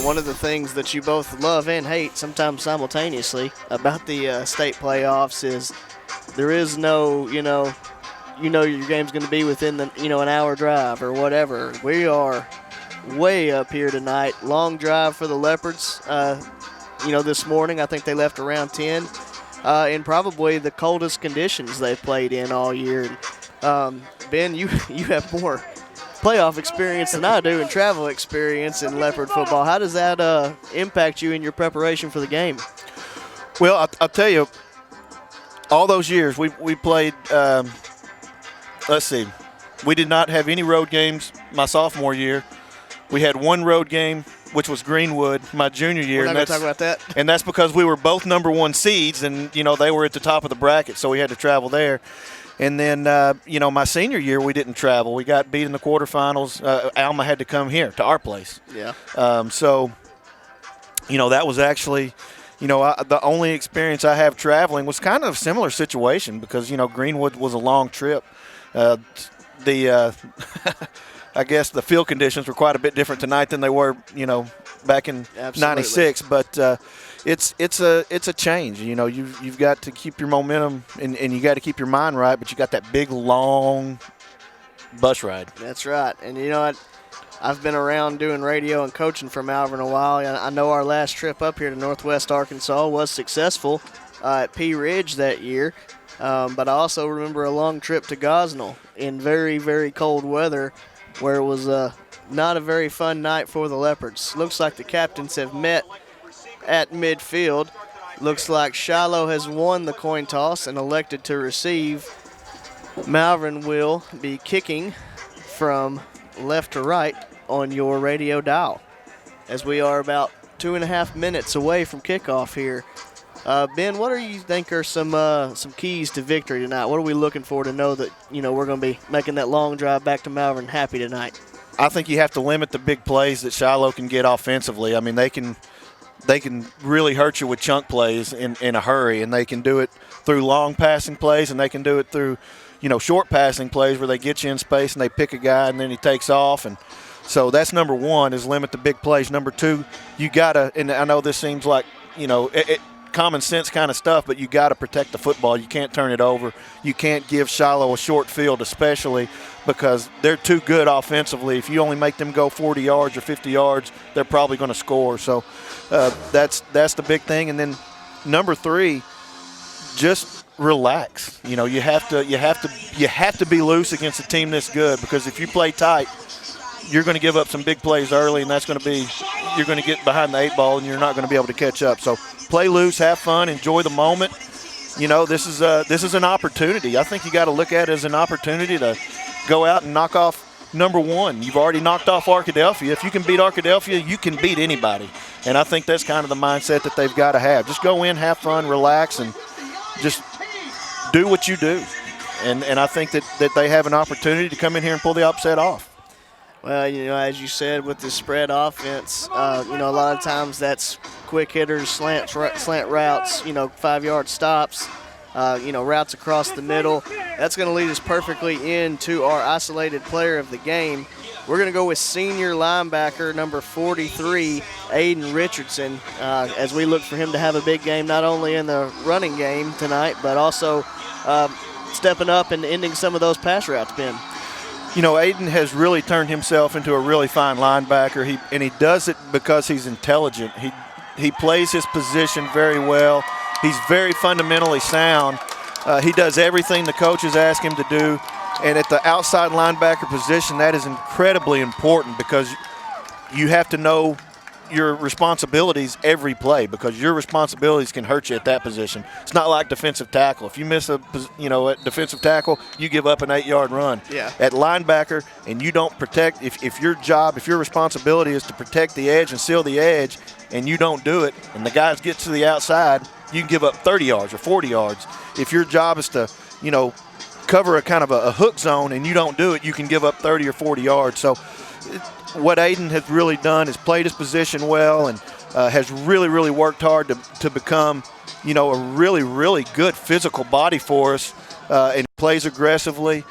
one of the things that you both love and hate sometimes simultaneously about the state playoffs is there is no, you know your game's going to be within the, an hour drive or whatever. We are way up here tonight. Long drive for the Leopards. This morning I think they left around 10 in probably the coldest conditions they've played in all year. Ben, you have more playoff experience than I do and travel experience in Leopard football. How does that impact you in your preparation for the game? Well, I'll tell you, all those years we played, let's see, we did not have any road games my sophomore year. We had one road game, which was Greenwood, my junior year. We're not going to talk about that. And that's because we were both number 1 seeds, and, they were at the top of the bracket, so we had to travel there. And then, my senior year, we didn't travel. We got beat in the quarterfinals. Alma had to come here to our place. Yeah. That was actually, the only experience I have traveling was kind of a similar situation because, Greenwood was a long trip. I guess the field conditions were quite a bit different tonight than they were, back in '96. But it's a change. You've got to keep your momentum and you got to keep your mind right. But you got that big long bus ride. That's right. And I've been around doing radio and coaching for Malvern a while. I know our last trip up here to Northwest Arkansas was successful at Pea Ridge that year. But I also remember a long trip to Gosnell in very, very cold weather, where it was not a very fun night for the Leopards. Looks like the captains have met at midfield. Looks like Shiloh has won the coin toss and elected to receive. Malvern will be kicking from left to right on your radio dial, as we are about 2.5 minutes away from kickoff here. Ben, what do you think are some keys to victory tonight? What are we looking for to know that, we're going to be making that long drive back to Malvern happy tonight? I think you have to limit the big plays that Shiloh can get offensively. I mean, they can really hurt you with chunk plays in a hurry, and they can do it through long passing plays, and they can do it through, short passing plays where they get you in space and they pick a guy and then he takes off. And so that's number one, is limit the big plays. Number two, you got to, and I know this seems like, common sense kind of stuff, but you got to protect the football. You can't turn it over. You can't give Shiloh a short field, especially because they're too good offensively. If you only make them go 40 yards or 50 yards, they're probably going to score. So that's the big thing. And then number three, just relax. You have to be loose against a team this good, because if you play tight, you're going to give up some big plays early, and that's going to be, you're going to get behind the 8 ball and you're not going to be able to catch up. So play loose, have fun, enjoy the moment. This is an opportunity. I think you got to look at it as an opportunity to go out and knock off number one. You've already knocked off Arkadelphia. If you can beat Arkadelphia, you can beat anybody. And I think that's kind of the mindset that they've got to have. Just go in, have fun, relax, and just do what you do. And I think that they have an opportunity to come in here and pull the upset off. Well, as you said, with the spread offense, a lot of times that's quick hitters, slant routes, 5-yard stops, routes across the middle. That's going to lead us perfectly into our isolated player of the game. We're going to go with senior linebacker number 43, Ayden Richardson, as we look for him to have a big game, not only in the running game tonight, but also stepping up and ending some of those pass routes, Ben. Ayden has really turned himself into a really fine linebacker, and he does it because he's intelligent. He plays his position very well. He's very fundamentally sound. He does everything the coaches ask him to do. And at the outside linebacker position, that is incredibly important, because you have to know your responsibilities every play, because your responsibilities can hurt you at that position. It's not like defensive tackle. If you miss a defensive tackle, you give up an 8-yard run. Yeah. At linebacker, and you don't protect, if your responsibility is to protect the edge and seal the edge, and you don't do it, and the guys get to the outside, you can give up 30 yards or 40 yards. If your job is to, cover a kind of a hook zone and you don't do it, you can give up 30 or 40 yards. So what Ayden has really done is played his position well, and has really, really worked hard to become, a really, really good physical body for us, and plays aggressively.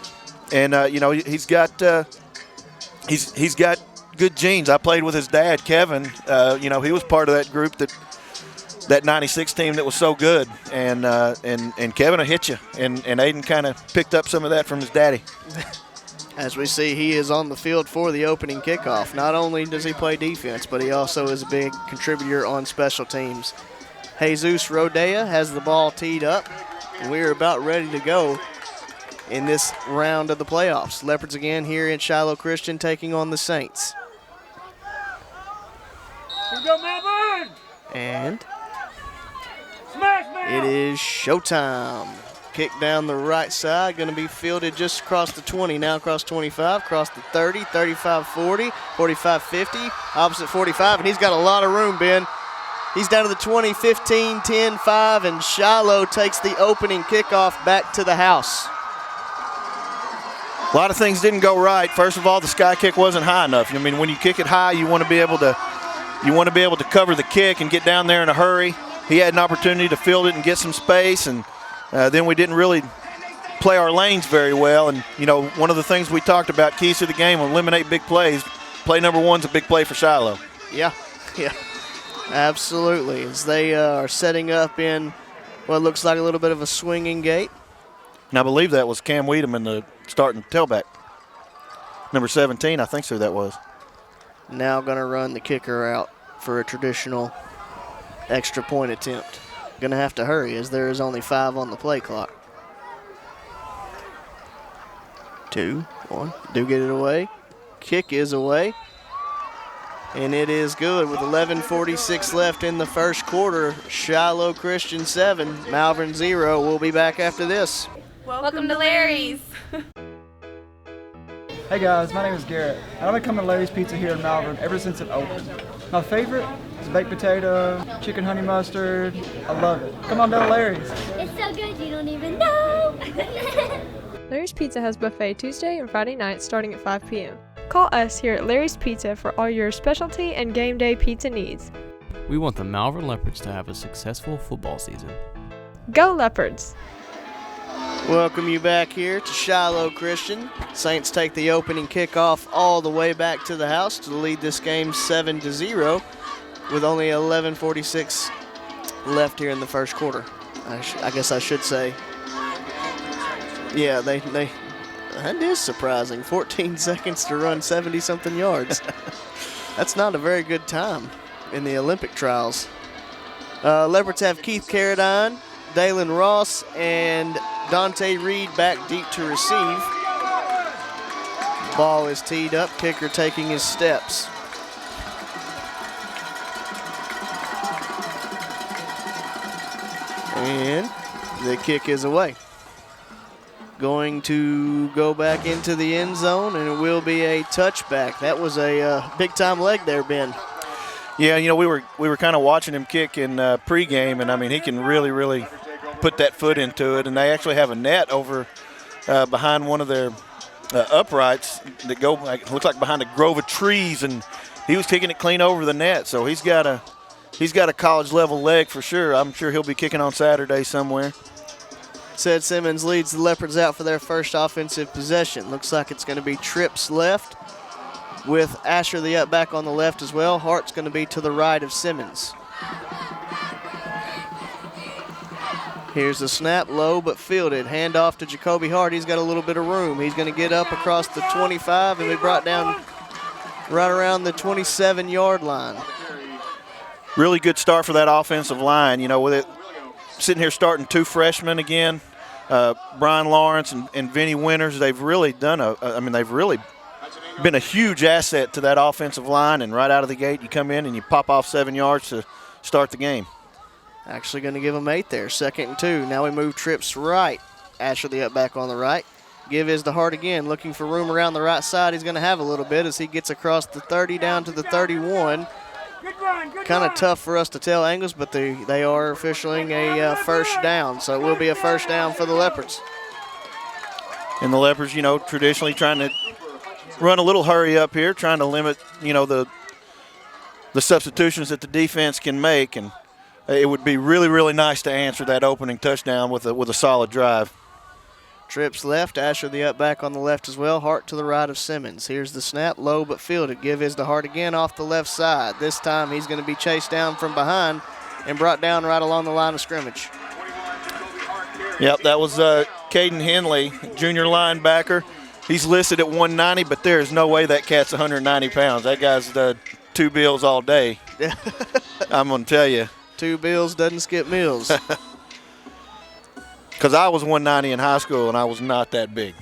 And, he's got good genes. I played with his dad, Kevin. You know, he was part of that group that 96 team that was so good, and Kevin will hit you, and Ayden kind of picked up some of that from his daddy. As we see, he is on the field for the opening kickoff. Not only does he play defense, but he also is a big contributor on special teams. Jesus Rodea has the ball teed up, and we are about ready to go in this round of the playoffs. Leopards again here in Shiloh Christian taking on the Saints. Here we go, Malvern! And Smash, it is showtime. Kick down the right side, going to be fielded just across the 20, now across 25, across the 30, 35, 40, 45, 50, opposite 45, and he's got a lot of room, Ben. He's down to the 20, 15, 10, 5, and Shiloh takes the opening kickoff back to the house. A lot of things didn't go right. First of all, the sky kick wasn't high enough. I mean, when you kick it high, you want to be able to cover the kick and get down there in a hurry. He had an opportunity to field it and get some space, and then we didn't really play our lanes very well. And, you know, one of the things we talked about, keys to the game, eliminate big plays. Play number one's a big play for Shiloh. Yeah, absolutely. As they are setting up in what looks like a little bit of a swinging gate. And I believe that was Cam Weedham in the starting tailback. Number 17, I think so that was. Now going to run the kicker out for a traditional extra point attempt. Going to have to hurry as there is only 5 on the play clock. 2, 1, do get it away. Kick is away. And it is good with 11:46 left in the first quarter. Shiloh Christian 7, Malvern 0. We'll be back after this. Welcome to Larry's. Hey guys, my name is Garrett, and I've been coming to Larry's Pizza here in Malvern ever since it opened. My favorite is baked potato, chicken honey mustard. I love it. Come on down to Larry's. It's so good you don't even know. Larry's Pizza has buffet Tuesday and Friday nights starting at 5 p.m. Call us here at Larry's Pizza for all your specialty and game day pizza needs. We want the Malvern Leopards to have a successful football season. Go Leopards! Welcome you back here to Shiloh Christian. Saints take the opening kickoff all the way back to the house to lead this game 7-0 with only 11:46 left here in the first quarter. I guess I should say. Yeah, that is surprising. 14 seconds to run 70-something yards. That's not a very good time in the Olympic trials. Leopards have Keith Carradine, Dalen Ross, and Dante Reed back deep to receive. Ball is teed up, kicker taking his steps. And the kick is away. Going to go back into the end zone, and it will be a touchback. That was a big-time leg there, Ben. Yeah, you know, we were kind of watching him kick in pregame, and I mean, he can really put that foot into it. And they actually have a net over behind one of their uprights that go, looks like behind a grove of trees, and he was kicking it clean over the net. So he's got a college-level leg for sure. I'm sure he'll be kicking on Saturday somewhere. Said Simmons leads the Leopards out for their first offensive possession. Looks like it's going to be trips left with Asher the up back on the left as well. Hart's going to be to the right of Simmons. Here's the snap, low but fielded. Hand off to Jacoby Hart. He's got a little bit of room. He's going to get up across the 25 and be brought down right around the 27-yard line. Really good start for that offensive line. You know, with it sitting here starting 2 freshmen again, Brian Lawrence and Vinny Winters, they've really done they've really been a huge asset to that offensive line. And right out of the gate, you come in and you pop off 7 yards to start the game. Actually going to give him 8 there, 2nd and 2. Now we move trips right. Asher the up back on the right. Give is to Hart again, looking for room around the right side. He's going to have a little bit as he gets across the 30 down to the 31. Kind of tough for us to tell angles, but they are officialing a first down, so it will be a first down for the Leopards. And the Leopards, you know, traditionally trying to run a little hurry up here, trying to limit, you know, the substitutions that the defense can make, and it would be really nice to answer that opening touchdown with a solid drive. Trips left, Asher the up back on the left as well. Hart to the right of Simmons. Here's the snap, low but fielded. Give is to Hart again off the left side. This time he's going to be chased down from behind and brought down right along the line of scrimmage. Yep, that was Caden Henley, junior linebacker. He's listed at 190, but there's no way that cat's 190 pounds. That guy's two bills all day. I'm going to tell you. 2 bills doesn't skip meals. Because I was 190 in high school, and I was not that big.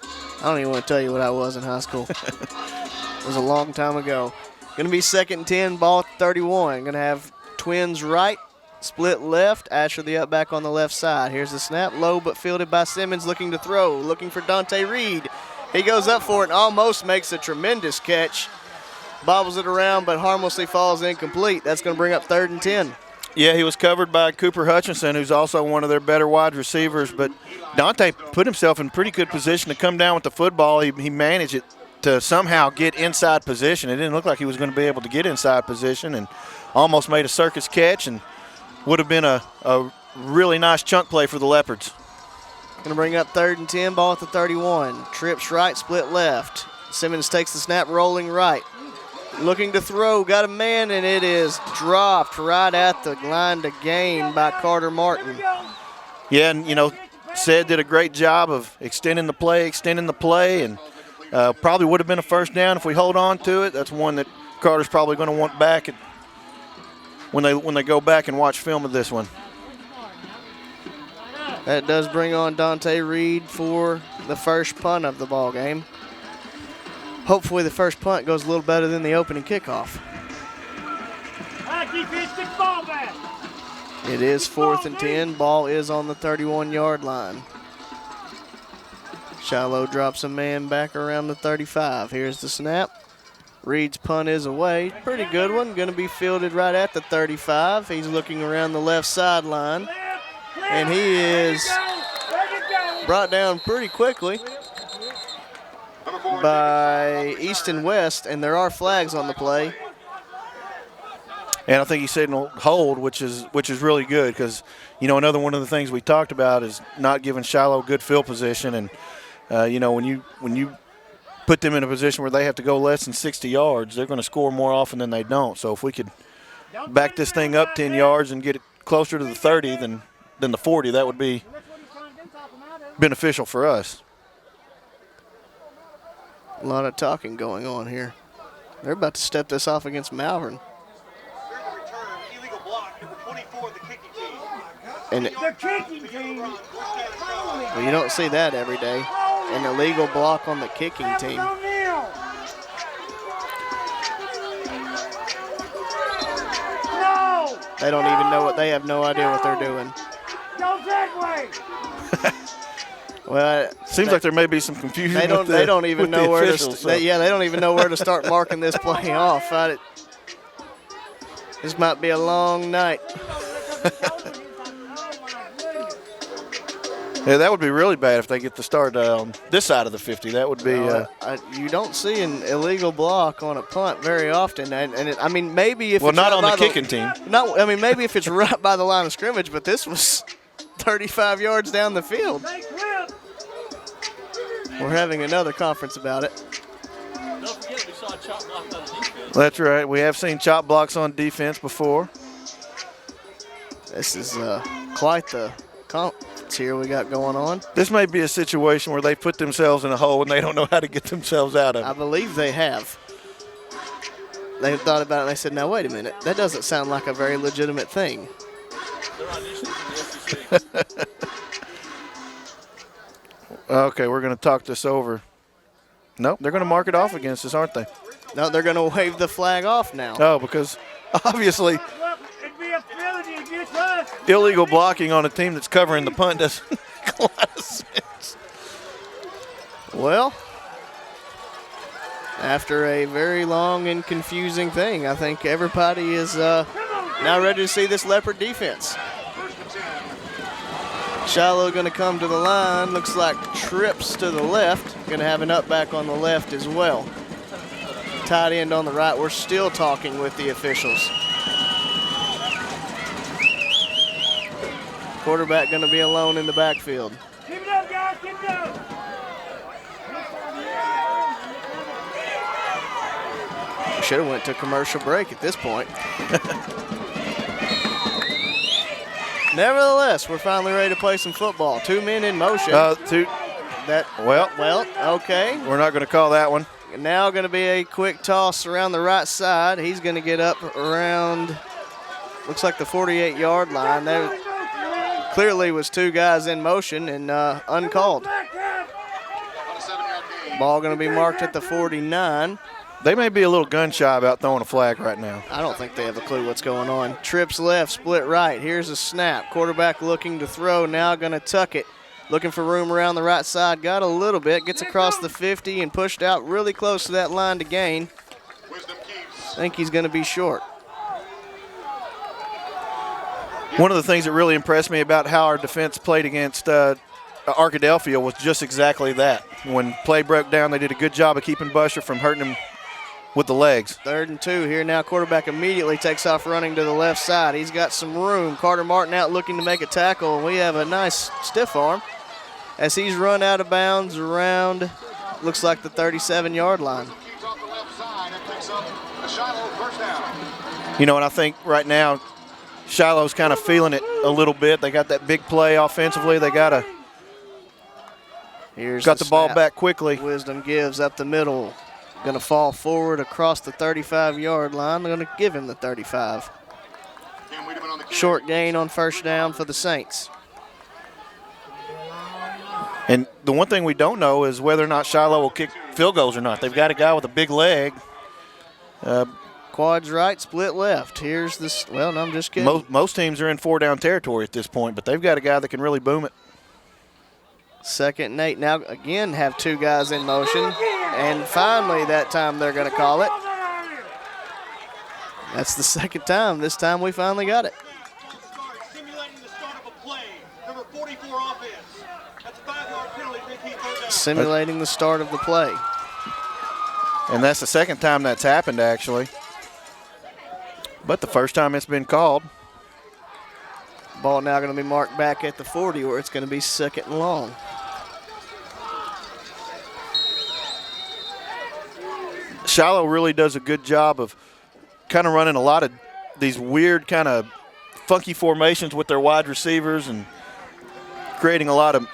I don't even want to tell you what I was in high school. It was a long time ago. Going to be 2nd and 10, ball at 31. Going to have twins right, split left. Asher the up back on the left side. Here's the snap, low but fielded by Simmons, looking to throw, looking for Dante Reed. He goes up for it and almost makes a tremendous catch. Bobbles it around, but harmlessly falls incomplete. That's going to bring up 3rd and 10. Yeah, he was covered by Cooper Hutchinson, who's also one of their better wide receivers. But Dante put himself in pretty good position to come down with the football. He managed it to somehow get inside position. It didn't look like he was going to be able to get inside position, and almost made a circus catch and would have been a really nice chunk play for the Leopards. Going to bring up 3rd and 10, ball at the 31. Trips right, split left. Simmons takes the snap, rolling right. Looking to throw, got a man, and it is dropped right at the line to gain by Carter Martin. Yeah, and, Sid did a great job of extending the play, and probably would have been a first down if we hold on to it. That's one that Carter's probably going to want back when they go back and watch film of this one. That does bring on Dante Reed for the first punt of the ball game. Hopefully the first punt goes a little better than the opening kickoff. Defense, get the ball back. It is 4th and 10. Ball is on the 31-yard line. Shiloh drops a man back around the 35. Here's the snap. Reed's punt is away. Pretty good one. Going to be fielded right at the 35. He's looking around the left sideline. And he is brought down pretty quickly by East and West, and there are flags on the play. And I think he said hold, which is really good because, another one of the things we talked about is not giving Shiloh good field position. And, when you put them in a position where they have to go less than 60 yards, they're going to score more often than they don't. So if we could back this thing up 10 yards and get it closer to the 30 than the 40, that would be beneficial for us. A lot of talking going on here. They're about to step this off against Malvern. And The kicking team. well, you don't see that every day. An illegal block on the kicking team. No. They don't even know they have no idea what they're doing. Go that way. Well, Seems like there may be some confusion. they don't even know where to. They don't even know where to start marking this play off. This might be a long night. Yeah, that would be really bad if they get the start on this side of the 50. That would be. You don't see an illegal block on a punt very often, and maybe if Well, it's not right on by the kicking team. No, maybe if it's right by the line of scrimmage, but this was 35 yards down the field. We're having another conference about it. Don't forget we saw a chop block on defense. That's right. We have seen chop blocks on defense before. This is quite the conference here we got going on. This may be a situation where they put themselves in a hole and they don't know how to get themselves out of I it. believe they have. They thought about it and they said, now wait a minute, that doesn't sound like a very legitimate thing. Okay, we're going to talk this over. Nope, they're going to mark it off against us, aren't they? No, they're going to wave the flag off now. Oh, because obviously Look, it'd be a penalty against us. illegal blocking on a team that's covering the punt doesn't make a lot of sense. Well, after a very long and confusing thing, I think everybody is now ready to see this Leopard defense. Shiloh going to come to the line. Looks like trips to the left. Going to have an up back on the left as well. Tight end on the right. We're still talking with the officials. Quarterback going to be alone in the backfield. Keep it up, guys. Keep Should have went to commercial break at this point. Nevertheless, we're finally ready to play some football. 2 men in motion. Well, okay. We're not going to call that one. Now going to be a quick toss around the right side. He's going to get up around, looks like the 48-yard line. There clearly was 2 guys in motion and uncalled. Ball going to be marked at the 49. They may be a little gun shy about throwing a flag right now. I don't think they have a clue what's going on. Trips left, split right. Here's a snap. Quarterback looking to throw, now going to tuck it. Looking for room around the right side. Got a little bit. Gets across the 50 and pushed out really close to that line to gain. I think he's going to be short. One of the things that really impressed me about how our defense played against Arkadelphia was just exactly that. When play broke down, they did a good job of keeping Busher from hurting him with the legs. 3rd and 2 here now. Quarterback immediately takes off running to the left side. He's got some room. Carter Martin out looking to make a tackle, and we have a nice stiff arm as he's run out of bounds around, looks like the 37-yard line. You know, and I think right now Shiloh's kind of feeling it a little bit. They got that big play offensively. They got the ball back quickly. Wisdom gives up the middle. Going to fall forward across the 35-yard line. They're going to give him the 35. Short gain on first down for the Saints. And the one thing we don't know is whether or not Shiloh will kick field goals or not. They've got a guy with a big leg. Quads right, split left. Here's this. Well, no, I'm just kidding. Most teams are in 4-down territory at this point, but they've got a guy that can really boom it. 2nd and 8. Now again have 2 guys in motion. And finally that time they're going to call it. That's the 2nd time. This time we finally got it. Simulating the start of the play. And that's the 2nd time that's happened, actually. But the first time it's been called. Ball now going to be marked back at the 40 where it's going to be 2nd and long. Shiloh really does a good job of kind of running a lot of these weird kind of funky formations with their wide receivers and creating a lot of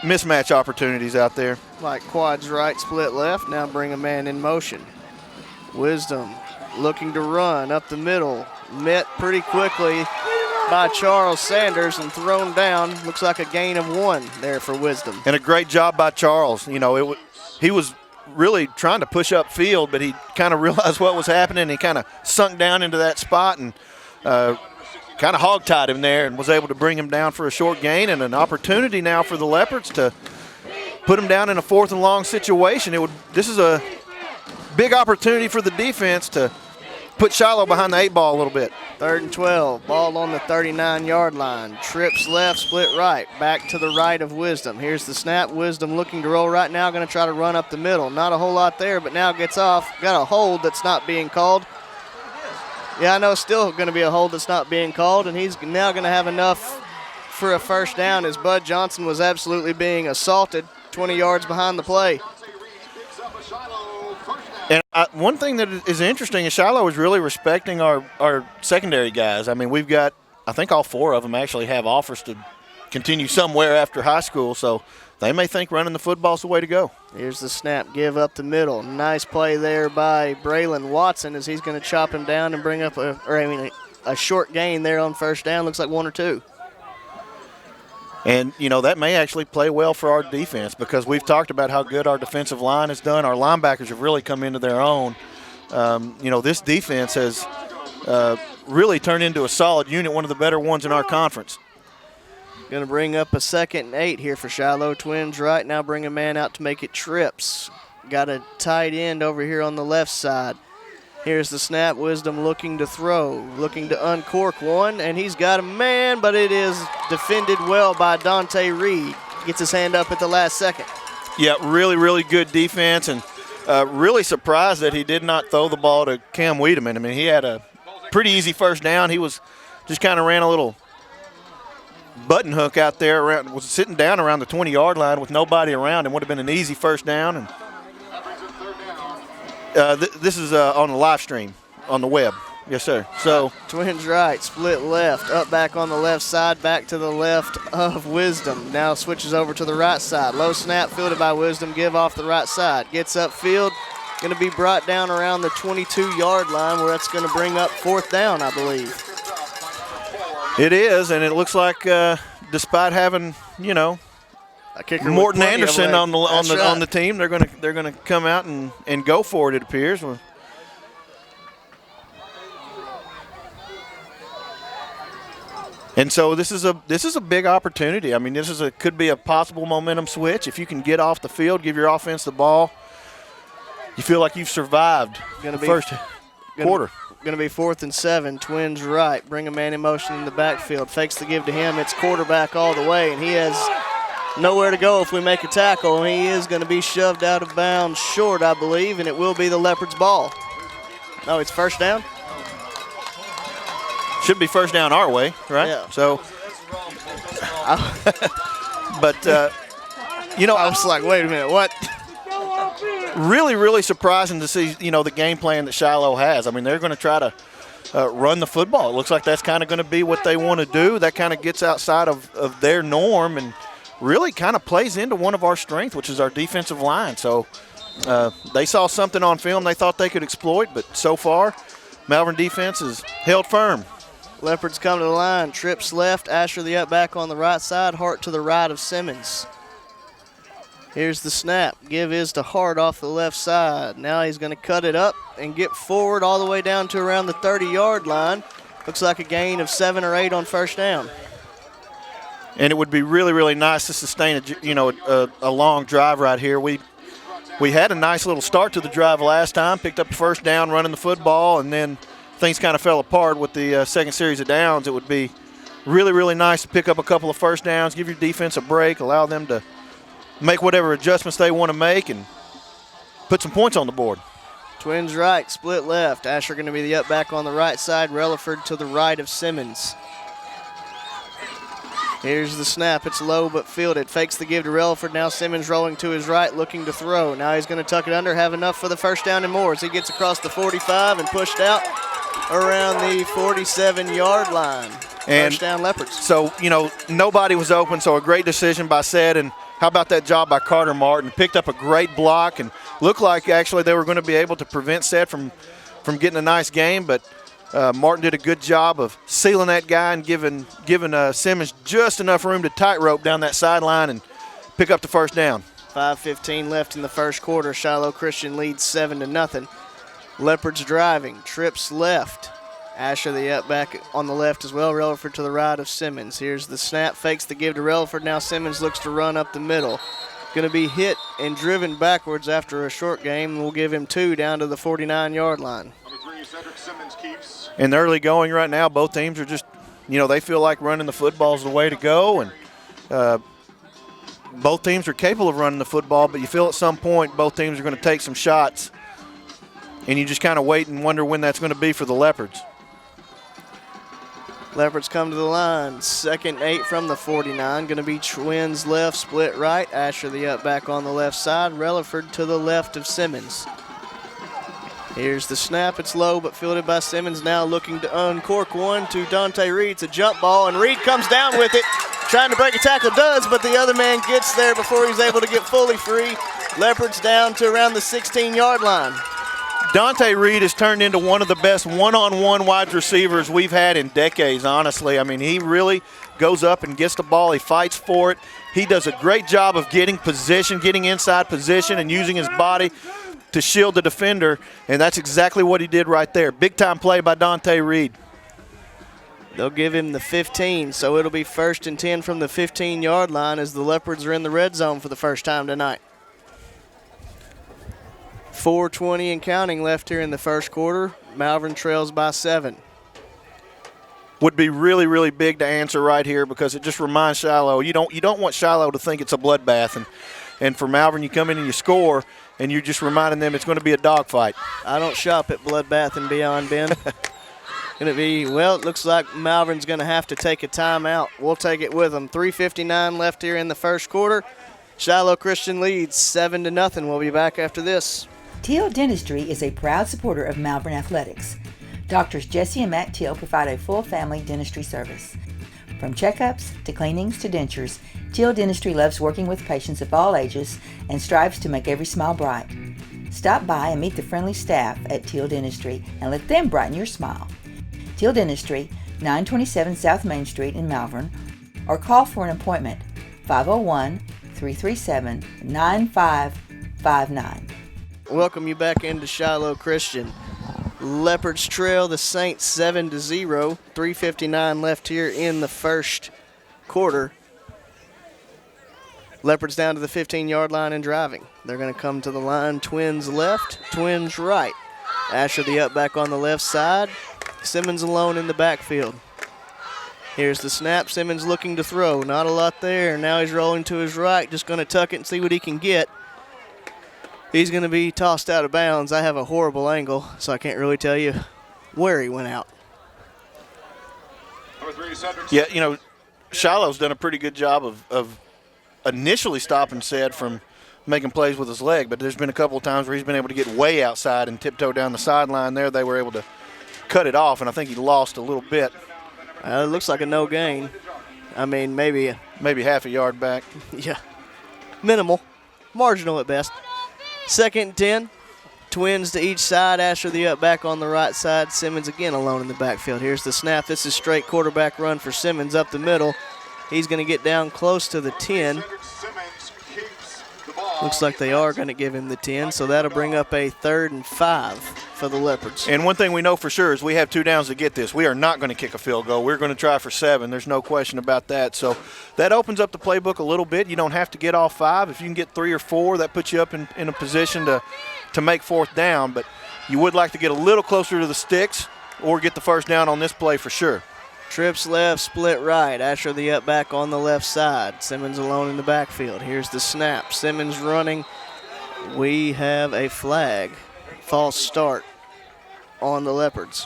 mismatch opportunities out there. Like quads right, split left. Now bring a man in motion. Wisdom looking to run up the middle. Met pretty quickly by Charles Sanders and thrown down. Looks like a gain of 1 there for Wisdom. And a great job by Charles. You know, he was really trying to push up field, but he kind of realized what was happening. He kind of sunk down into that spot and kind of hog-tied him there and was able to bring him down for a short gain, and an opportunity now for the Leopards to put him down in a 4th and long situation. This is a big opportunity for the defense to put Shiloh behind the 8 ball a little bit. 3rd and 12, ball on the 39-yard line. Trips left, split right, back to the right of Wisdom. Here's the snap. Wisdom looking to roll right now, going to try to run up the middle. Not a whole lot there, but now gets off. Got a hold that's not being called. Yeah, I know, still going to be a hold that's not being called, and he's now going to have enough for a first down as Bud Johnson was absolutely being assaulted 20 yards behind the play. And one thing that is interesting is Shiloh is really respecting our secondary guys. I mean, we've got, I think all 4 of them actually have offers to continue somewhere after high school, so they may think running the football's the way to go. Here's the snap, give up the middle. Nice play there by Braylon Watson as he's going to chop him down and bring up a short gain there on first down. Looks like 1 or 2. And, you know, that may actually play well for our defense because we've talked about how good our defensive line has done. Our linebackers have really come into their own. You know, this defense has really turned into a solid unit, one of the better ones in our conference. Going to bring up a 2nd and 8 here for Shiloh. Twins right now bring a man out to make it trips. Got a tight end over here on the left side. Here's the snap. Wisdom looking to throw, looking to uncork one, and he's got a man, but it is defended well by Dante Reed. Gets his hand up at the last second. Yeah, really, really good defense, and really surprised that he did not throw the ball to Cam Wiedemann. I mean, he had a pretty easy first down. He was just kind of ran a little button hook out there was sitting down around the 20-yard line with nobody around and would have been an easy first down. And this is on the live stream on the web. Yes, sir. So Twins right, split left, up back on the left side, back to the left of Wisdom. Now switches over to the right side. Low snap, fielded by Wisdom, give off the right side. Gets upfield, going to be brought down around the 22-yard line where that's going to bring up fourth down, I believe. it is, and it looks like despite having, A kicker Morton with plenty of Anderson leg. on the team, they're gonna come out and go for it. It appears. And so this is a big opportunity. I mean, could be a possible momentum switch if you can get off the field, give your offense the ball. You feel like you've survived the first quarter. Going to be 4th and 7. Twins right. Bring a man in motion in the backfield. Fakes the give to him. It's quarterback all the way, and he has nowhere to go if we make a tackle. And he is going to be shoved out of bounds short, I believe, and it will be the Leopards' ball. No, it's first down. Should be first down our way, right? Yeah. So, but I was like, wait a minute, what? Really, really surprising to see, the game plan that Shiloh has. I mean, they're going to try to run the football. It looks like that's kind of going to be what they want to do. That kind of gets outside of their norm and really kind of plays into one of our strengths, which is our defensive line. So they saw something on film they thought they could exploit, but so far, Malvern defense has held firm. Leopards come to the line. Trips left. Asher the up back on the right side. Hart to the right of Simmons. Here's the snap. Give is to Hart off the left side. Now he's going to cut it up and get forward all the way down to around the 30-yard line. Looks like a gain of 7 or 8 on first down. And it would be really, really nice to sustain a long drive right here. We had a nice little start to the drive last time, picked up the first down running the football, and then things kind of fell apart with the second series of downs. It would be really, really nice to pick up a couple of first downs, give your defense a break, allow them to make whatever adjustments they want to make, and put some points on the board. Twins right, split left. Asher going to be the up back on the right side. Relaford to the right of Simmons. Here's the snap. It's low but fielded. Fakes the give to Relaford. Now Simmons rolling to his right, looking to throw. Now he's going to tuck it under, have enough for the first down and more as he gets across the 45 and pushed out around the 47-yard line. And first down Leopards. So, nobody was open, so a great decision by Sed. And how about that job by Carter Martin? Picked up a great block and looked like actually they were going to be able to prevent Sed from getting a nice game, but Martin did a good job of sealing that guy and giving Simmons just enough room to tightrope down that sideline and pick up the first down. 5:15 left in the first quarter. Shiloh Christian leads 7-0. Leopards driving. Trips left. Asher the up back on the left as well. Relaford to the right of Simmons. Here's the snap. Fakes the give to Relaford. Now Simmons looks to run up the middle. Going to be hit and driven backwards after a short game. We'll give him 2 down to the 49-yard line. In the early going right now, both teams are just, they feel like running the football is the way to go. And both teams are capable of running the football, but you feel at some point both teams are going to take some shots. And you just kind of wait and wonder when that's going to be for the Leopards. Leopards come to the line. 2nd and 8 from the 49. Going to be Twins left, split right. Asher the up back on the left side. Relaford to the left of Simmons. Here's the snap. It's low but fielded by Simmons. Now looking to uncork one to Dante Reed. It's a jump ball, and Reed comes down with it. Trying to break a tackle, does, but the other man gets there before he's able to get fully free. Leopards down to around the 16-yard line. Dante Reed has turned into one of the best one-on-one wide receivers we've had in decades, honestly. I mean, he really goes up and gets the ball. He fights for it. He does a great job of getting position, getting inside position, and using his body to shield the defender, and that's exactly what he did right there. Big-time play by Dante Reed. They'll give him the 15, so it'll be 1st and 10 from the 15-yard line as the Leopards are in the red zone for the first time tonight. 4:20 and counting left here in the first quarter. Malvern trails by 7. Would be really, really big to answer right here because it just reminds Shiloh. You don't want Shiloh to think it's a bloodbath, and for Malvern you come in and you score, and you're just reminding them it's going to be a dogfight. I don't shop at Bloodbath and Beyond, Ben. Going to be, well, it looks like Malvern's going to have to take a timeout. We'll take it with them. 3:59 left here in the first quarter. Shiloh Christian leads 7-0. We'll be back after this. Teal Dentistry is a proud supporter of Malvern Athletics. Doctors Jesse and Matt Teal provide a full family dentistry service. From checkups to cleanings to dentures, Teal Dentistry loves working with patients of all ages and strives to make every smile bright. Stop by and meet the friendly staff at Teal Dentistry and let them brighten your smile. Teal Dentistry, 927 South Main Street in Malvern, or call for an appointment, 501-337-9559. Welcome you back into Shiloh Christian. Leopards trail the Saints 7-0. 3:59 left here in the first quarter. Leopards down to the 15-yard line and driving. They're going to come to the line. Twins left, Twins right. Asher the up back on the left side. Simmons alone in the backfield. Here's the snap. Simmons looking to throw. Not a lot there. Now he's rolling to his right. Just going to tuck it and see what he can get. He's going to be tossed out of bounds. I have a horrible angle, so I can't really tell you where he went out. Yeah, you know, Shiloh's done a pretty good job of initially stopping Sed from making plays with his leg, but there's been a couple of times where he's been able to get way outside and tiptoe down the sideline there. They were able to cut it off, and I think he lost a little bit. It looks like a no gain. I mean, maybe half a yard back. Yeah, minimal, marginal at best. 2nd and 10. Twins to each side. Asher the up back on the right side. Simmons again alone in the backfield. Here's the snap. This is straight quarterback run for Simmons up the middle. He's going to get down close to the 10. Looks like they are going to give him the 10, so that'll bring up a 3rd and 5 for the Leopards. And one thing we know for sure is we have 2 downs to get this. We are not going to kick a field goal. We're going to try for 7. There's no question about that. So that opens up the playbook a little bit. You don't have to get all 5. If you can get 3 or 4, that puts you up in a position to make 4th down. But you would like to get a little closer to the sticks or get the first down on this play for sure. Trips left, split right. Asher the up back on the left side. Simmons alone in the backfield. Here's the snap. Simmons running. We have a flag. False start on the Leopards.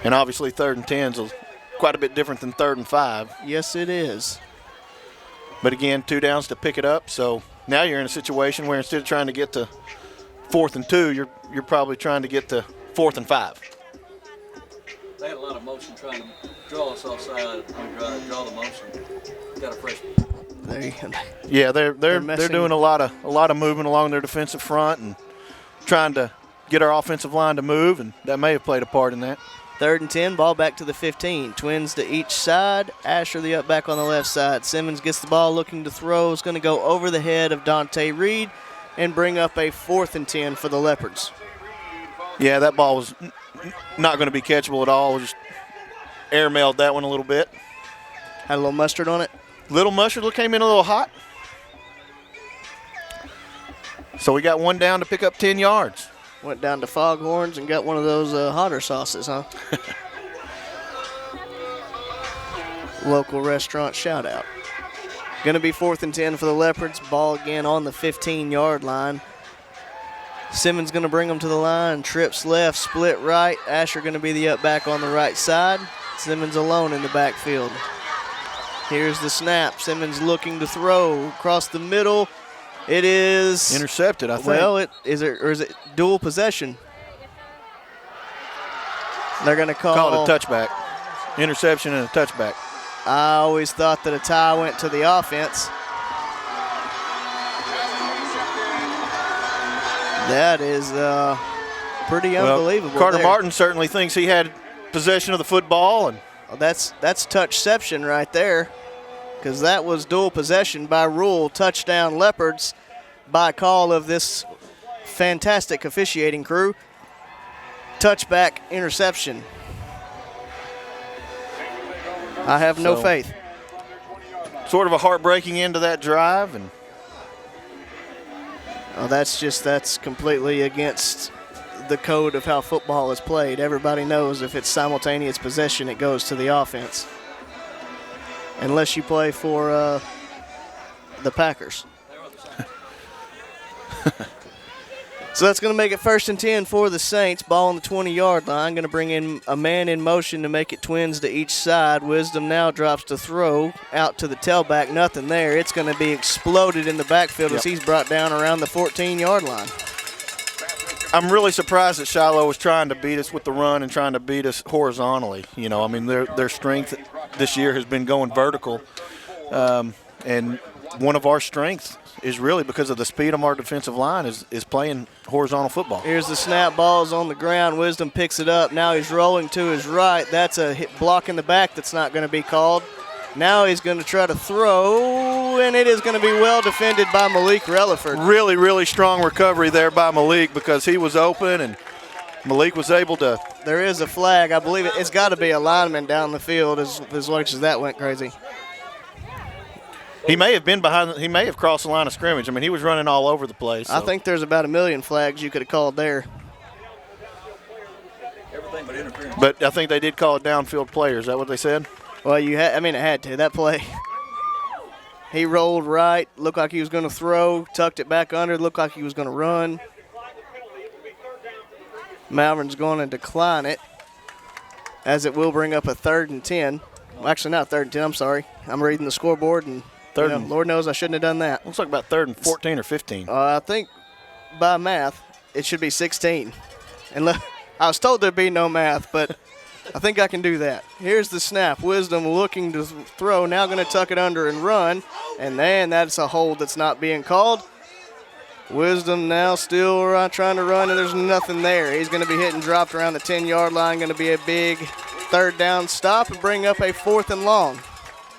And obviously 3rd and 10 is quite a bit different than 3rd and 5. Yes, it is. But again, 2 downs to pick it up. So now you're in a situation where instead of trying to get to 4th and 2, you're probably trying to get to 4th and 5. They had a lot of motion trying to draw us offside. Draw the motion. Got a freshman. Yeah, they're doing a lot of movement along their defensive front and trying to get our offensive line to move, and that may have played a part in that. 3rd and 10, ball back to the 15. Twins to each side. Asher the up back on the left side. Simmons gets the ball looking to throw. It's going to go over the head of Dante Reed and bring up a 4th and 10 for the Leopards. Yeah, that ball was not going to be catchable at all. We'll just airmailed that one a little bit. Had a little mustard on it. Little mustard came in a little hot. So we got 1 down to pick up 10 yards. Went down to Foghorns and got one of those hotter sauces, huh? Local restaurant shout out. Going to be 4th and 10 for the Leopards. Ball again on the 15-yard line. Simmons going to bring them to the line. Trips left, split right. Asher going to be the up back on the right side. Simmons alone in the backfield. Here's the snap. Simmons looking to throw across the middle. It is intercepted, I think. Well, is it dual possession? They're going to call it a touchback. Interception and a touchback. I always thought that a tie went to the offense. That is pretty unbelievable. Carter Martin certainly thinks he had possession of the football, and that's touchception right there, because that was dual possession by rule. Touchdown Leopards by call of this fantastic officiating crew. Touchback interception. I have no faith. Sort of a heartbreaking end to that drive, and that's completely against the code of how football is played. Everybody knows if it's simultaneous possession, it goes to the offense. Unless you play for the Packers. So that's going to make it 1st and 10 for the Saints. Ball on the 20-yard line. Going to bring in a man in motion to make it twins to each side. Wisdom now drops to throw out to the tailback. Nothing there. It's going to be exploded in the backfield as he's brought down around the 14-yard line. I'm really surprised that Shiloh was trying to beat us with the run and trying to beat us horizontally. You know, I mean, their strength this year has been going vertical. And one of our strengths is really because of the speed of our defensive line is playing horizontal football. Here's the snap. Ball's on the ground. Wisdom picks it up. Now he's rolling to his right. That's a hit block in the back that's not going to be called. Now he's going to try to throw, and it is going to be well defended by Malik Relaford. Really, really strong recovery there by Malik because he was open, and Malik was able to. There is a flag. I believe it's got to be a lineman down the field as much as that went crazy. He may have been behind. He may have crossed the line of scrimmage. I mean, he was running all over the place. So. I think there's about 1 million flags you could have called there. Everything but interference. But I think they did call it downfield play. Is that what they said? Well, it had to. That play. He rolled right, looked like he was going to throw, tucked it back under, looked like he was going to run. Malvern's going to decline it, as it will bring up a 3rd and 10. Well, actually, not 3rd and 10, I'm sorry. I'm reading the scoreboard, and Lord knows I shouldn't have done that. Looks like about 3rd and 14 or 15. I think by math, it should be 16. And I was told there'd be no math, but I think I can do that. Here's the snap. Wisdom looking to throw, now going to tuck it under and run. And then that's a hold that's not being called. Wisdom now still trying to run, and there's nothing there. He's going to be hit and dropped around the 10-yard line. Going to be a big 3rd down stop and bring up a 4th and long.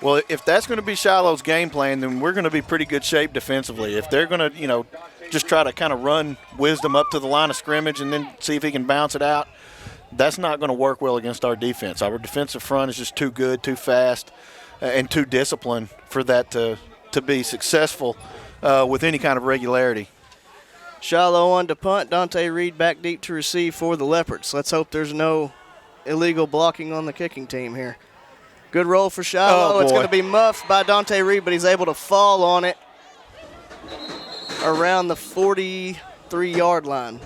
Well, if that's going to be Shiloh's game plan, then we're going to be pretty good shape defensively. If they're going to, just try to kind of run Wisdom up to the line of scrimmage and then see if he can bounce it out, that's not going to work well against our defense. Our defensive front is just too good, too fast, and too disciplined for that to be successful with any kind of regularity. Shiloh on to punt. Dante Reed back deep to receive for the Leopards. Let's hope there's no illegal blocking on the kicking team here. Good roll for Shiloh. It's going to be muffed by Dante Reed, but he's able to fall on it around the 43-yard line.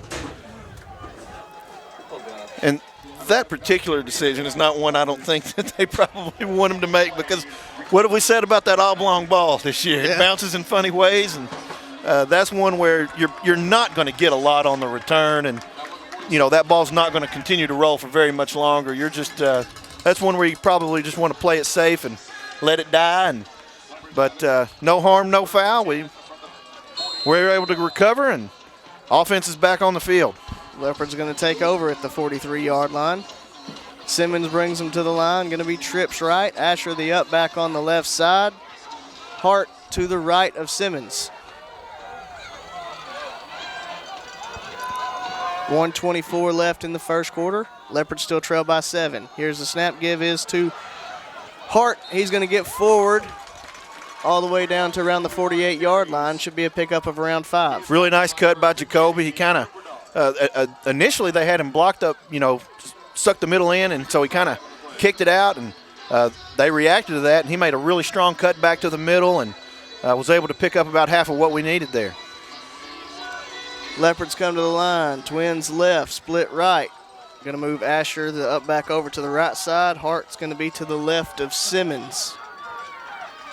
And that particular decision is not one I don't think that they probably want him to make, because what have we said about that oblong ball this year? It bounces in funny ways, and that's one where you're not going to get a lot on the return, and that ball's not going to continue to roll for very much longer. You're just that's one where you probably just want to play it safe and let it die. But no harm, no foul. We're able to recover, and offense is back on the field. Leopards going to take over at the 43-yard line. Simmons brings him to the line. Going to be trips right. Asher the up back on the left side. Hart to the right of Simmons. 1:24 left in the first quarter. Leopards still trail by 7. Here's the snap. Give is to Hart. He's going to get forward all the way down to around the 48-yard line. Should be a pickup of around 5. Really nice cut by Jacoby. He kind of initially they had him blocked up, sucked the middle in, and so he kind of kicked it out, and they reacted to that, and he made a really strong cut back to the middle and was able to pick up about half of what we needed there. Leopards come to the line. Twins left, split right. Going to move Asher the up back over to the right side. Hart's going to be to the left of Simmons.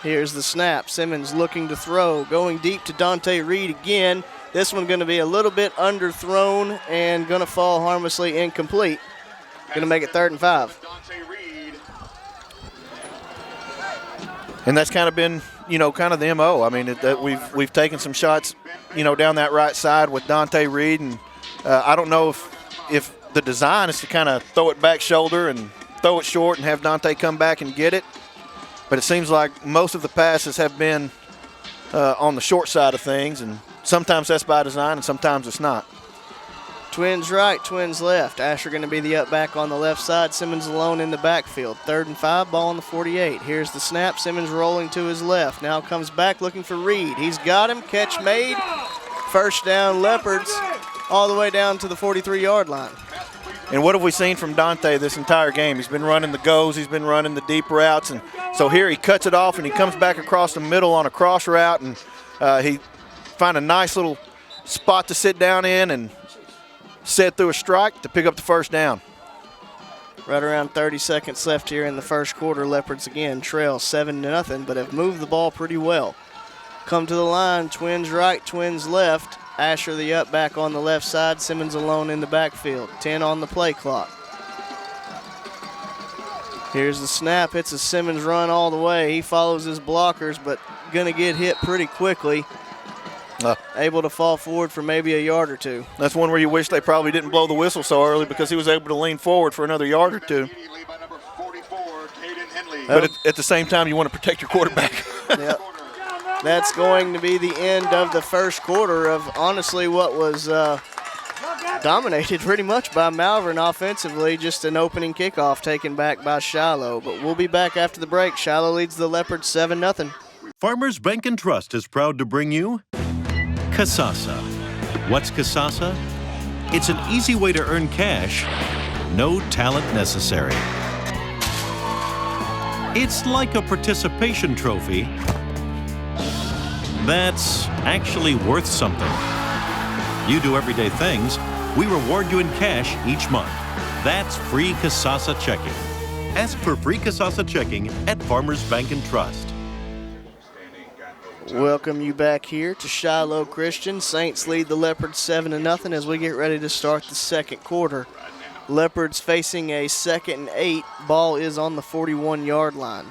Here's the snap. Simmons looking to throw, going deep to Dante Reed again. This one going to be a little bit underthrown and going to fall harmlessly incomplete. Going to make it 3rd and 5. And that's kind of been, kind of the MO. I mean, we've taken some shots, down that right side with Dante Reed, and I don't know if the design is to kind of throw it back shoulder and throw it short and have Dante come back and get it. But it seems like most of the passes have been on the short side of things, and sometimes that's by design and sometimes it's not. Twins right, Twins left. Asher going to be the up back on the left side. Simmons alone in the backfield. 3rd and 5, ball on the 48. Here's the snap. Simmons rolling to his left. Now comes back looking for Reed. He's got him. Catch made. 1st down, Leopards, all the way down to the 43-yard line. And what have we seen from Dante this entire game? He's been running the goes. He's been running the deep routes. And so here he cuts it off, and he comes back across the middle on a cross route, and he find a nice little spot to sit down in and set through a strike to pick up the first down. Right around 30 seconds left here in the first quarter. Leopards again trail 7-0, but have moved the ball pretty well. Come to the line, twins right, twins left. Asher the up back on the left side, Simmons alone in the backfield. 10 on the play clock. Here's the snap, it's a Simmons run all the way. He follows his blockers, but gonna get hit pretty quickly. Able to fall forward for maybe a yard or two. That's one where you wish they probably didn't blow the whistle so early because he was able to lean forward for another yard or two. But at the same time, you want to protect your quarterback. Yep. That's going to be the end of the first quarter of honestly what was dominated pretty much by Malvern offensively. Just an opening kickoff taken back by Shiloh. But we'll be back after the break. Shiloh leads the Leopards 7-0. Farmers Bank and Trust is proud to bring you Kasasa. What's Kasasa? It's an easy way to earn cash, no talent necessary. It's like a participation trophy that's actually worth something. You do everyday things, we reward you in cash each month. That's free Kasasa checking. Ask for free Kasasa checking at Farmers Bank and Trust. Welcome you back here to Shiloh Christian. Saints lead the Leopards 7-0 as we get ready to start the second quarter. Leopards facing a 2nd and 8. Ball is on the 41-yard line.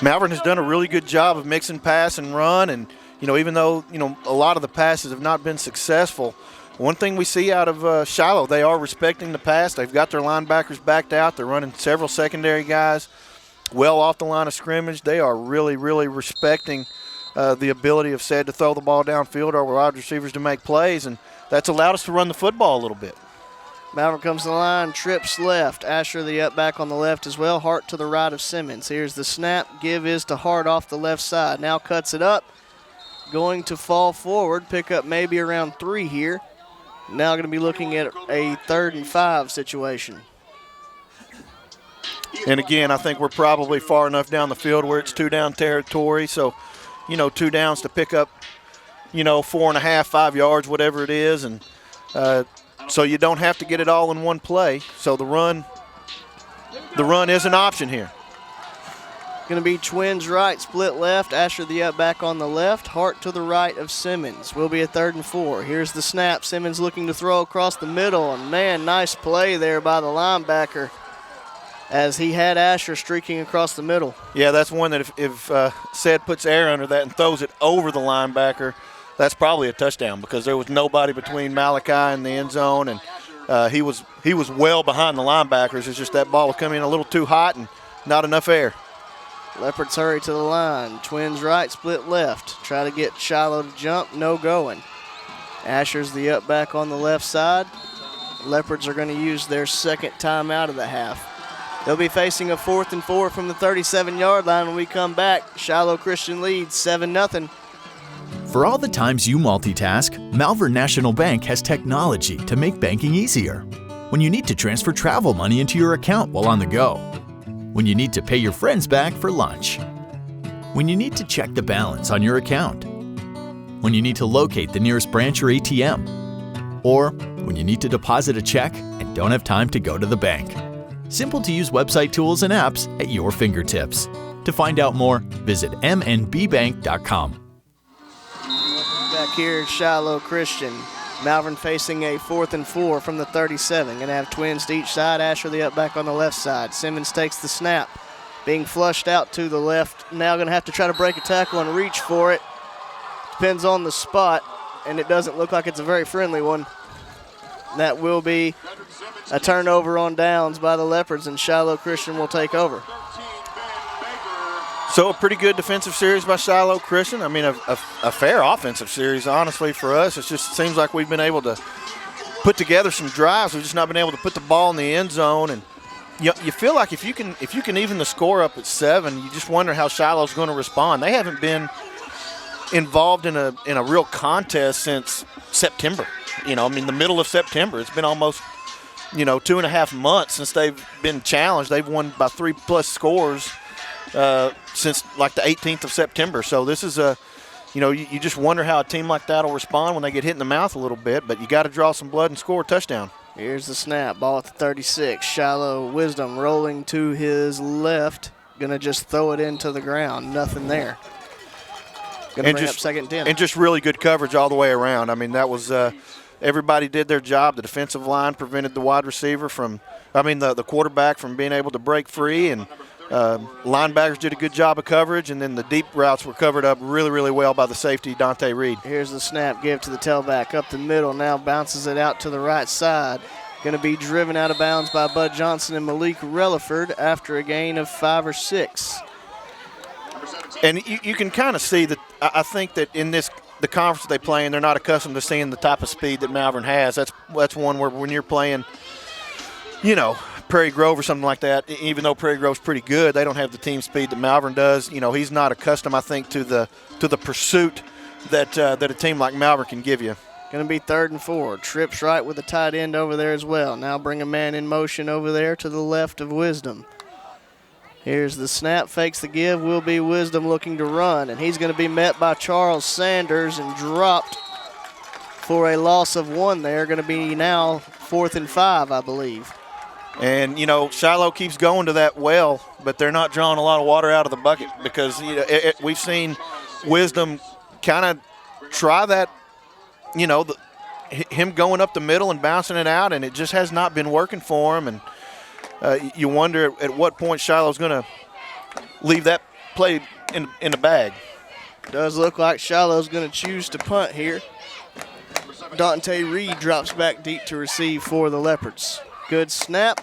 Malvern has done a really good job of mixing pass and run, and even though a lot of the passes have not been successful, one thing we see out of Shiloh, they are respecting the pass. They've got their linebackers backed out. They're running several secondary guys well off the line of scrimmage. They are really, really respecting the ability of Said to throw the ball downfield or wide receivers to make plays, and that's allowed us to run the football a little bit. Malvern comes to the line, trips left. Asher the up back on the left as well. Hart to the right of Simmons. Here's the snap. Give is to Hart off the left side. Now cuts it up. Going to fall forward. Pick up maybe around 3 here. Now going to be looking at a 3rd and 5 situation. And again, I think we're probably far enough down the field where it's 2-down territory. So, 2 downs to pick up, 4.5, 5 yards, whatever it is. And so you don't have to get it all in one play. So the run is an option here. Going to be twins right, split left. Asher the up back on the left. Hart to the right of Simmons. Will be a 3rd and 4. Here's the snap. Simmons looking to throw across the middle. And, man, nice play there by the linebacker as he had Asher streaking across the middle. Yeah, that's one that if Said puts air under that and throws it over the linebacker, that's probably a touchdown because there was nobody between Malachi and the end zone, and he was well behind the linebackers. It's just that ball was coming in a little too hot and not enough air. Leopards hurry to the line. Twins right, split left. Try to get Shiloh to jump, no going. Asher's the up back on the left side. Leopards are going to use their 2nd timeout of the half. They'll be facing a 4th and 4 from the 37-yard line when we come back. Shiloh Christian leads 7-0. For all the times you multitask, Malvern National Bank has technology to make banking easier. When you need to transfer travel money into your account while on the go. When you need to pay your friends back for lunch. When you need to check the balance on your account. When you need to locate the nearest branch or ATM. Or when you need to deposit a check and don't have time to go to the bank. Simple to use website tools and apps at your fingertips. To find out more, visit mnbbank.com. Back here at Shiloh Christian. Malvern facing a 4th and 4 from the 37. Going to have twins to each side. Asher the up back on the left side. Simmons takes the snap. Being flushed out to the left. Now going to have to try to break a tackle and reach for it. Depends on the spot, and it doesn't look like it's a very friendly one. That will be a turnover on downs by the Leopards, and Shiloh Christian will take over. So a pretty good defensive series by Shiloh Christian. I mean, a fair offensive series, honestly, for us. It seems like we've been able to put together some drives. We've just not been able to put the ball in the end zone. And you feel like if you can even the score up at 7, you just wonder how Shiloh's going to respond. They haven't been involved in a real contest since September. The middle of September. It's been almost 2.5 months since they've been challenged. They've won by 3+ scores since like the 18th of September. So this is you just wonder how a team like that will respond when they get hit in the mouth a little bit, but you got to draw some blood and score a touchdown. Here's the snap. Ball at the 36. Shiloh Wisdom rolling to his left. Going to just throw it into the ground. Nothing there. Going to bring up 2nd and 10. And just really good coverage all the way around. I mean, that was everybody did their job. The defensive line prevented the wide receiver the quarterback from being able to break free, and linebackers did a good job of coverage, and then the deep routes were covered up really, really well by the safety, Dante Reed. Here's the snap. Give to the tailback up the middle. Now bounces it out to the right side. Going to be driven out of bounds by Bud Johnson and Malik Relaford after a gain of 5 or 6. And you can kind of see that. I think that in the conference that they play in, they're not accustomed to seeing the type of speed that Malvern has. That's one where when you're playing, Prairie Grove or something like that, even though Prairie Grove's pretty good, they don't have the team speed that Malvern does. He's not accustomed, I think, to the pursuit that a team like Malvern can give you. Going to be 3rd and 4. Trips right with the tight end over there as well. Now bring a man in motion over there to the left of Wisdom. Here's the snap, fakes the give, will be Wisdom looking to run, and he's going to be met by Charles Sanders and dropped for a loss of 1 there. Going to be now 4th and 5, I believe. And, Shiloh keeps going to that well, but they're not drawing a lot of water out of the bucket because we've seen Wisdom kind of try that, him going up the middle and bouncing it out, and it just has not been working for him. And you wonder at what point Shiloh's going to leave that play in the bag. Does look like Shiloh's going to choose to punt here. Dante Reed drops back deep to receive for the Leopards. Good snap.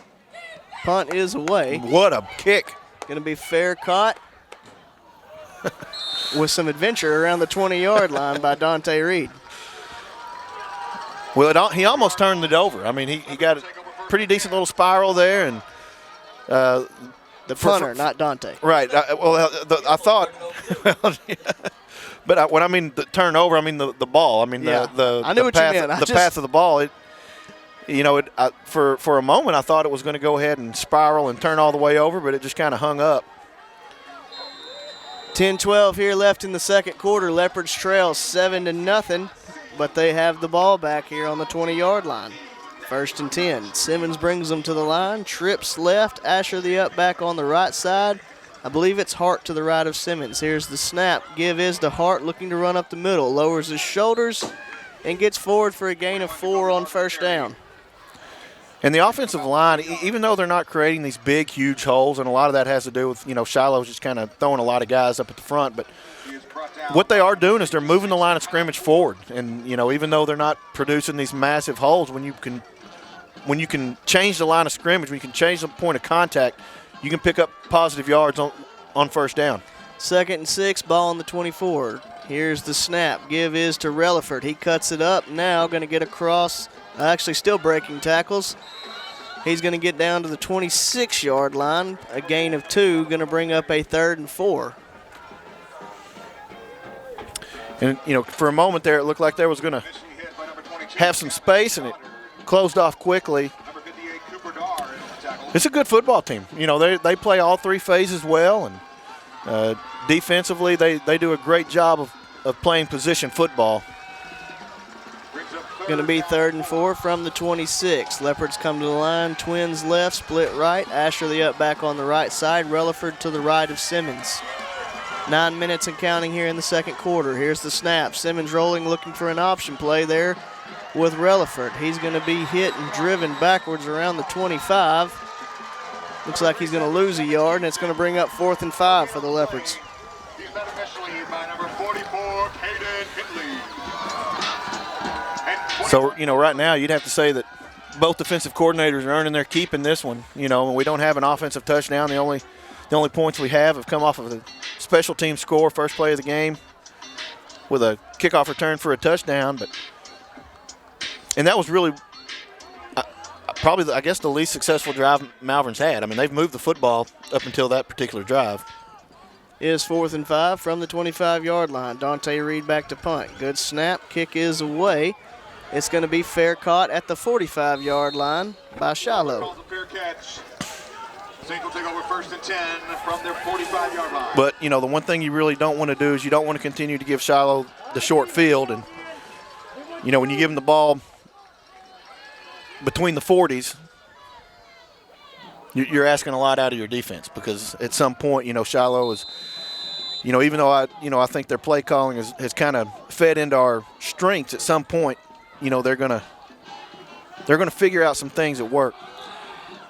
Punt is away. What a kick. Going to be fair caught with some adventure around the 20-yard line by Dante Reed. Well, he almost turned it over. I mean, he got a pretty decent little spiral there. And the punter, not Dante. Right. I thought – but when I mean the turnover, I mean the ball. I mean I knew what path, you meant. The path of the ball. For a moment I thought it was going to go ahead and spiral and turn all the way over, but it just kind of hung up. 10-12 here left in the second quarter. Leopards trail 7-0, but they have the ball back here on the 20-yard line. 1st and 10. Simmons brings them to the line. Trips left. Asher the up back on the right side. I believe it's Hart to the right of Simmons. Here's the snap. Give is to Hart, looking to run up the middle. Lowers his shoulders and gets forward for a gain of 4 on 1st down. And the offensive line, even though they're not creating these big, huge holes, and a lot of that has to do with, Shiloh's just kind of throwing a lot of guys up at the front, but what they are doing is they're moving the line of scrimmage forward. And, even though they're not producing these massive holes, when you can change the line of scrimmage, when you can change the point of contact, you can pick up positive yards on 1st down. 2nd and 6, ball on the 24. Here's the snap. Give is to Relaford. He cuts it up. Now going to get across. Actually still breaking tackles. He's going to get down to the 26-yard line. A gain of 2. Going to bring up a 3rd and 4. And, for a moment there, it looked like there was going to have some space, and it closed off quickly. It's a good football team. They play all 3 phases well, and defensively they do a great job of playing position football. Going to be 3rd and 4 from the 26. Leopards come to the line. Twins left, split right. Asher the up back on the right side. Relaford to the right of Simmons. 9 minutes and counting here in the second quarter. Here's the snap. Simmons rolling, looking for an option play there with Relaford. He's going to be hit and driven backwards around the 25. Looks like he's going to lose a yard, and it's going to bring up 4th and 5 for the Leopards. He's met initially by number 44, Ayden Richardson. So, right now you'd have to say that both defensive coordinators are earning their keep in this one. We don't have an offensive touchdown. The only points we have come off of the special team score, first play of the game, with a kickoff return for a touchdown. And that was really probably, I guess, the least successful drive Malvern's had. I mean, they've moved the football up until that particular drive. Is 4th and 5 from the 25-yard line. Dante Reed back to punt. Good snap. Kick is away. It's going to be fair caught at the 45-yard line by Shiloh. Saints will take over 1st and 10 from their 45-yard line. But, the one thing you really don't want to do is you don't want to continue to give Shiloh the short field. And, when you give them the ball between the 40s, you're asking a lot out of your defense, because at some point, Shiloh is, even though I think their play calling has kind of fed into our strengths, at some point, they're gonna figure out some things that work.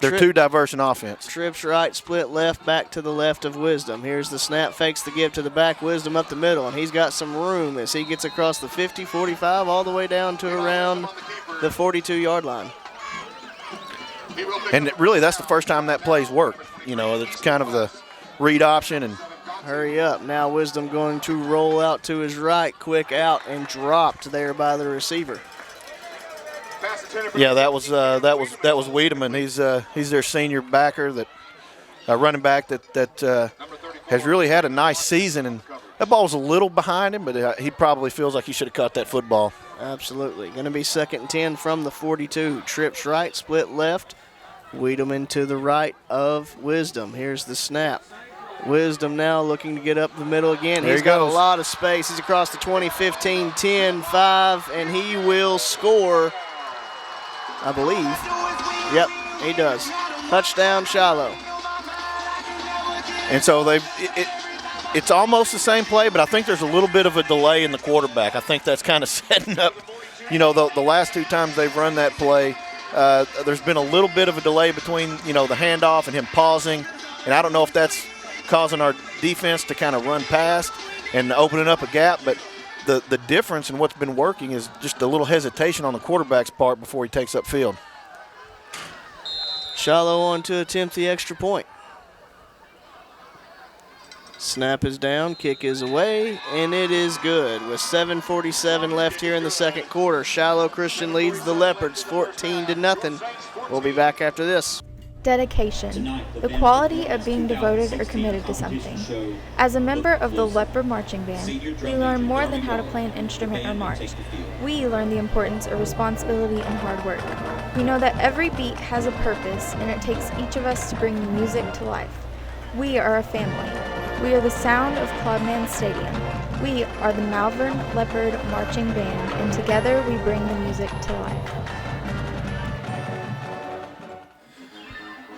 They're too diverse in offense. Trips right, split left, back to the left of Wisdom. Here's the snap, fakes the give to the back, Wisdom up the middle, and he's got some room as he gets across the 50, 45, all the way down to around the 42-yard line. And really, that's the first time that play's worked. It's kind of the read option and hurry up. Now Wisdom going to roll out to his right, quick out and dropped there by the receiver. Yeah, that was Wiedemann. He's their senior backer, that running back that has really had a nice season, and that ball was a little behind him, but he probably feels like he should have caught that football. Absolutely. Going to be 2nd and 10 from the 42. Trips right, split left. Wiedemann to the right of Wisdom. Here's the snap. Wisdom now looking to get up the middle again. He's got a lot of space. He's across the 20, 15, 10, 5, and he will score, I believe. Yep, he does. Touchdown, Shiloh. And so it's almost the same play, but I think there's a little bit of a delay in the quarterback. I think that's kind of setting up, the last 2 times they've run that play, there's been a little bit of a delay between, the handoff and him pausing. And I don't know if that's causing our defense to kind of run past and opening up a gap, but the difference in what's been working is just a little hesitation on the quarterback's part before he takes up field. Shiloh on to attempt the extra point. Snap is down, kick is away, and it is good. With 7:47 left here in the second quarter, Shiloh Christian leads the Leopards 14-0. We'll be back after this. Dedication, the quality of being devoted or committed to something. As a member of the Leopard Marching Band, we learn more than how to play an instrument or march. We learn the importance of responsibility and hard work. We know that every beat has a purpose, and it takes each of us to bring the music to life. We are a family. We are the sound of Clubman Stadium. We are the Malvern Leopard Marching Band, and together we bring the music to life.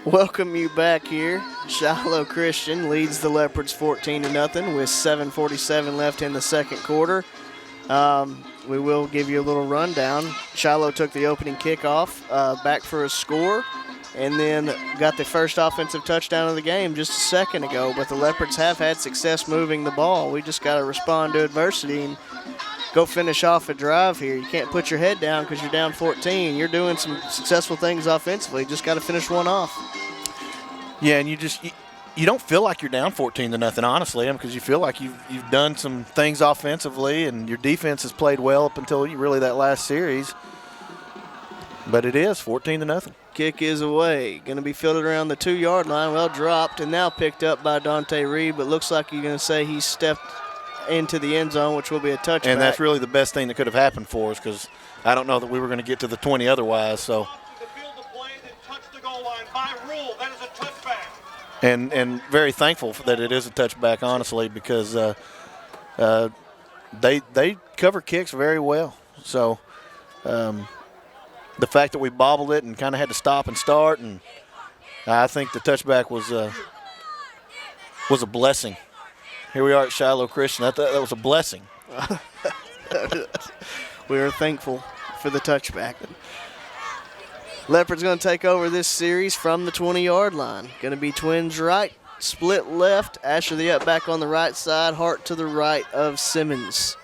Welcome you back here. Shiloh Christian leads the Leopards 14-0 with 7:47 left in the second quarter. We will give you a little rundown. Shiloh took the opening kickoff back for a score, and then got the first offensive touchdown of the game just a second ago. But the Leopards have had success moving the ball. We just got to respond to adversity and go finish off a drive here. You can't put your head down because you're down 14. You're doing some successful things offensively. Just got to finish one off. Yeah, and you don't feel like you're down 14-0, honestly, because you feel like you've done some things offensively, and your defense has played well up until really that last series. But it is 14-0. Kick is away. Going to be fielded around the 2-yard line. Well dropped and now picked up by Dante Reed, but looks like you're going to say he stepped into the end zone, which will be a touchback. And that's really the best thing that could have happened for us, because I don't know that we were going to get to the 20 otherwise. So. And very thankful that it is a touchback, honestly, because they cover kicks very well. So the fact that we bobbled it and kind of had to stop and start, and I think the touchback was a blessing. Here we are at Shiloh Christian. That was a blessing. We are thankful for the touchback. Leopards going to take over this series from the 20-yard line. Going to be twins right, split left, Asher the up back on the right side, Hart to the right of Simmons.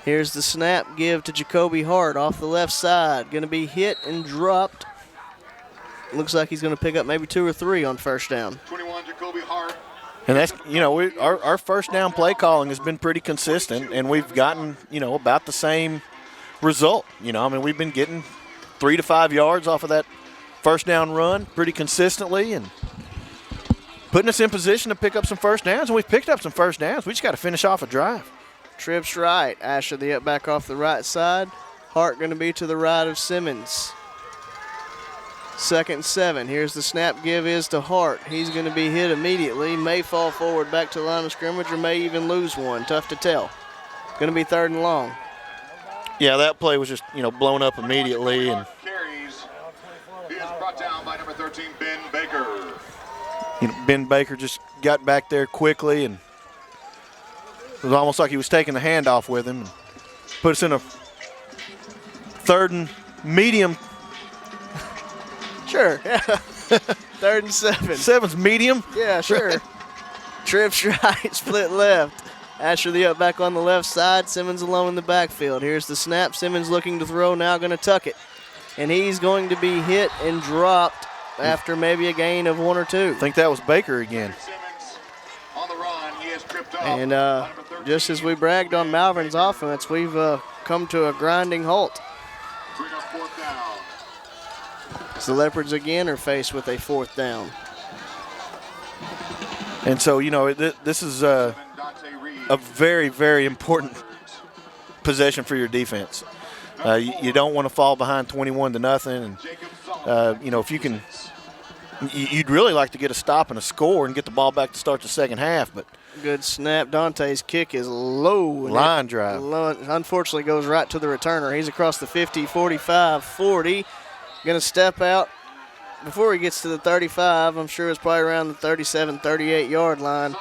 Here's the snap, give to Jacoby Hart off the left side. Going to be hit and dropped. Looks like he's going to pick up maybe 2 or 3 on first down. 21, Jacoby Hart. And that's, our first down play calling has been pretty consistent, and we've gotten, about the same result. We've been getting 3 to 5 yards off of that first down run pretty consistently, and putting us in position to pick up some first downs. And we've picked up some first downs. We just got to finish off a drive. Trips right. Asher the up back off the right side. Hart going to be to the right of Simmons. 2nd and 7. Here's the snap. Give is to Hart. He's going to be hit immediately. May fall forward back to the line of scrimmage or may even lose one. Tough to tell. Going to be 3rd and long. Yeah, that play was just, blown up immediately. And Carries. He is brought down by number 13, Ben Baker. Ben Baker just got back there quickly, and it was almost like he was taking the handoff with him. And put us in a 3rd and medium. Sure, yeah. 3rd and 7. 7's medium? Yeah, sure. Trips right, split left. Ashley up back on the left side. Simmons alone in the backfield. Here's the snap. Simmons looking to throw, now going to tuck it. And he's going to be hit and dropped after maybe a gain of 1 or 2. I think that was Baker again. On the run, he is tripped up. And just as we bragged on Malvern's offense, we've come to a grinding halt. Bring up 4th down. The Leopards again are faced with a 4th down. And so, this is a very, very important possession for your defense. You don't want to fall behind 21-0. And, if you can, you'd really like to get a stop and a score and get the ball back to start the second half. But good snap. Dante's kick is low. Line drive. Unfortunately goes right to the returner. He's across the 50, 45, 40. Going to step out before he gets to the 35. I'm sure it's probably around the 37, 38-yard line.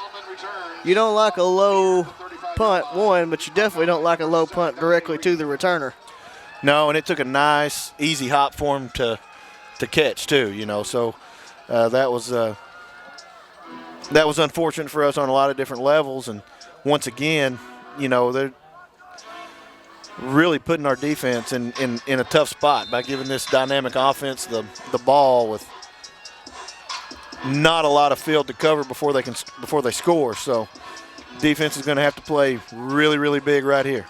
You don't like a low punt, one, but you definitely don't like a low punt directly to the returner. No, and it took a nice, easy hop for him to catch too. So that was unfortunate for us on a lot of different levels. And once again, they're really putting our defense in a tough spot by giving this dynamic offense the ball with not a lot of field to cover before they score. So defense is going to have to play really, really big right here.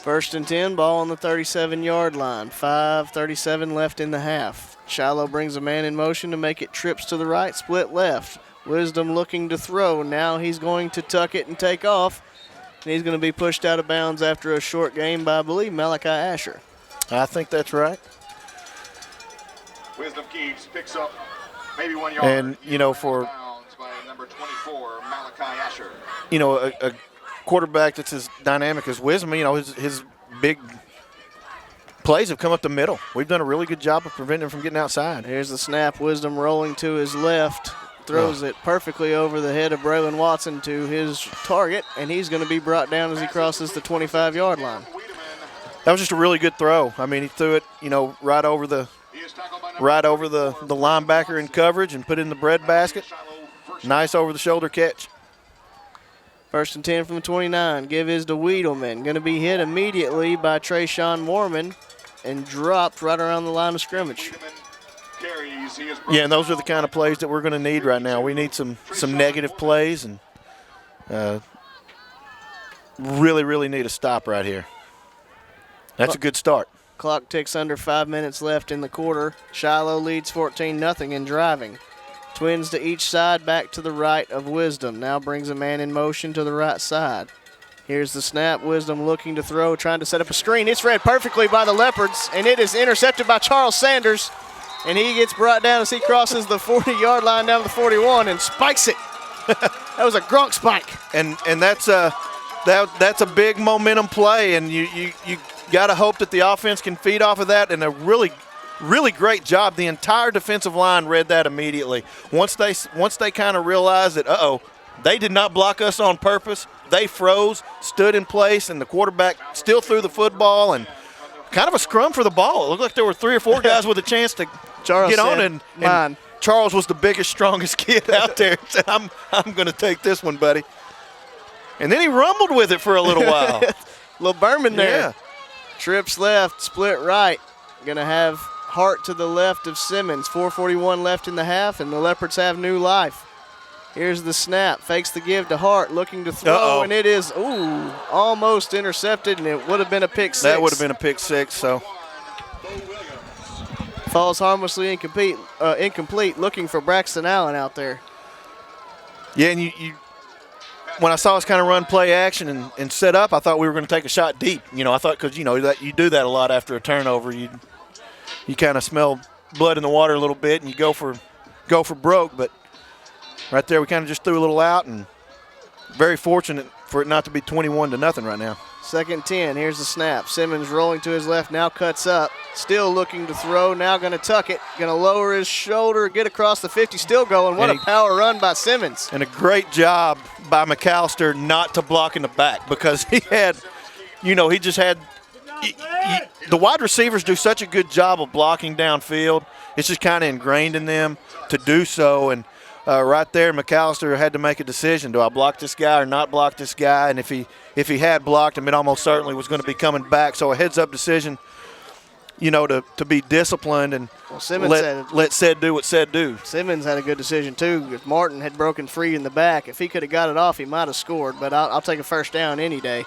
1st and 10, ball on the 37-yard line. 5:37 left in the half. Shiloh brings a man in motion to make it trips to the right, split left. Wisdom looking to throw. Now he's going to tuck it and take off. And he's going to be pushed out of bounds after a short gain by, I believe, Malachi Asher. I think that's right. Wisdom keeps, picks up maybe 1 yard. And, for by number 24, Malachi Asher. A quarterback that's as dynamic as Wisdom, his big plays have come up the middle. We've done a really good job of preventing him from getting outside. Here's the snap. Wisdom rolling to his left. Throws it perfectly over the head of Braylon Watson to his target, and he's going to be brought down as he crosses the 25-yard line. That was just a really good throw. I mean, he threw it, right over the linebacker in coverage and put it in the bread basket. Nice over-the-shoulder catch. 1st and 10 from the 29. Give is to Wiedemann. Going to be hit immediately by Trayshawn Mormon and dropped right around the line of scrimmage. Yeah, and those are the kind of plays that we're going to need right now. We need some negative plays and really, really need a stop right here. That's a good start. Clock ticks under 5 minutes left in the quarter. Shiloh leads 14-0 in driving. Twins to each side, back to the right of Wisdom. Now brings a man in motion to the right side. Here's the snap. Wisdom looking to throw, trying to set up a screen. It's read perfectly by the Leopards, and it is intercepted by Charles Sanders. And he gets brought down as he crosses the 40-yard line down to the 41 and spikes it. That was a Gronk spike. And that's a big momentum play, and you got to hope that the offense can feed off of that. And a really, really great job. The entire defensive line read that immediately. Once they kind of realized that, they did not block us on purpose. They froze, stood in place, and the quarterback still threw the football and kind of a scrum for the ball. It looked like there were 3 or 4 guys with a chance to get on, and Charles was the biggest, strongest kid out there. Said, I'm going to take this one, buddy. And then he rumbled with it for a little while. Little Berman there. Yeah. Trips left, split right. Going to have Hart to the left of Simmons. 4:41 left in the half, and the Leopards have new life. Here's the snap. Fakes the give to Hart, looking to throw, and it is, almost intercepted, and it would have been a pick 6. That would have been a pick 6, so. Falls harmlessly incomplete, looking for Braxton Allen out there. Yeah, and you when I saw us kind of run play action and set up, I thought we were going to take a shot deep. I thought because, that you do that a lot after a turnover. You kind of smell blood in the water a little bit, and you go for broke. But right there, we kind of just threw a little out, and very fortunate for it not to be 21-0 right now. 2nd and 10. Here's the snap. Simmons rolling to his left, now cuts up. Still looking to throw, now going to tuck it. Going to lower his shoulder, get across the 50, still going. What a power run by Simmons. And a great job by McAllister not to block in the back, because he had, he just had the wide receivers do such a good job of blocking downfield. It's just kind of ingrained in them to do so. And right there, McAllister had to make a decision. Do I block this guy or not block this guy? And if he had blocked him, it almost certainly was going to be coming back. So a heads-up decision, to be disciplined and let said do what said do. Simmons had a good decision, too. If Martin had broken free in the back, if he could have got it off, he might have scored. But I'll take a first down any day.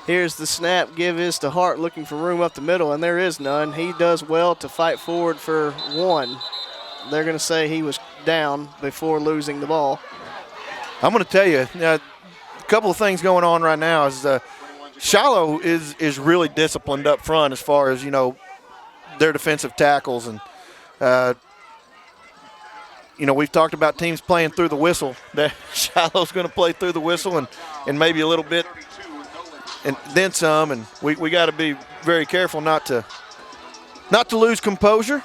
Here's the snap. Give is to Hart, looking for room up the middle, and there is none. He does well to fight forward for 1. They're going to say he was down before losing the ball. I'm going to tell you, a couple of things going on right now is Shiloh is really disciplined up front as far as, their defensive tackles. And, we've talked about teams playing through the whistle. Shiloh's going to play through the whistle and maybe a little bit and then some. And we got to be very careful not to lose composure.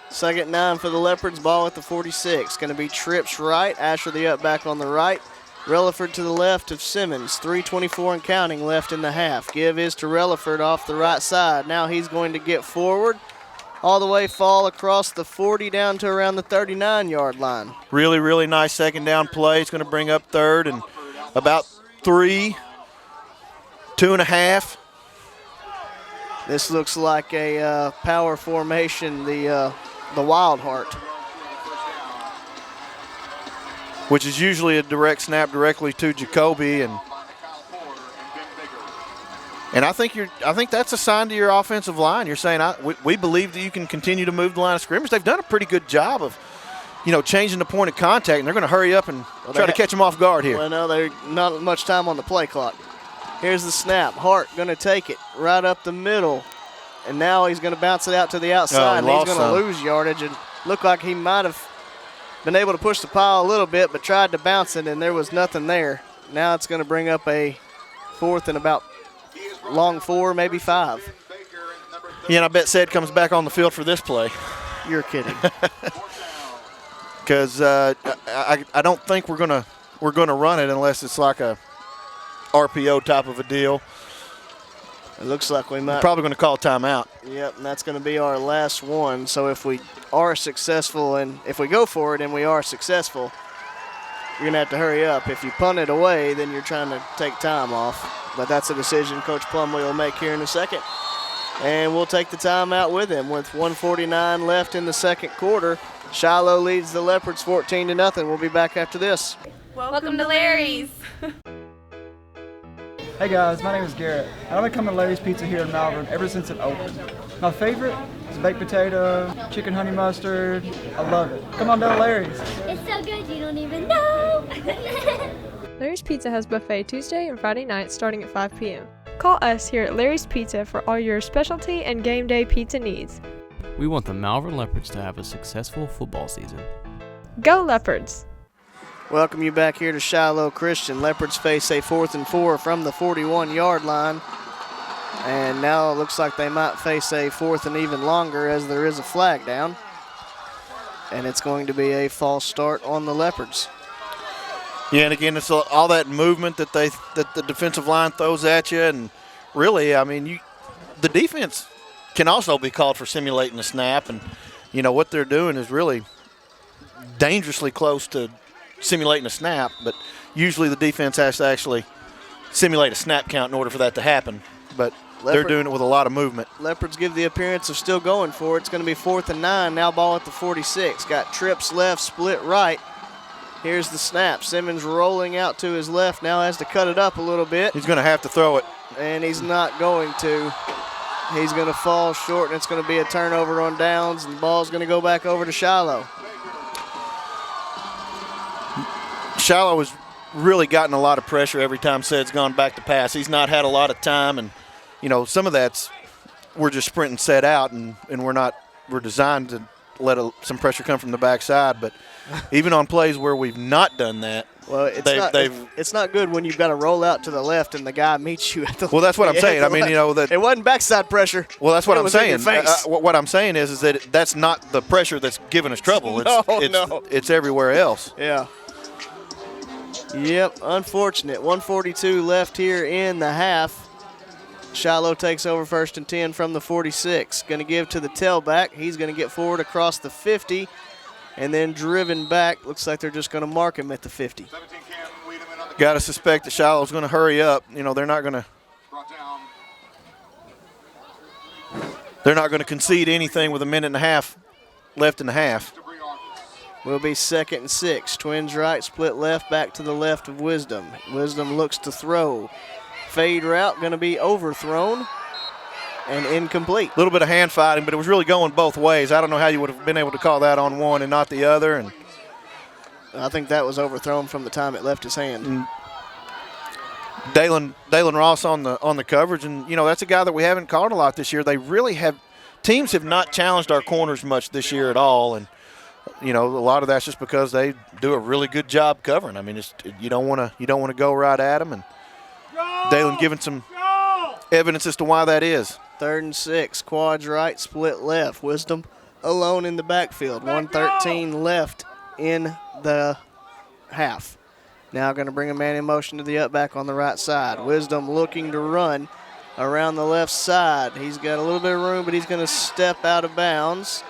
2nd and 9 for the Leopards. Ball at the 46. Going to be trips right. Asher the up back on the right. Relaford to the left of Simmons. 3:24 and counting left in the half. Give is to Relaford off the right side. Now he's going to get forward. All the way fall across the 40 down to around the 39-yard line. Really, really nice second down play. It's going to bring up 3rd and about 3, 2.5. This looks like a power formation, the Wild Heart, which is usually a direct snap directly to Jacoby, and I think that's a sign to your offensive line. You're saying we believe that you can continue to move the line of scrimmage. They've done a pretty good job of, changing the point of contact, and they're going to hurry up and try to catch them off guard here. Well, no, there's not much time on the play clock. Here's the snap. Hart going to take it right up the middle. And now he's going to bounce it out to the outside. And he's going to lose yardage. And looked like he might have been able to push the pile a little bit, but tried to bounce it, and there was nothing there. Now it's going to bring up a 4th and about long 4, maybe 5. Yeah, and I bet Sid comes back on the field for this play. You're kidding. Because I don't think we're gonna run it unless it's like a RPO type of a deal. It looks like we might. We're probably going to call timeout. Yep, and that's going to be our last one. So if we are successful, and if we go for it and we are successful, you're going to have to hurry up. If you punt it away, then you're trying to take time off. But that's a decision Coach Plumlee will make here in a second. And we'll take the timeout with him. With 1:49 left in the second quarter, Shiloh leads the Leopards 14-0. We'll be back after this. Welcome to Larry's. Hey guys, my name is Garrett. I've been coming to Larry's Pizza here in Malvern ever since it opened. My favorite is baked potato, chicken honey mustard. I love it. Come on down to Larry's. It's so good you don't even know. Larry's Pizza has buffet Tuesday and Friday nights starting at 5 p.m. Call us here at Larry's Pizza for all your specialty and game day pizza needs. We want the Malvern Leopards to have a successful football season. Go Leopards! Welcome you back here to Shiloh Christian. Leopards face a 4th and 4 from the 41-yard line. And now it looks like they might face a 4th and even longer as there is a flag down. And it's going to be a false start on the Leopards. Yeah, and again, it's all that movement that the defensive line throws at you. And really, I mean, the defense can also be called for simulating a snap. And, what they're doing is really dangerously close to simulating a snap, but usually the defense has to actually simulate a snap count in order for that to happen. But they're doing it with a lot of movement. Leopards give the appearance of still going for it. It's going to be 4th and 9. Now ball at the 46. Got trips left, split right. Here's the snap. Simmons rolling out to his left. Now has to cut it up a little bit. He's going to have to throw it. And he's not going to. He's going to fall short, and it's going to be a turnover on downs, and the ball's going to go back over to Shiloh. Shiloh has really gotten a lot of pressure every time Sed's gone back to pass. He's not had a lot of time, and, some of that's we're just sprinting Sed out, and we're not were designed to let some pressure come from the backside. But even on plays where we've not done that, well, it's not good when you've got to roll out to the left and the guy meets you at the. Well, that's what I'm saying. I mean, that it wasn't backside pressure. Well, that's what I'm saying. What I'm saying is that that's not the pressure that's giving us trouble. It's everywhere else. Yeah. Yep, unfortunate. 1:42 left here in the half. Shiloh takes over 1st and 10 from the 46. Going to give to the tailback. He's going to get forward across the 50 and then driven back. Looks like they're just going to mark him at the 50. Got to suspect that Shiloh's going to hurry up. They're not going to concede anything with a minute and a half left in the half. Will be 2nd and 6. Twins right, split left, back to the left of Wisdom. Wisdom looks to throw. Fade route going to be overthrown and incomplete. A little bit of hand fighting, but it was really going both ways. I don't know how you would have been able to call that on one and not the other. And I think that was overthrown from the time it left his hand. Dalen Ross on the coverage, and that's a guy that we haven't caught a lot this year. They really have. Teams have not challenged our corners much this year at all, and a lot of that's just because they do a really good job covering. I mean, you don't want to go right at them, and Dalen giving some evidence as to why that is. 3rd and 6, quads right, split left. Wisdom alone in the backfield. 1:13 left in the half. Now going to bring a man in motion to the up back on the right side. Wisdom looking to run around the left side. He's got a little bit of room, but he's going to step out of bounds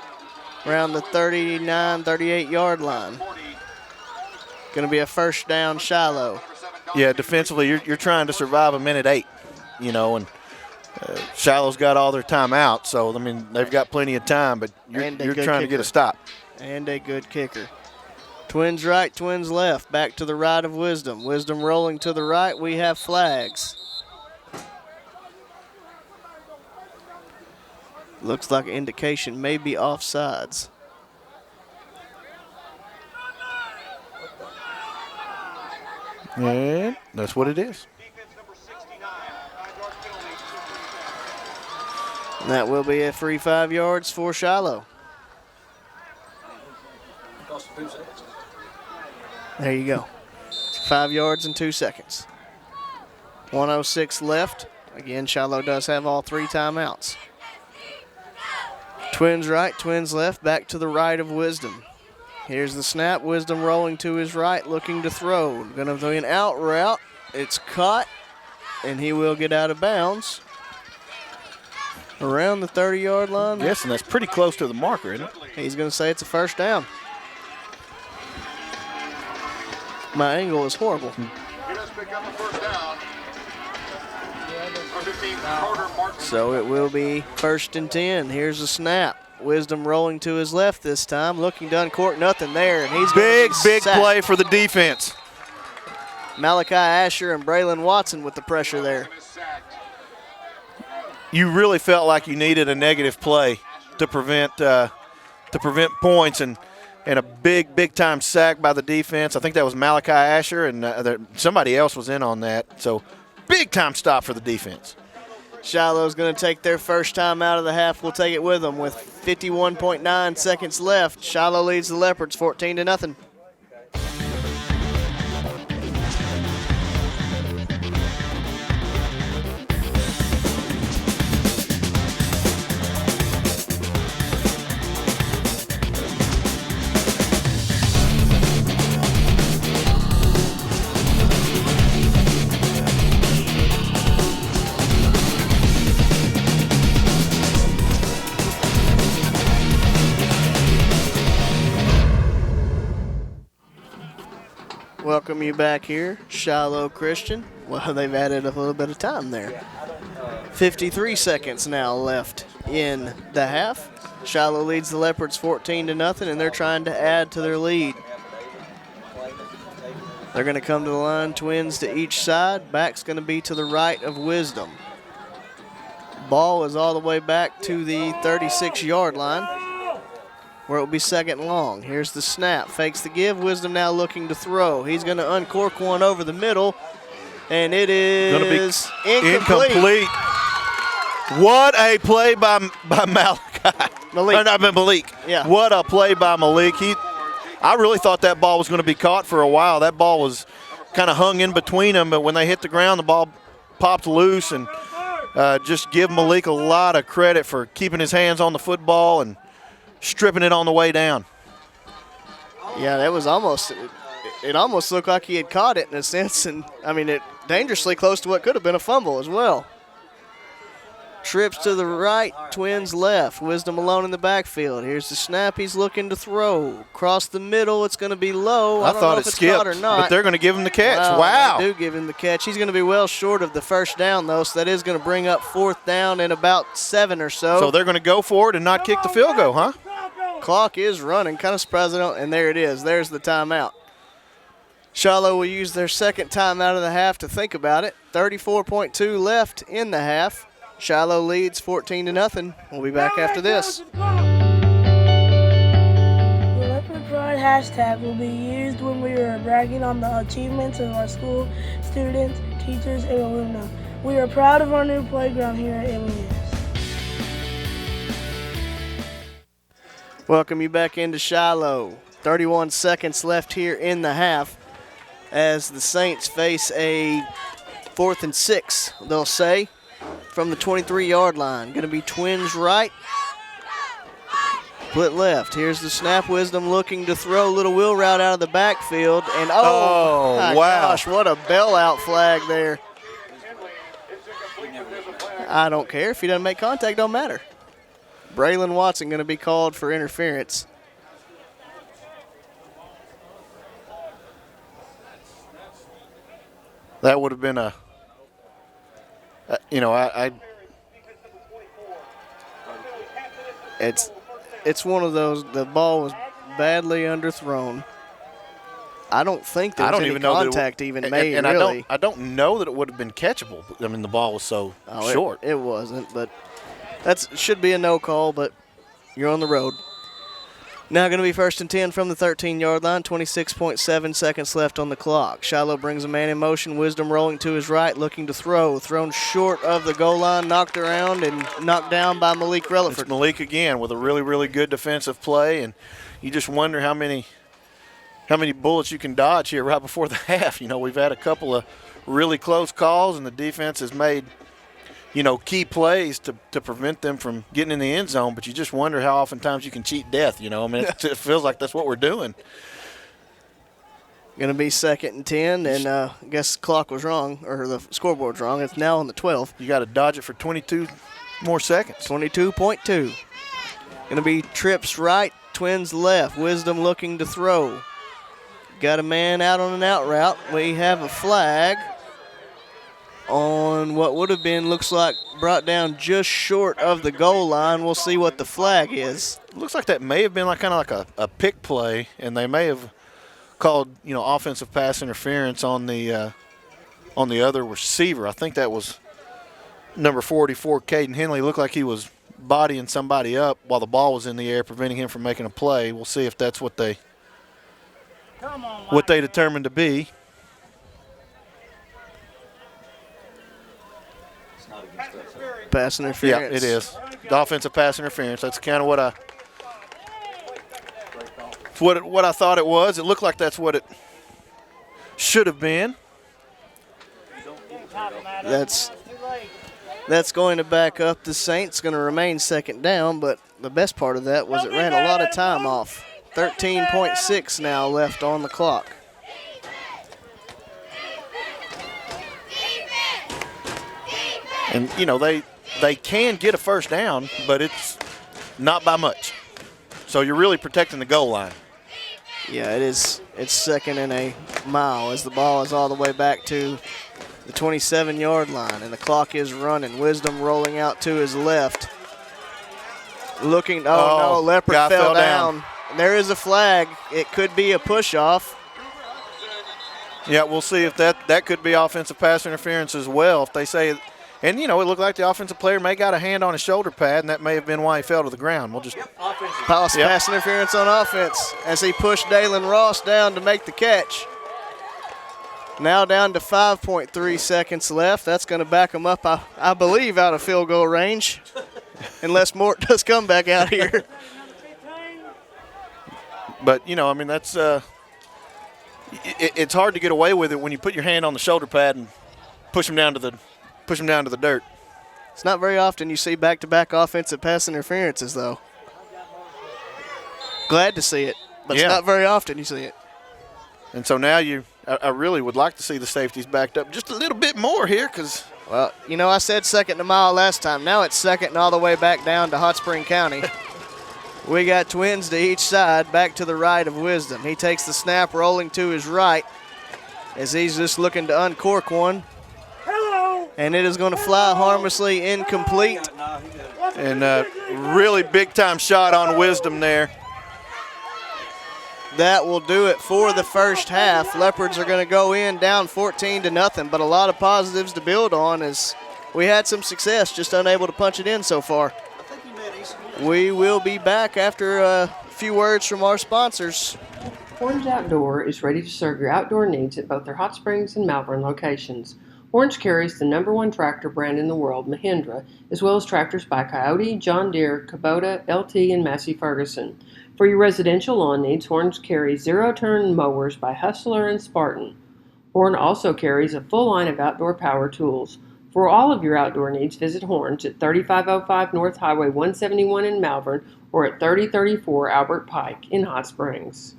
around the 39, 38-yard line. Going to be a 1st down, Shiloh. Yeah, defensively, you're trying to survive a minute 8, and Shiloh's got all their time out, so, I mean, they've got plenty of time, but you're trying to get a stop. And a good kicker. Twins right, twins left, back to the right of Wisdom. Wisdom rolling to the right, we have flags. Looks like an indication may be offsides. And that's what it is. And that will be a free 5 yards for Shiloh. There you go. 5 yards and 2 seconds. 1:06 left. Again, Shiloh does have all 3 timeouts. Twins right, twins left, back to the right of Wisdom. Here's the snap. Wisdom rolling to his right, looking to throw. Going to throw an out route. It's caught, and he will get out of bounds around the 30-yard line. Yes, and that's pretty close to the marker, isn't it? He's going to say it's a 1st down. My angle is horrible. So it will be 1st and 10. Here's the snap. Wisdom rolling to his left this time, looking to uncork, nothing there, and he's big play for the defense. Malachi Asher and Braylon Watson with the pressure there. You really felt like you needed a negative play to prevent points, and a big time sack by the defense. I think that was Malachi Asher, and somebody else was in on that. So big time stop for the defense. Shiloh's going to take their 1st time out of the half. We'll take it with them with 51.9 seconds left. Shiloh leads the Leopards 14-0. Welcome you back here, Shiloh Christian. Well, they've added a little bit of time there. 53 seconds now left in the half. Shiloh leads the Leopards 14-0, and they're trying to add to their lead. They're going to come to the line, twins to each side. Back's going to be to the right of Wisdom. Ball is all the way back to the 36-yard line, where it will be 2nd and long. Here's the snap, fakes the give. Wisdom now looking to throw. He's going to uncork one over the middle, and it is incomplete. What a play by Malachi. Malik. Not Malik. Yeah. What a play by Malik. I really thought that ball was going to be caught for a while. That ball was kind of hung in between them, but when they hit the ground, the ball popped loose. And just give Malik a lot of credit for keeping his hands on the football and stripping it on the way down. Yeah, that was almost – it almost looked like he had caught it in a sense, and, I mean, it dangerously close to what could have been a fumble as well. Trips to the right, Twins left. Wisdom alone in the backfield. Here's the snap. He's looking to throw. Across the middle, it's going to be low. I don't thought know it if skipped, it's caught or not. but they're going to give him the catch. Wow. They do give him the catch. He's going to be well short of the first down, though, so that is going to bring up 4th down in about 7 or so. So they're going to go for it and not kick the field goal, huh? Clock is running. Kind of surprised they don't, and there it is. There's the timeout. Shiloh will use their second timeout of the half to think about it. 34.2 left in the half. Shiloh leads 14-0. We'll be back after this. The Leopard Pride hashtag will be used when we are bragging on the achievements of our school, students, teachers, and alumni. We are proud of our new playground here at MUS. Welcome you back into Shiloh. 31 seconds left here in the half as the Saints face a 4th and 6, they'll say, from the 23-yard line. Going to be Twins right, split left. Here's the snap. Wisdom looking to throw. Little wheel route out of the backfield. And my wow. gosh, what a bailout flag there. I don't care. If he doesn't make contact, don't matter. Braylon Watson going to be called for interference. That would have been a, It's one of those, the ball was badly underthrown. I don't think there was any contact even made, and really. I don't know that it would have been catchable. I mean, the ball was so short. It wasn't, but that should be a no call, but you're on the road. Now going to be 1st and 10 from the 13-yard line, 26.7 seconds left on the clock. Shiloh brings a man in motion, Wisdom rolling to his right, looking to throw. Thrown short of the goal line, knocked around, and knocked down by Malik Relaford. It's Malik again with a really, really good defensive play, and you just wonder how many bullets you can dodge here right before the half. We've had a couple of really close calls, and the defense has made key plays to prevent them from getting in the end zone, but you just wonder how oftentimes you can cheat death, it feels like that's what we're doing. Going to be 2nd and 10, and I guess the clock was wrong, or the scoreboard's wrong. It's now on the 12. You got to dodge it for 22 more seconds. 22.2. Going to be trips right, Twins left. Wisdom looking to throw. Got a man out on an out route. We have a flag on what would have been, looks like, brought down just short of the goal line. We'll see what the flag is. Looks like that may have been kind of like a pick play, and they may have called offensive pass interference on the other receiver. I think that was number 44, Caden Henley. Looked like he was bodying somebody up while the ball was in the air, preventing him from making a play. We'll see if that's what they determined to be. Pass interference. Yeah, it is. The offensive pass interference. That's kind of what I thought it was. It looked like that's what it should have been. That's going to back up the Saints. Going to remain 2nd down, but the best part of that was it ran a lot of time off. 13.6 now left on the clock. And, they can get a first down, but it's not by much. So you're really protecting the goal line. Yeah, it is. It's 2nd and a mile as the ball is all the way back to the 27-yard line, and the clock is running. Wisdom rolling out to his left. Looking, no, Leopard fell down. And there is a flag. It could be a push-off. Yeah, we'll see if that could be offensive pass interference as well. If they say, and it looked like the offensive player may got a hand on his shoulder pad, and that may have been why he fell to the ground. We'll just pass interference on offense as he pushed Dalen Ross down to make the catch. Now down to 5.3 seconds left. That's going to back him up, I believe, out of field goal range. unless Mort does come back out here. But, you know, I mean, that's it's hard to get away with it when you put your hand on the shoulder pad and push them down to the dirt. It's not very often you see back-to-back offensive pass interferences, though. Glad to see it, but it's not very often you see it. And so now I really would like to see the safeties backed up just a little bit more here because. Well, you know, I said second to mile last time. Now it's second and all the way back down to Hot Spring County. We got twins to each side, back to the right of Wisdom. He takes the snap rolling to his right as he's just looking to uncork one. Hello. And it is going to fly harmlessly incomplete. And really big-time shot on Wisdom there. That will do it for the first half. Leopards are going to go in down 14-0, but a lot of positives to build on as we had some success, just unable to punch it in so far. We will be back after a few words from our sponsors. Orange Outdoor is ready to serve your outdoor needs at both their Hot Springs and Malvern locations. Orange carries the #1 tractor brand in the world, Mahindra, as well as tractors by Coyote, John Deere, Kubota, LT, and Massey Ferguson. For your residential lawn needs, Horns carries zero-turn mowers by Hustler and Spartan. Horn also carries a full line of outdoor power tools. For all of your outdoor needs, visit Horns at 3505 North Highway 171 in Malvern or at 3034 Albert Pike in Hot Springs.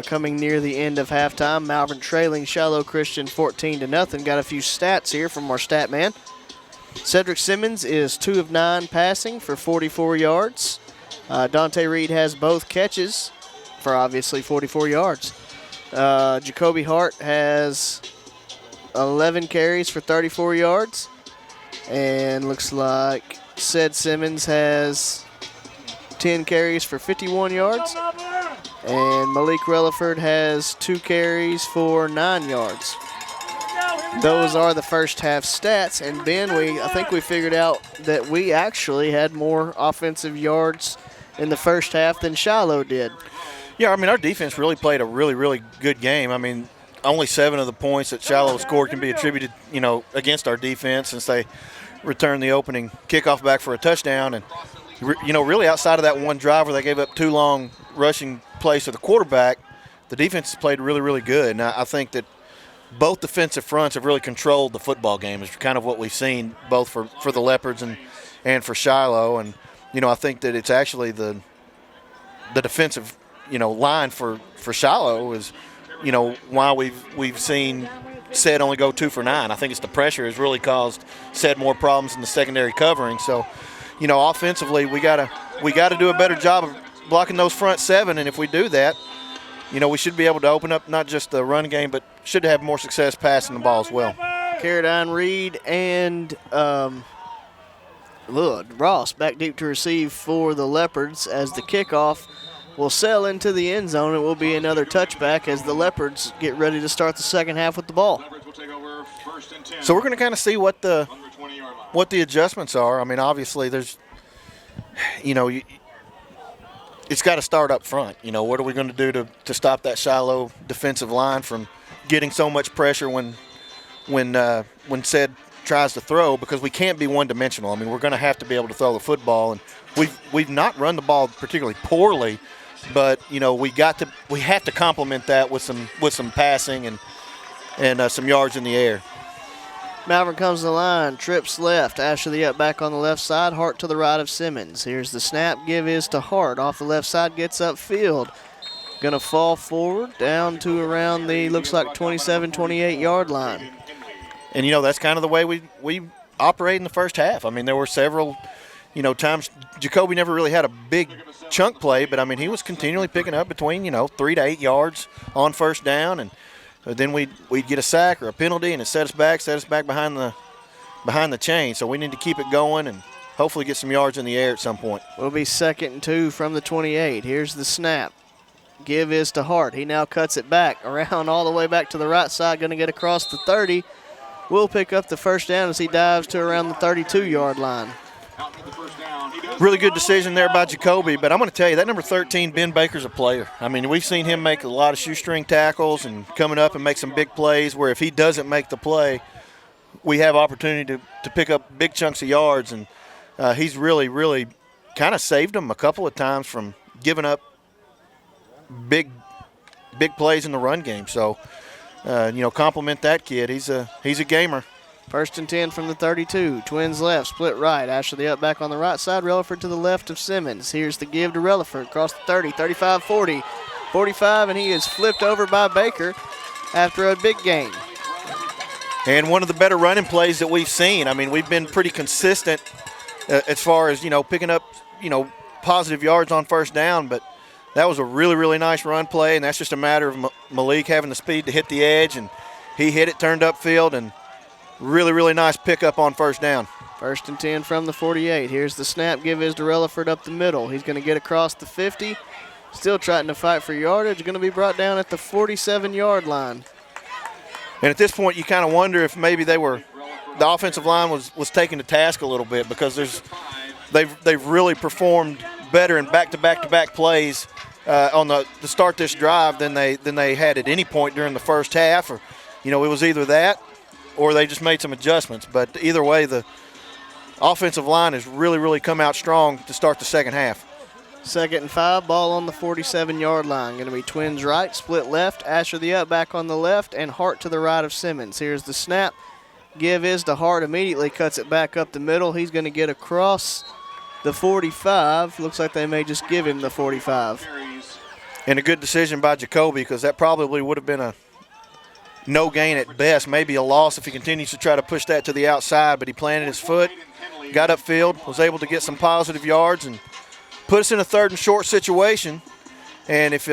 Coming near the end of halftime, Malvern trailing Shiloh Christian 14-0. Got a few stats here from our stat man. Cedric Simmons is 2 of 9 passing for 44 yards. Dante Reed has both catches for obviously 44 yards. Jacoby Hart has 11 carries for 34 yards. And looks like Ced Simmons has 10 carries for 51 yards. And Malik Relaford has 2 carries for 9 yards. Those are the first half stats. And Ben, I think we figured out that we actually had more offensive yards in the first half than Shiloh did. Yeah, I mean, our defense really played a really, really good game. I mean, only 7 of the points that Shiloh scored can be attributed, you know, against our defense since they returned the opening kickoff back for a touchdown. And, you know, really outside of that one drive where they gave up 2 long rushing plays to the quarterback, the defense has played really, really good. And I think that both defensive fronts have really controlled the football game. It's kind of what we've seen both for the Leopards and for Shiloh. And, you know, I think that it's actually the defensive, you know, line for Shiloh is, you know, why we've seen Ced only go 2 for 9. I think it's the pressure has really caused Ced more problems in the secondary covering. So, you know, offensively we gotta do a better job of blocking those front 7, and if we do that, you know, we should be able to open up not just the run game, but should have more success passing the ball as well. Caradine Reed and Ross back deep to receive for the Leopards as the kickoff will sail into the end zone. It will be another touchback as the Leopards get ready to start the second half with the ball. So we're going to kind of see what the adjustments are. I mean, obviously there's, you know, it's got to start up front. You know, what are we going to do to stop that Shiloh defensive line from getting so much pressure when Ced tries to throw, because we can't be one-dimensional. I mean, we're going to have to be able to throw the football, and we've not run the ball particularly poorly, but you know we have to complement that with some passing and some yards in the air. Malvern comes to the line, trips left. Ashley up back on the left side, Hart to the right of Simmons. Here's the snap, give is to Hart. Off the left side, gets upfield. Gonna fall forward down to around the, looks like 27, 28 yard line. And, you know, that's kind of the way we operate in the first half. I mean, there were several, you know, times Jacoby never really had a big chunk play, but, I mean, he was continually picking up between, 3 to 8 yards on first down, and then we'd get a sack or a penalty, and it set us back behind the chain. So we need to keep it going and hopefully get some yards in the air at some point. Will be 2nd and 2 from the 28. Here's the snap. Give is to Hart. He now cuts it back around all the way back to the right side, going to get across the 30. Will pick up the first down as he dives to around the 32-yard line. Really good decision there by Jacoby, but I'm going to tell you, that number 13, Ben Baker's a player. I mean, we've seen him make a lot of shoestring tackles and coming up and make some big plays where if he doesn't make the play, we have opportunity to pick up big chunks of yards. And he's really kind of saved them a couple of times from giving up big plays in the run game. So, compliment that kid. He's a gamer. 1st and 10 from the 32. Twins left, split right. Asher the up back on the right side. Relaford to the left of Simmons. Here's the give to Relaford across the 30, 35, 40, 45, and he is flipped over by Baker after a big gain. And one of the better running plays that we've seen. I mean, we've been pretty consistent as far as, picking up, positive yards on first down, but that was a really nice run play, and that's just a matter of Malik having the speed to hit the edge, and he hit it, turned upfield, and really nice pickup on first down. 1st and 10 from the 48. Here's the snap. Give is to Relaford up the middle. He's going to get across the 50. Still trying to fight for yardage. Going to be brought down at the 47-yard line. And at this point, you kind of wonder if maybe the offensive line was taken to task a little bit, because they've really performed better in back-to-back plays to start this drive than they had at any point during the first half. Or, it was either that or they just made some adjustments. But either way, the offensive line has really come out strong to start the second half. 2nd and 5, ball on the 47-yard line. Going to be Twins right, split left. Asher the up back on the left, and Hart to the right of Simmons. Here's the snap. Give is to Hart, immediately cuts it back up the middle. He's going to get across the 45. Looks like they may just give him the 45. And a good decision by Jacoby, because that probably would have been a no gain at best, maybe a loss if he continues to try to push that to the outside, but he planted his foot, got upfield, was able to get some positive yards, and put us in a 3rd and short situation. And if,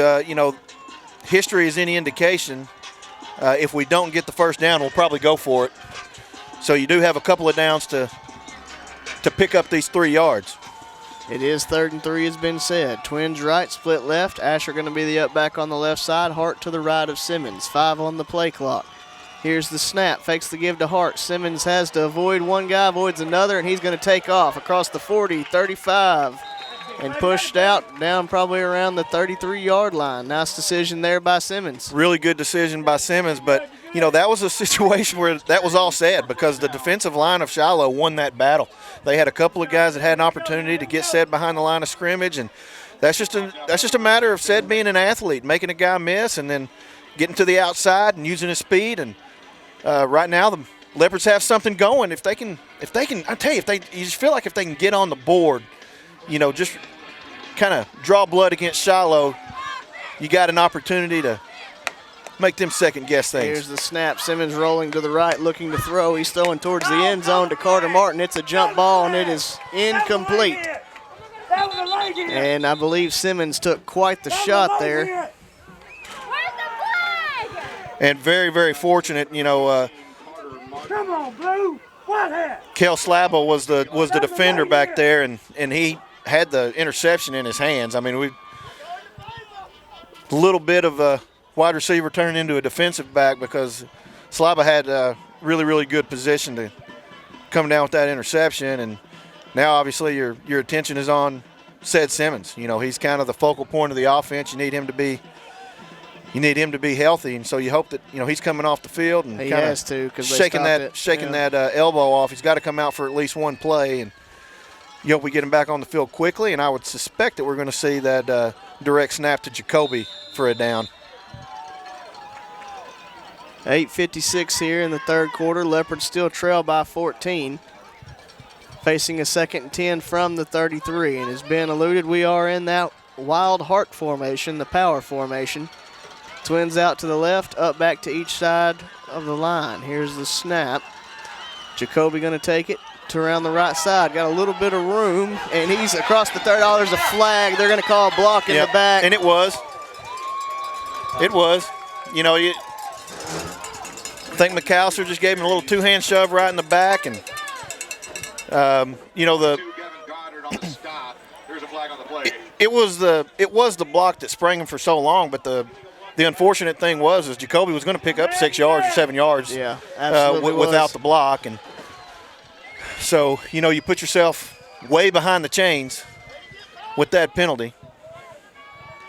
history is any indication, if we don't get the first down, we'll probably go for it. So you do have a couple of downs to pick up these 3 yards. It is 3rd and 3 has been said. Twins right, split left. Asher going to be the up back on the left side. Hart to the right of Simmons. 5 on the play clock. Here's the snap. Fakes the give to Hart. Simmons has to avoid one guy, avoids another, and he's going to take off across the 40, 35, and pushed out down probably around the 33-yard line. Nice decision there by Simmons. Really good decision by Simmons, but, that was a situation where that was all said, because the defensive line of Shiloh won that battle. They had a couple of guys that had an opportunity to get set behind the line of scrimmage, and that's just a matter of said being an athlete, making a guy miss and then getting to the outside and using his speed. And right now the Leopards have something going. If they can, I tell you, you just feel like if they can get on the board, just kind of draw blood against Shiloh, you got an opportunity to make them second-guess things. Here's the snap. Simmons rolling to the right, looking to throw. He's throwing towards the end zone to Carter Martin. It's a jump ball, and it is incomplete. And I believe Simmons took quite the shot there. And very fortunate, Come on, Blue. What hat? Kel Slabble was the defender back there, and he had the interception in his hands. I mean, a little bit of a wide receiver turned into a defensive back, because Slabba had a really good position to come down with that interception. And now obviously your attention is on said Simmons. He's kind of the focal point of the offense. You need him to be healthy, and so you hope that he's coming off the field and he kind has to, because shaking that elbow off. He's got to come out for at least one play, and you hope we get him back on the field quickly. And I would suspect that we're going to see that direct snap to Jacoby for a down. 8:56 here in the 3rd quarter. Leopards still trail by 14. Facing a 2nd and 10 from the 33. And as Ben alluded, we are in that wild heart formation, the power formation. Twins out to the left, up back to each side of the line. Here's the snap. Jacoby going to take it to around the right side. Got a little bit of room, and he's across the 30. There's a flag. They're going to call a block in the back. And it was. I think McAllister just gave him a little 2-hand shove right in the back, and it was the block that sprang him for so long. But the unfortunate thing is Jacoby was going to pick up 6 yards or 7 yards, without the block, and so you put yourself way behind the chains with that penalty.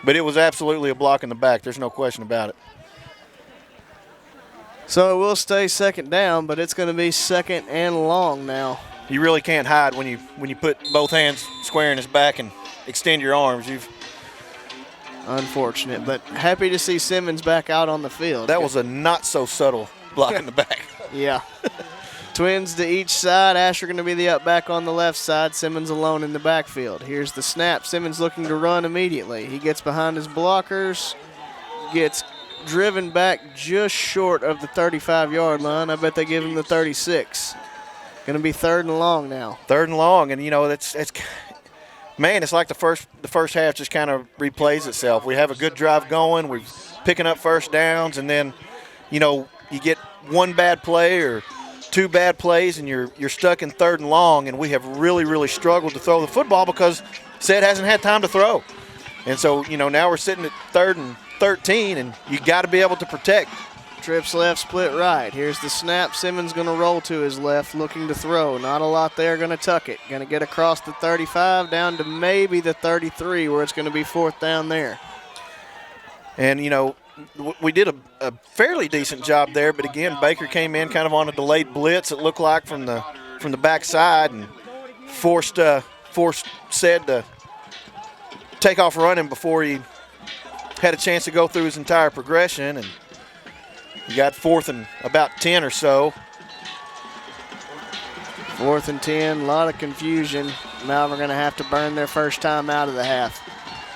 But it was absolutely a block in the back. There's no question about it. So it will stay 2nd down, but it's going to be 2nd and long now. you really can't hide when you put both hands square in his back and extend your arms. Unfortunate, but happy to see Simmons back out on the field. That was a not so subtle block in the back. Yeah. Twins to each side. Asher going to be the up back on the left side. Simmons alone in the backfield. Here's the snap. Simmons looking to run immediately. He gets behind his blockers, gets driven back just short of the 35-yard line. I bet they give him the 36. Going to be 3rd and long now. 3rd and long, and that's man, it's like the first half just kind of replays itself. We have a good drive going. We're picking up first downs, and then you get one bad play or 2 bad plays, and you're stuck in 3rd and long, and we have really, really struggled to throw the football because Sed hasn't had time to throw. And so, now we're sitting at 3rd and 13, and you got to be able to protect. Trips left, split right. Here's the snap. Simmons going to roll to his left, looking to throw. Not a lot there, going to tuck it. Going to get across the 35 down to maybe the 33 where it's going to be 4th down there. And, we did a fairly decent job there, but again, Baker came in kind of on a delayed blitz, it looked like, from the backside, and forced Sed to take off running before he had a chance to go through his entire progression, and you got 4th and about 10 or so. 4th and 10, a lot of confusion. Malvern going to have to burn their first time out of the half.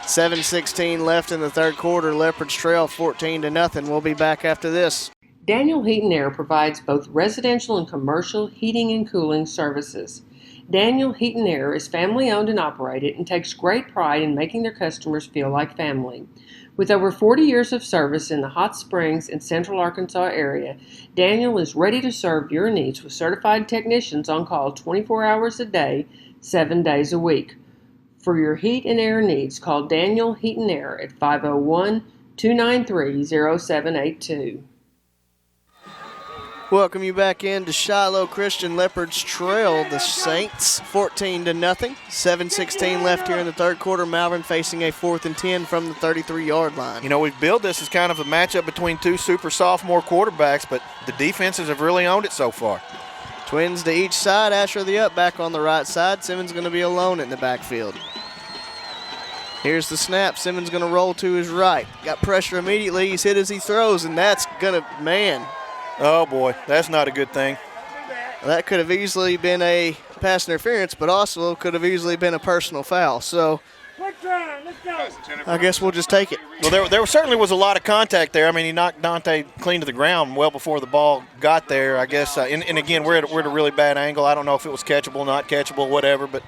7:16 left in the 3rd quarter. Leopards trail 14-0. We'll be back after this. Daniel Heat and Air provides both residential and commercial heating and cooling services. Daniel Heat and Air is family owned and operated and takes great pride in making their customers feel like family. With over 40 years of service in the Hot Springs and Central Arkansas area, Daniel is ready to serve your needs with certified technicians on call 24 hours a day, 7 days a week. For your heat and air needs, call Daniel Heat and Air at 501-293-0782. Welcome you back into Shiloh Christian. Leopards trail the Saints 14-0. 7:16 left here in the 3rd quarter. Malvern facing a 4th and 10 from the 33-yard line. We've billed this as kind of a matchup between 2 super sophomore quarterbacks, but the defenses have really owned it so far. Twins to each side. Asher the up back on the right side. Simmons going to be alone in the backfield. Here's the snap. Simmons going to roll to his right. Got pressure immediately. He's hit as he throws, and that's going to, man. Oh, boy, that's not a good thing. That could have easily been a pass interference, but also could have easily been a personal foul. So I guess we'll just take it. Well, there certainly was a lot of contact there. I mean, he knocked Dante clean to the ground well before the ball got there, I guess. And again, we're at a really bad angle. I don't know if it was catchable, not catchable, whatever. But,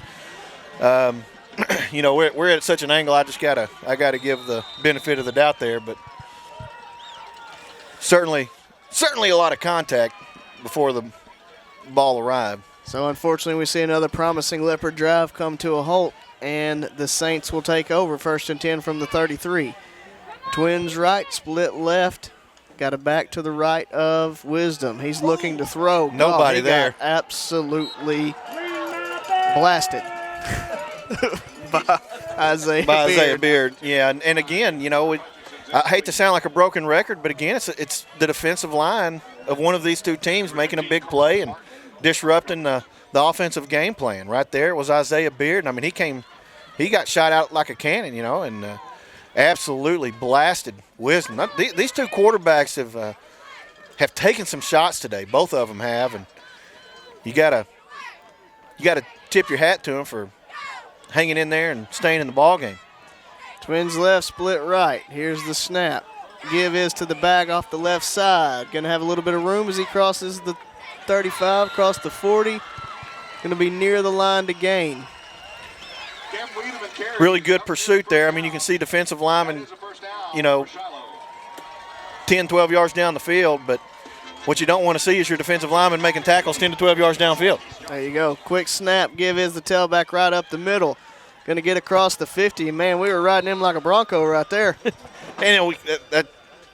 we're at such an angle, I got to give the benefit of the doubt there. But certainly a lot of contact before the ball arrived. So unfortunately, we see another promising Leopard drive come to a halt, and the Saints will take over 1st and 10 from the 33. Twins right, split left. Got a back to the right of Wisdom. He's looking to throw. Nobody there. Got absolutely blasted by Isaiah Beard. Yeah, and again, I hate to sound like a broken record, but again, it's the defensive line of one of these 2 teams making a big play and disrupting the offensive game plan. Right there was Isaiah Beard. And I mean, he got shot out like a cannon, and absolutely blasted Wisdom. These 2 quarterbacks have taken some shots today. Both of them have, and you gotta tip your hat to them for hanging in there and staying in the ball game. Twins left, split right. Here's the snap. Give is to the back off the left side. Going to have a little bit of room as he crosses the 35, across the 40. Going to be near the line to gain. Really good pursuit there. I mean, you can see defensive linemen, 10, 12 yards down the field, but what you don't want to see is your defensive lineman making tackles 10 to 12 yards downfield. There you go. Quick snap. Give is the tailback right up the middle. Going to get across the 50. Man, we were riding him like a Bronco right there. And that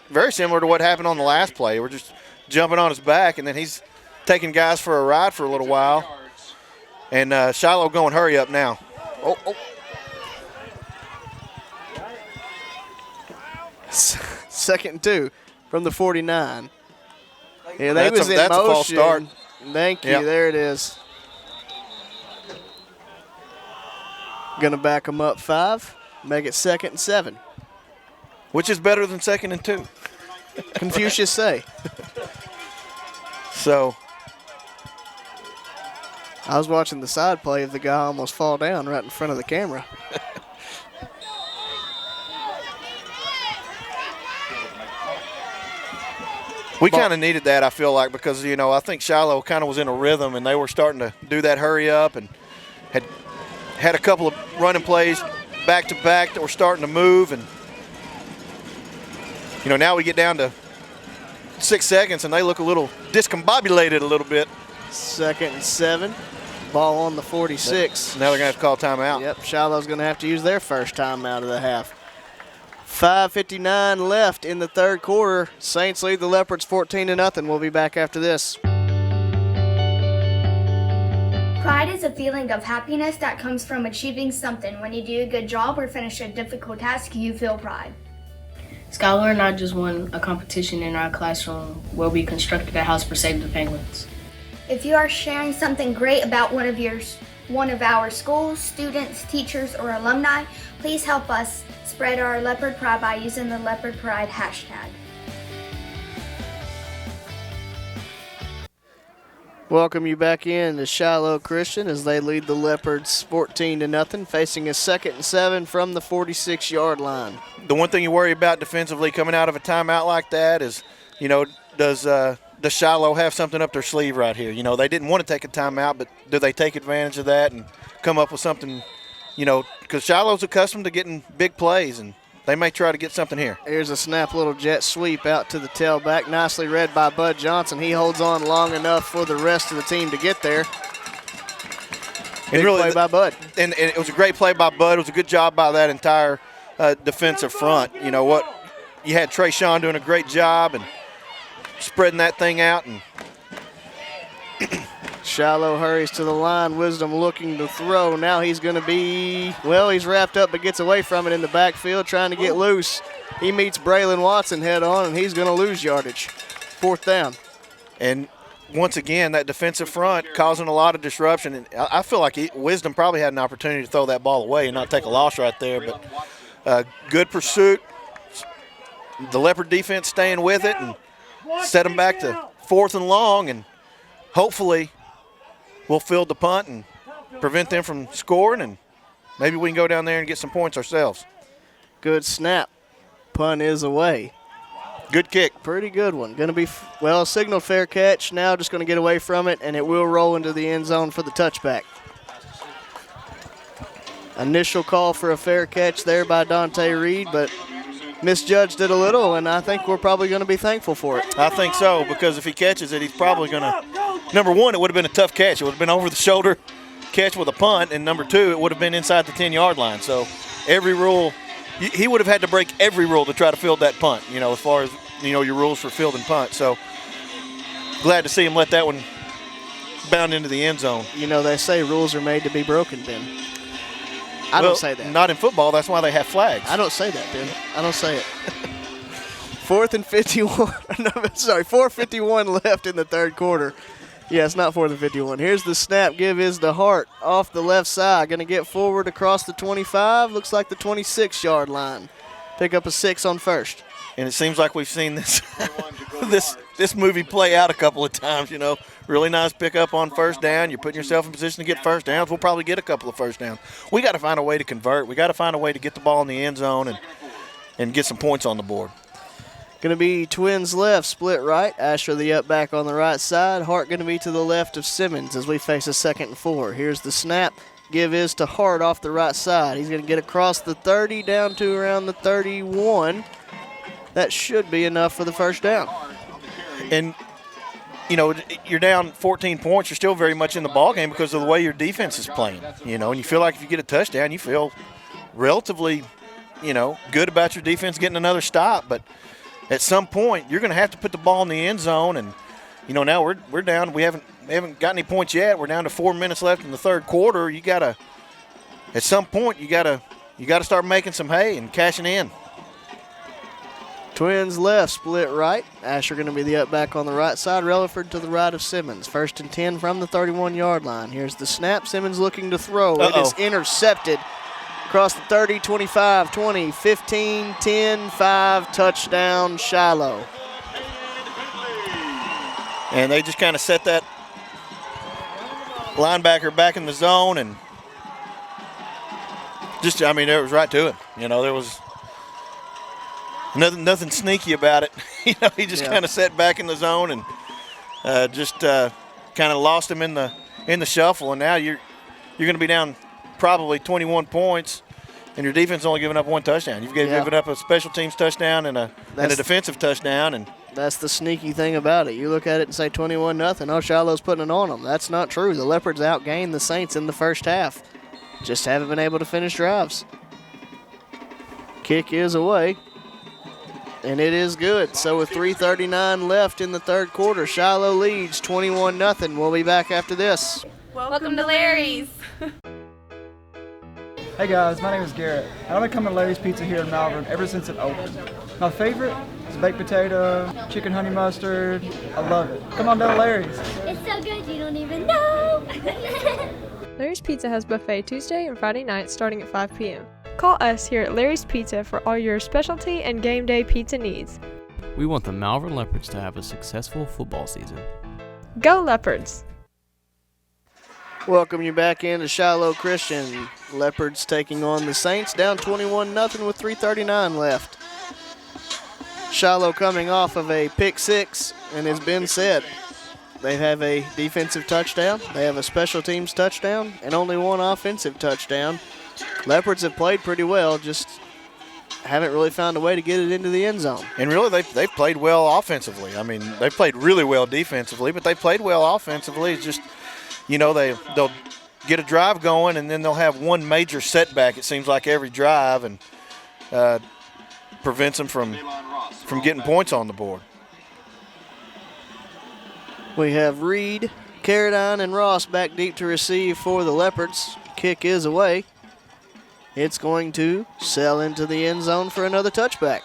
very similar to what happened on the last play. We're just jumping on his back, and then he's taking guys for a ride for a little while. And Shiloh going hurry up now. Oh. 2nd and 2 from the 49. Yeah, they was in motion. That's a false start. Thank you. Yep. There it is. Going to back them up 5, make it 2nd and 7. Which is better than 2nd and 2. Confucius say. So I was watching the side play of the guy almost fall down right in front of the camera. we kind of needed that, I feel like, because, you know, I think Shiloh kind of was in a rhythm, and they were starting to do that hurry up and had a couple of running plays back-to-back that were starting to move. And, you know, now we get down to 6 seconds, and they look a little discombobulated a little bit. 2nd and 7. Ball on the 46. Now they're going to have to call timeout. Yep, Shiloh's going to have to use their first timeout of the half. 5:59 left in the third quarter. Saints lead the Leopards 14-0. We'll be back after this. Pride is a feeling of happiness that comes from achieving something. When you do a good job or finish a difficult task, you feel pride. Skylar and I just won a competition in our classroom where we constructed a house for Save the Penguins. If you are sharing something great about one of our schools, students, teachers, or alumni, please help us spread our Leopard Pride by using the Leopard Pride hashtag. Welcome you back in to Shiloh Christian as they lead the Leopards 14-0, facing a 2nd and 7 from the 46-yard line. The one thing you worry about defensively coming out of a timeout like that is, you know, does Shiloh have something up their sleeve right here? You know, they didn't want to take a timeout, but do they take advantage of that and come up with something, you know, because Shiloh's accustomed to getting big plays, and they may try to get something here. Here's a snap, little jet sweep out to the tailback. Nicely read by Bud Johnson. He holds on long enough for the rest of the team to get there. Big play by Bud. And it was a great play by Bud. It was a good job by that entire defensive front. You know what? You had Trey Sean doing a great job and spreading that thing out. And Shiloh hurries to the line. Wisdom looking to throw. Now he's going to be, well, he's wrapped up but gets away from it in the backfield trying to get loose. He meets Braylon Watson head on, and he's going to lose yardage. 4th down. And once again, that defensive front causing a lot of disruption. And I feel like Wisdom probably had an opportunity to throw that ball away and not take a loss right there. But good pursuit. The Leopard defense staying with it and set them back to 4th and long, and hopefully we'll field the punt and prevent them from scoring, and maybe we can go down there and get some points ourselves. Good snap. Punt is away. Good kick. Pretty good one. Going to be, well, signaled fair catch. Now just going to get away from it, and it will roll into the end zone for the touchback. Initial call for a fair catch there by Dante Reed, but misjudged it a little, and I think we're probably going to be thankful for it. I think so, because if he catches it, he's probably going to, number one, it would have been a tough catch. It would have been over the shoulder catch with a punt, and number two, it would have been inside the 10-yard line. So every rule, he would have had to break every rule to try to field that punt, you know, as far as, you know, your rules for field and punt. So glad to see him let that one bound into the end zone. You know, they say rules are made to be broken, Ben. I don't say that. Not in football. That's why they have flags. I don't say that, Ben. I don't say it. 4th and 51. No, sorry, 4:51 left in the third quarter. Yeah, it's not 4th and 51. Here's the snap. Give is to Hart off the left side. Going to get forward across the 25. Looks like the 26-yard line. Pick up a 6 on first. And it seems like we've seen this this movie play out a couple of times, you know. Really nice pickup on first down. You're putting yourself in position to get first downs. We'll probably get a couple of first downs. We got to find a way to convert. We got to find a way to get the ball in the end zone and get some points on the board. Going to be twins left, split right. Asher the up back on the right side. Hart going to be to the left of Simmons as we face a 2nd and 4. Here's the snap. Give is to Hart off the right side. He's going to get across the 30 down to around the 31. That should be enough for the first down. And, you know, you're down 14 points. You're still very much in the ballgame because of the way your defense is playing, you know, and you feel like if you get a touchdown, you feel relatively, you know, good about your defense getting another stop. But at some point, you're going to have to put the ball in the end zone. And, you know, now we're down. We haven't got any points yet. We're down to 4 minutes left in the third quarter. You got to, at some point, you got to start making some hay and cashing in. Twins left, split right. Asher going to be the up back on the right side. Relaford to the right of Simmons. 1st and 10 from the 31-yard line. Here's the snap. Simmons looking to throw. It is intercepted Across the 30, 25, 20, 15, 10, 5, touchdown Shiloh. And they just kind of set that linebacker back in the zone and just, I mean, it was right to him. You know, there was nothing sneaky about it. You know, he just kind of sat back in the zone and just kind of lost him in the shuffle. And now you're going to be down probably 21 points, and your defense only giving up one touchdown. You've given up a special teams touchdown and a defensive touchdown. And that's the sneaky thing about it. You look at it and say 21-0. Oh, Shiloh's putting it on them. That's not true. The Leopards outgained the Saints in the first half. Just haven't been able to finish drives. Kick is away, and it is good. So with 3:39 left in the third quarter, Shiloh leads 21-0. We'll be back after this. Welcome to Larry's. Hey guys, my name is Garrett. I've been coming to Larry's Pizza here in Malvern ever since it opened. My favorite is baked potato, chicken honey mustard. I love it. Come on down to Larry's. It's so good you don't even know. Larry's Pizza has buffet Tuesday and Friday nights starting at 5 p.m. Call us here at Larry's Pizza for all your specialty and game day pizza needs. We want the Malvern Leopards to have a successful football season. Go Leopards! Welcome you back into Shiloh Christian. Leopards taking on the Saints, down 21-0 with 3:39 left. Shiloh coming off of a pick six, and as Ben said, they have a defensive touchdown, they have a special teams touchdown, and only one offensive touchdown. Leopards have played pretty well, just haven't really found a way to get it into the end zone. And really, they've played well offensively. I mean, they played really well defensively, but they played well offensively. It's just, you know, they'll get a drive going, and then they'll have one major setback, it seems like, every drive, and prevents them from getting points on the board. We have Reed, Carradine, and Ross back deep to receive for the Leopards. Kick is away. It's going to sail into the end zone for another touchback.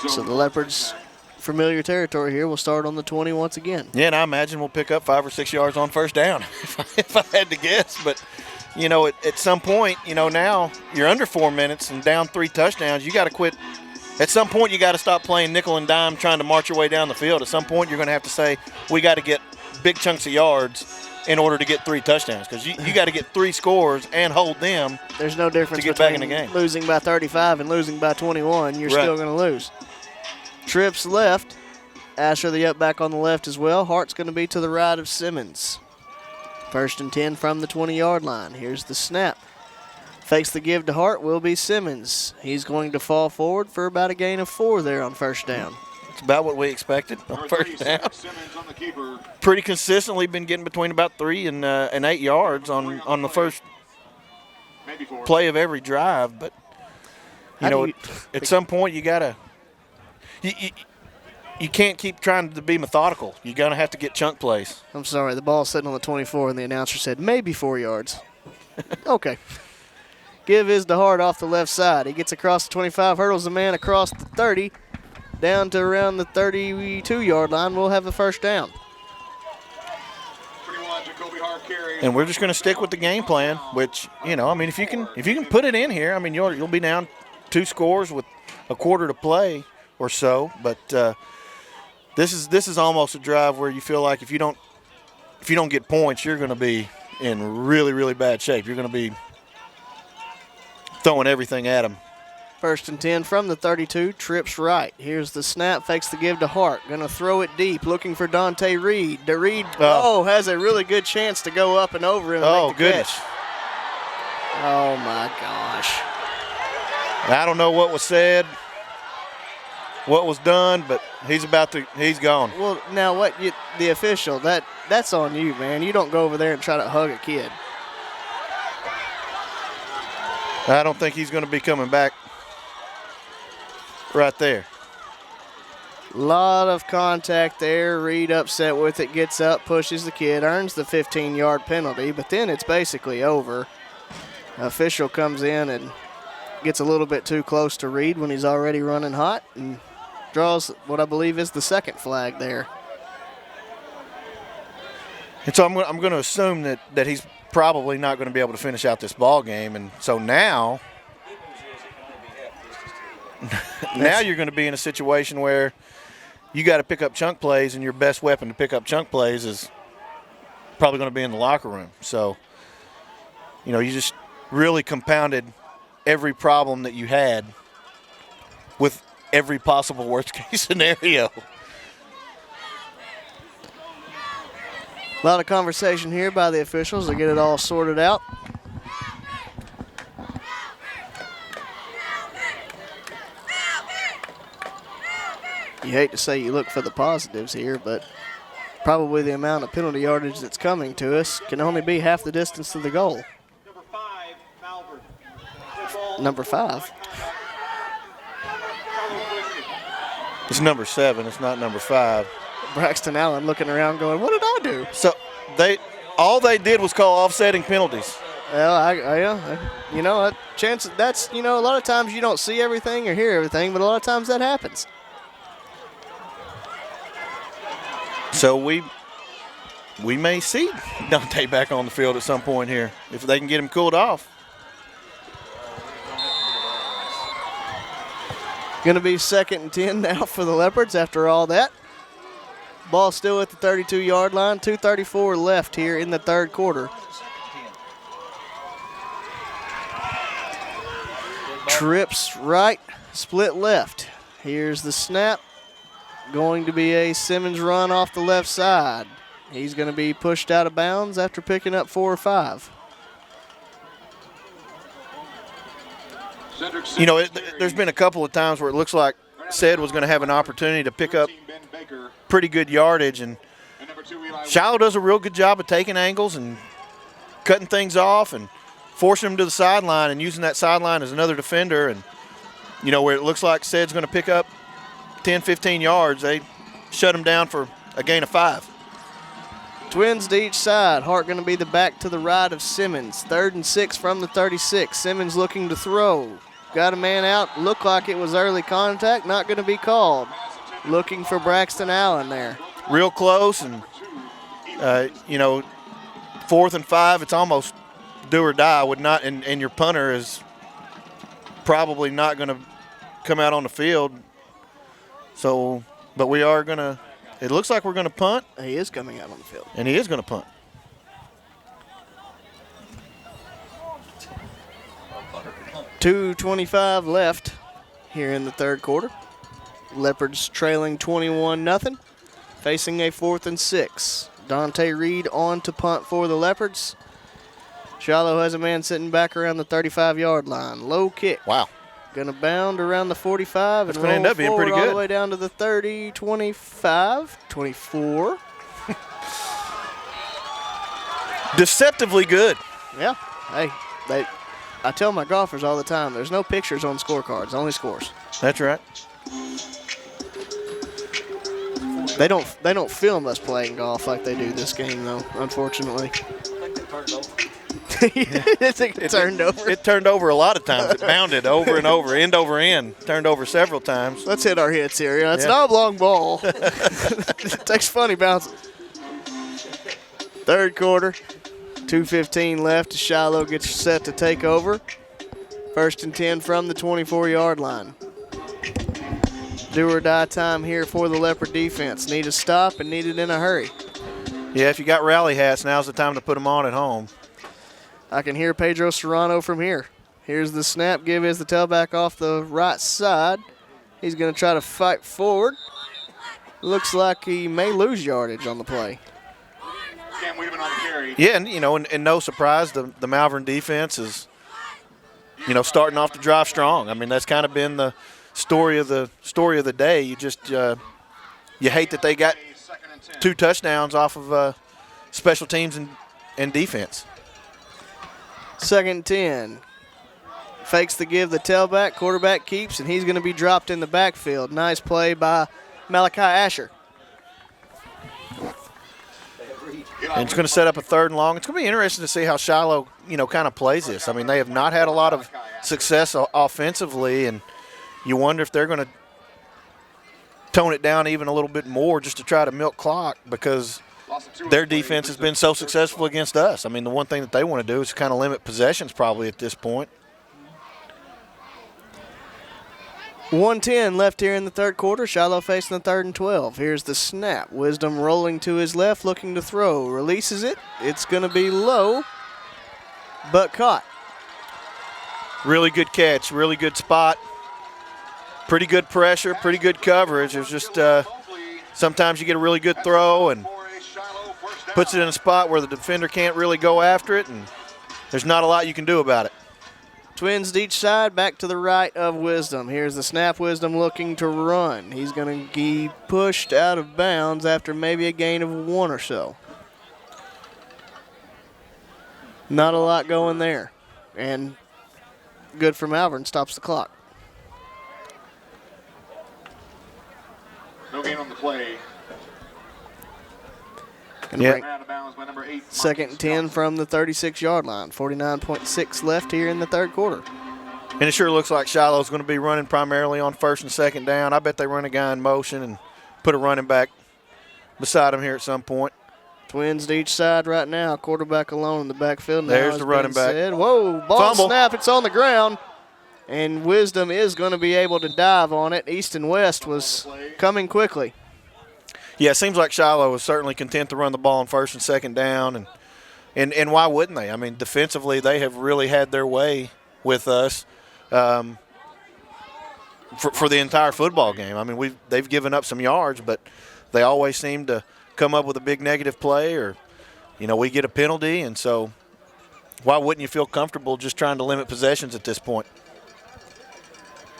So the Leopards, familiar territory here, will start on the 20 once again. Yeah, and I imagine we'll pick up 5 or 6 yards on first down, if I had to guess. But, you know, at some point, you know, now you're under 4 minutes and down 3 touchdowns. You got to quit. At some point, you got to stop playing nickel and dime trying to march your way down the field. At some point, you're going to have to say, we got to get big chunks of yards in order to get 3 touchdowns, because you got to get 3 scores and hold them. There's no difference to get back in the game. Losing by 35 and losing by 21. You're still going to lose. Trips left. Asher the up back on the left as well. Hart's going to be to the right of Simmons. 1st and 10 from the 20-yard line. Here's the snap. Fakes the give to Hart will be Simmons. He's going to fall forward for about a gain of 4 there on first down. It's about what we expected on first down. Pretty consistently been getting between about 3 and 8 yards on the first play of every drive. But, you know, at some point you got to – you can't keep trying to be methodical. You're going to have to get chunk plays. I'm sorry. The ball's sitting on the 24, and the announcer said maybe 4 yards. Okay. Give is to Hart off the left side. He gets across the 25, hurdles the man across the 30, down to around the 32-yard line. We'll have a first down. And we're just going to stick with the game plan, which, you know, I mean, if you can put it in here, I mean, you'll be down 2 scores with a quarter to play or so. But this is almost a drive where you feel like if you don't get points, you're going to be in really, really bad shape. You're going to be throwing everything at them. 1st and 10 from the 32, trips right. Here's the snap, fakes the give to Hart. Going to throw it deep, looking for Dante Reed. Reed has a really good chance to go up and over him and make the goodness. catch. Oh, my gosh. I don't know what was said, what was done, but he's gone. Well, now the official, that's on you, man. You don't go over there and try to hug a kid. I don't think he's going to be coming back right there. Lot of contact there. Reed upset with it, gets up, pushes the kid, earns the 15-yard penalty, but then it's basically over. Official comes in and gets a little bit too close to Reed when he's already running hot and draws what I believe is the second flag there. And so I'm going to assume that he's probably not going to be able to finish out this ball game. And so now you're going to be in a situation where you got to pick up chunk plays, and your best weapon to pick up chunk plays is probably going to be in the locker room. So, you just really compounded every problem that you had with every possible worst-case scenario. A lot of conversation here by the officials to get it all sorted out. You hate to say you look for the positives here, but probably the amount of penalty yardage that's coming to us can only be half the distance to the goal. Number 5. It's number 7. It's not number 5. Braxton Allen looking around going, what did I do? So all they did was call offsetting penalties. Well, chance that's, a lot of times you don't see everything or hear everything, but a lot of times that happens. So we may see Dante back on the field at some point here if they can get him cooled off. Going to be 2nd and 10 now for the Leopards after all that. Ball still at the 32-yard line. 2:34 left here in the third quarter. Trips right, split left. Here's the snap. Going to be a Simmons run off the left side. He's going to be pushed out of bounds after picking up 4 or 5. There's been a couple of times where it looks like Said was going to have an opportunity to pick up pretty good yardage, and Shiloh does a real good job of taking angles and cutting things off and forcing them to the sideline and using that sideline as another defender. And, where it looks like Said's going to pick up 10, 15 yards, they shut him down for a gain of 5. Twins to each side. Hart going to be the back to the right of Simmons. 3rd and 6 from the 36. Simmons looking to throw. Got a man out. Looked like it was early contact. Not going to be called. Looking for Braxton Allen there. Real close, and, 4th and 5, it's almost do or die. Would not, and your punter is probably not going to come out on the field. So, but we are going to, it looks like we're going to punt. He is coming out on the field. And he is going to punt. .225 left here in the third quarter. Leopards trailing 21-0, facing a 4th and 6. Dante Reed on to punt for the Leopards. Shiloh has a man sitting back around the 35-yard line. Low kick. Wow. Going to bound around the 45 and roll end up being forward pretty good. all the way down to the 30, 25, 24. Deceptively good. Yeah. Hey, I tell my golfers all the time, there's no pictures on scorecards, only scores. That's right. They don't film us playing golf like they do this game, though, unfortunately. It turned over. It turned over a lot of times. It bounded over and over, end over end. Turned over several times. Let's hit our hits here. It's an oblong ball. It takes funny bounces. Third quarter, 2:15 left. Shiloh gets set to take over. 1st and 10 from the 24-yard line. Do or die time here for the Leopard defense. Need a stop and need it in a hurry. Yeah, if you got rally hats, now's the time to put them on at home. I can hear Pedro Serrano from here. Here's the snap. Give is the tailback off the right side. He's going to try to fight forward. Looks like he may lose yardage on the play. Yeah, and no surprise, the Malvern defense is, starting off the drive strong. I mean, that's kind of been the story of the day. You just you hate that they got 2 touchdowns off of special teams and defense. 2nd and 10. Fakes the give, the tailback. Quarterback keeps, and he's going to be dropped in the backfield. Nice play by Malachi Asher. And it's going to set up a 3rd and long. It's going to be interesting to see how Shiloh, kind of plays this. I mean, they have not had a lot of success offensively, and you wonder if they're going to tone it down even a little bit more just to try to milk clock, because their defense has been so successful against us. I mean, the one thing that they want to do is kind of limit possessions probably at this point. 1:10 left here in the third quarter. Shiloh facing the 3rd and 12. Here's the snap. Wisdom rolling to his left, looking to throw. Releases it. It's going to be low, but caught. Really good catch, really good spot. Pretty good pressure, pretty good coverage. It's just sometimes you get a really good throw and puts it in a spot where the defender can't really go after it, and there's not a lot you can do about it. Twins to each side, back to the right of Wisdom. Here's the snap. Wisdom looking to run. He's going to be pushed out of bounds after maybe a gain of 1 or so. Not a lot going there. And good for Malvern, stops the clock. No gain on the play. Yeah. 2nd and 10 from the 36-yard line. 49.6 left here in the third quarter. And it sure looks like Shiloh's going to be running primarily on 1st and 2nd down. I bet they run a guy in motion and put a running back beside him here at some point. Twins to each side right now. Quarterback alone in the backfield. There's the running back. Whoa, ball Fumble. snap. It's on the ground. And Wisdom is going to be able to dive on it. East and West was coming quickly. Yeah, it seems like Shiloh was certainly content to run the ball on 1st and 2nd down, and why wouldn't they? I mean, defensively, they have really had their way with us for the entire football game. I mean, they've given up some yards, but they always seem to come up with a big negative play, or we get a penalty, and so why wouldn't you feel comfortable just trying to limit possessions at this point?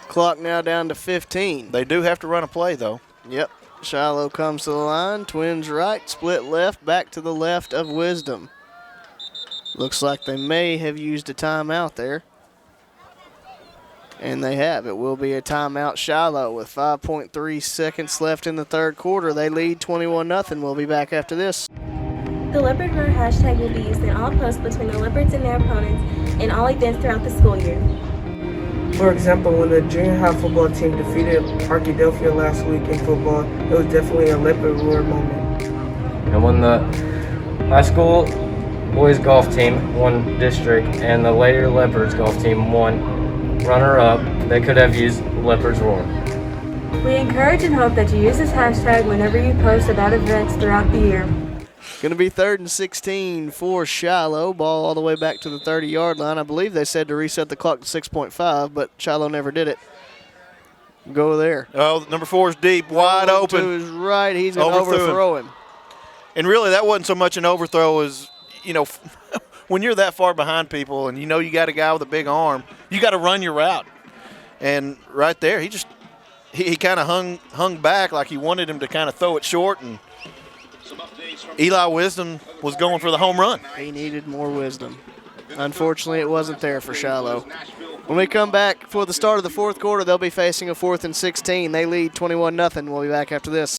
Clock now down to 15. They do have to run a play, though. Yep. Shiloh comes to the line. Twins right, split left, back to the left of Wisdom. Looks like they may have used a timeout there. And they have. It will be a timeout Shiloh with 5.3 seconds left in the third quarter. They lead 21-0. We'll be back after this. The Leopard Roar hashtag will be used in all posts between the Leopards and their opponents in all events throughout the school year. For example, when the junior high football team defeated Arkadelphia last week in football, it was definitely a Leopard Roar moment. And when the high school boys golf team won district and the Lady Leopards golf team won runner-up, they could have used Leopards Roar. We encourage and hope that you use this hashtag whenever you post about events throughout the year. Going to be 3rd and 16 for Shiloh. Ball all the way back to the 30-yard line. I believe they said to reset the clock to 6.5, but Shiloh never did it. Go there. Oh, number 4 is deep, wide open. To his right, he's going to overthrow him. And really, that wasn't so much an overthrow as, when you're that far behind people and you got a guy with a big arm, you got to run your route. And right there, he kind of hung back like he wanted him to kind of throw it short, and Eli Wisdom was going for the home run. He needed more wisdom. Unfortunately, it wasn't there for Shiloh. When we come back for the start of the fourth quarter, they'll be facing a 4th and 16. They lead 21-0. We'll be back after this.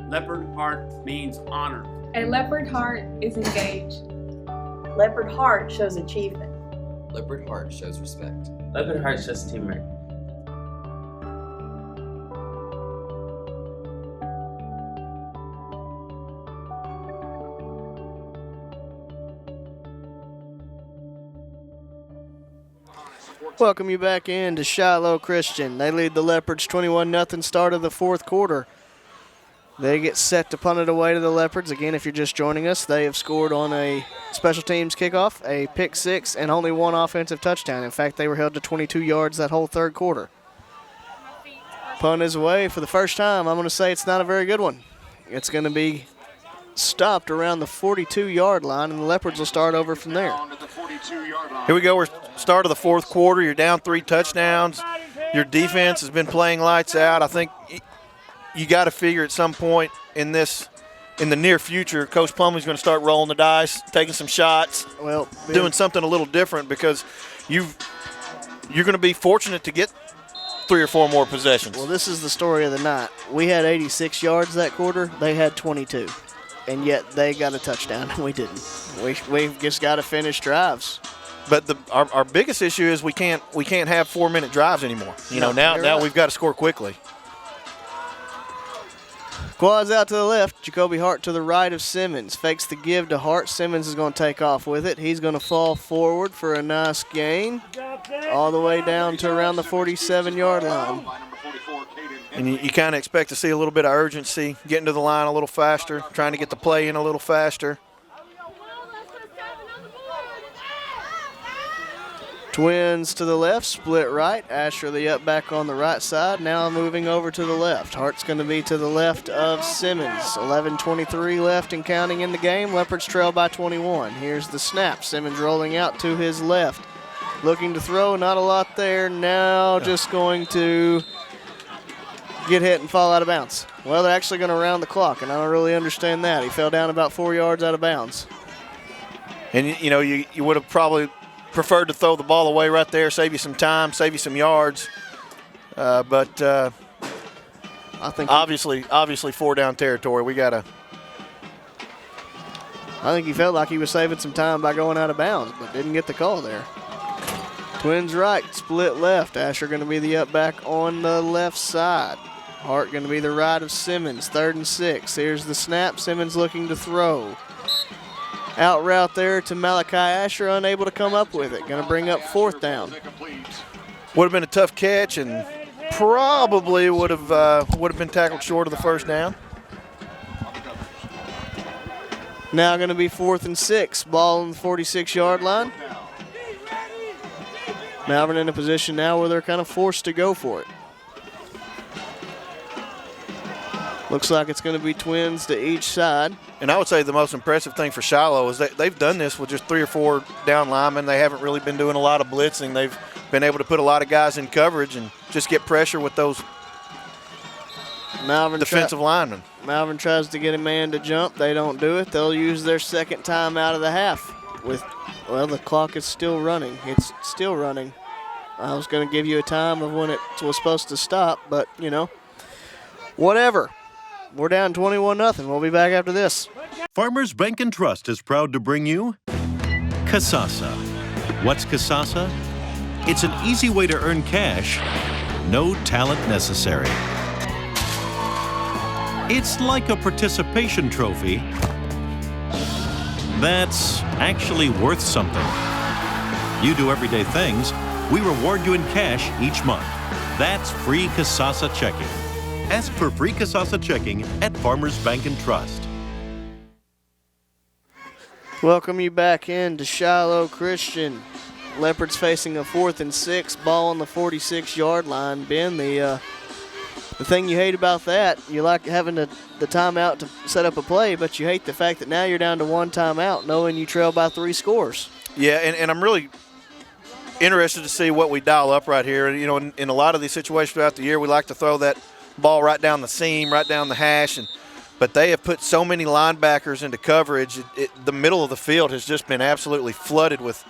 Leopard heart means honor. A leopard heart is engaged. Leopard heart shows achievement. Leopard heart shows respect. Leopard heart shows teamwork. Welcome you back in to Shiloh Christian. They lead the Leopards 21-0 start of the fourth quarter. They get set to punt it away to the Leopards. Again, if you're just joining us, they have scored on a special teams kickoff, a pick six, and only one offensive touchdown. In fact, they were held to 22 yards that whole third quarter. Punt is away for the first time. I'm going to say it's not a very good one. It's going to be stopped around the 42-yard line, and the Leopards will start over from there. Here we go. We're start of the fourth quarter. You're down 3 touchdowns. Your defense has been playing lights out. I think you got to figure at some point in the near future, Coach Plumlee's going to start rolling the dice, taking some shots, doing something a little different, because you're going to be fortunate to get 3 or 4 more possessions. Well, this is the story of the night. We had 86 yards that quarter. They had 22, and yet they got a touchdown, and we didn't. We've just got to finish drives. But our biggest issue is we can't have 4-minute drives anymore. Now we've got to score quickly. Quads out to the left. Jacoby Hart to the right of Simmons. Fakes the give to Hart. Simmons is going to take off with it. He's going to fall forward for a nice gain all the way down to around the 47-yard line. And you kind of expect to see a little bit of urgency, getting to the line a little faster, trying to get the play in a little faster. Twins to the left, split right. Asher the up back on the right side, now moving over to the left. Hart's going to be to the left of Simmons. 11:23 left and counting in the game. Leopards trail by 21. Here's the snap. Simmons rolling out to his left. Looking to throw, not a lot there. Now just going to get hit and fall out of bounds. Well, they're actually going to round the clock, and I don't really understand that. He fell down about 4 yards out of bounds. And, you would have probably preferred to throw the ball away right there, save you some time, save you some yards. But I think obviously 4-down territory. We got to. I think he felt like he was saving some time by going out of bounds, but didn't get the call there. Twins right, split left. Asher going to be the up back on the left side. Hart going to be the right of Simmons. 3rd and 6. Here's the snap. Simmons looking to throw. Out route there to Malachi Asher, unable to come up with it. Going to bring up 4th down. Would have been a tough catch and probably would have been tackled short of the 1st down. Now going to be 4th and 6. Ball on the 46-yard line. Malvern in a position now where they're kind of forced to go for it. Looks like it's going to be Twins to each side. And I would say the most impressive thing for Shiloh is that they've done this with just 3 or 4 down linemen. They haven't really been doing a lot of blitzing. They've been able to put a lot of guys in coverage and just get pressure with those defensive linemen. Malvern tries to get a man to jump. They don't do it. They'll use their 2nd time out of the half. Well, the clock is still running. It's still running. I was going to give you a time of when it was supposed to stop, but, whatever. We're down 21-0. We'll be back after this. Farmers Bank and Trust is proud to bring you Kasasa. What's Kasasa? It's an easy way to earn cash, no talent necessary. It's like a participation trophy that's actually worth something. You do everyday things, we reward you in cash each month. That's free Kasasa checking. Ask for free Kasasa checking at Farmers Bank and Trust. Welcome you back in to Shiloh Christian. Leopards facing a 4th and 6, ball on the 46-yard line. Ben, the thing you hate about that, you like having the timeout to set up a play, but you hate the fact that now you're down to 1 timeout knowing you trail by 3 scores. Yeah, and I'm really interested to see what we dial up right here. In a lot of these situations throughout the year, we like to throw that ball right down the seam, right down the hash, but they have put so many linebackers into coverage. The middle of the field has just been absolutely flooded with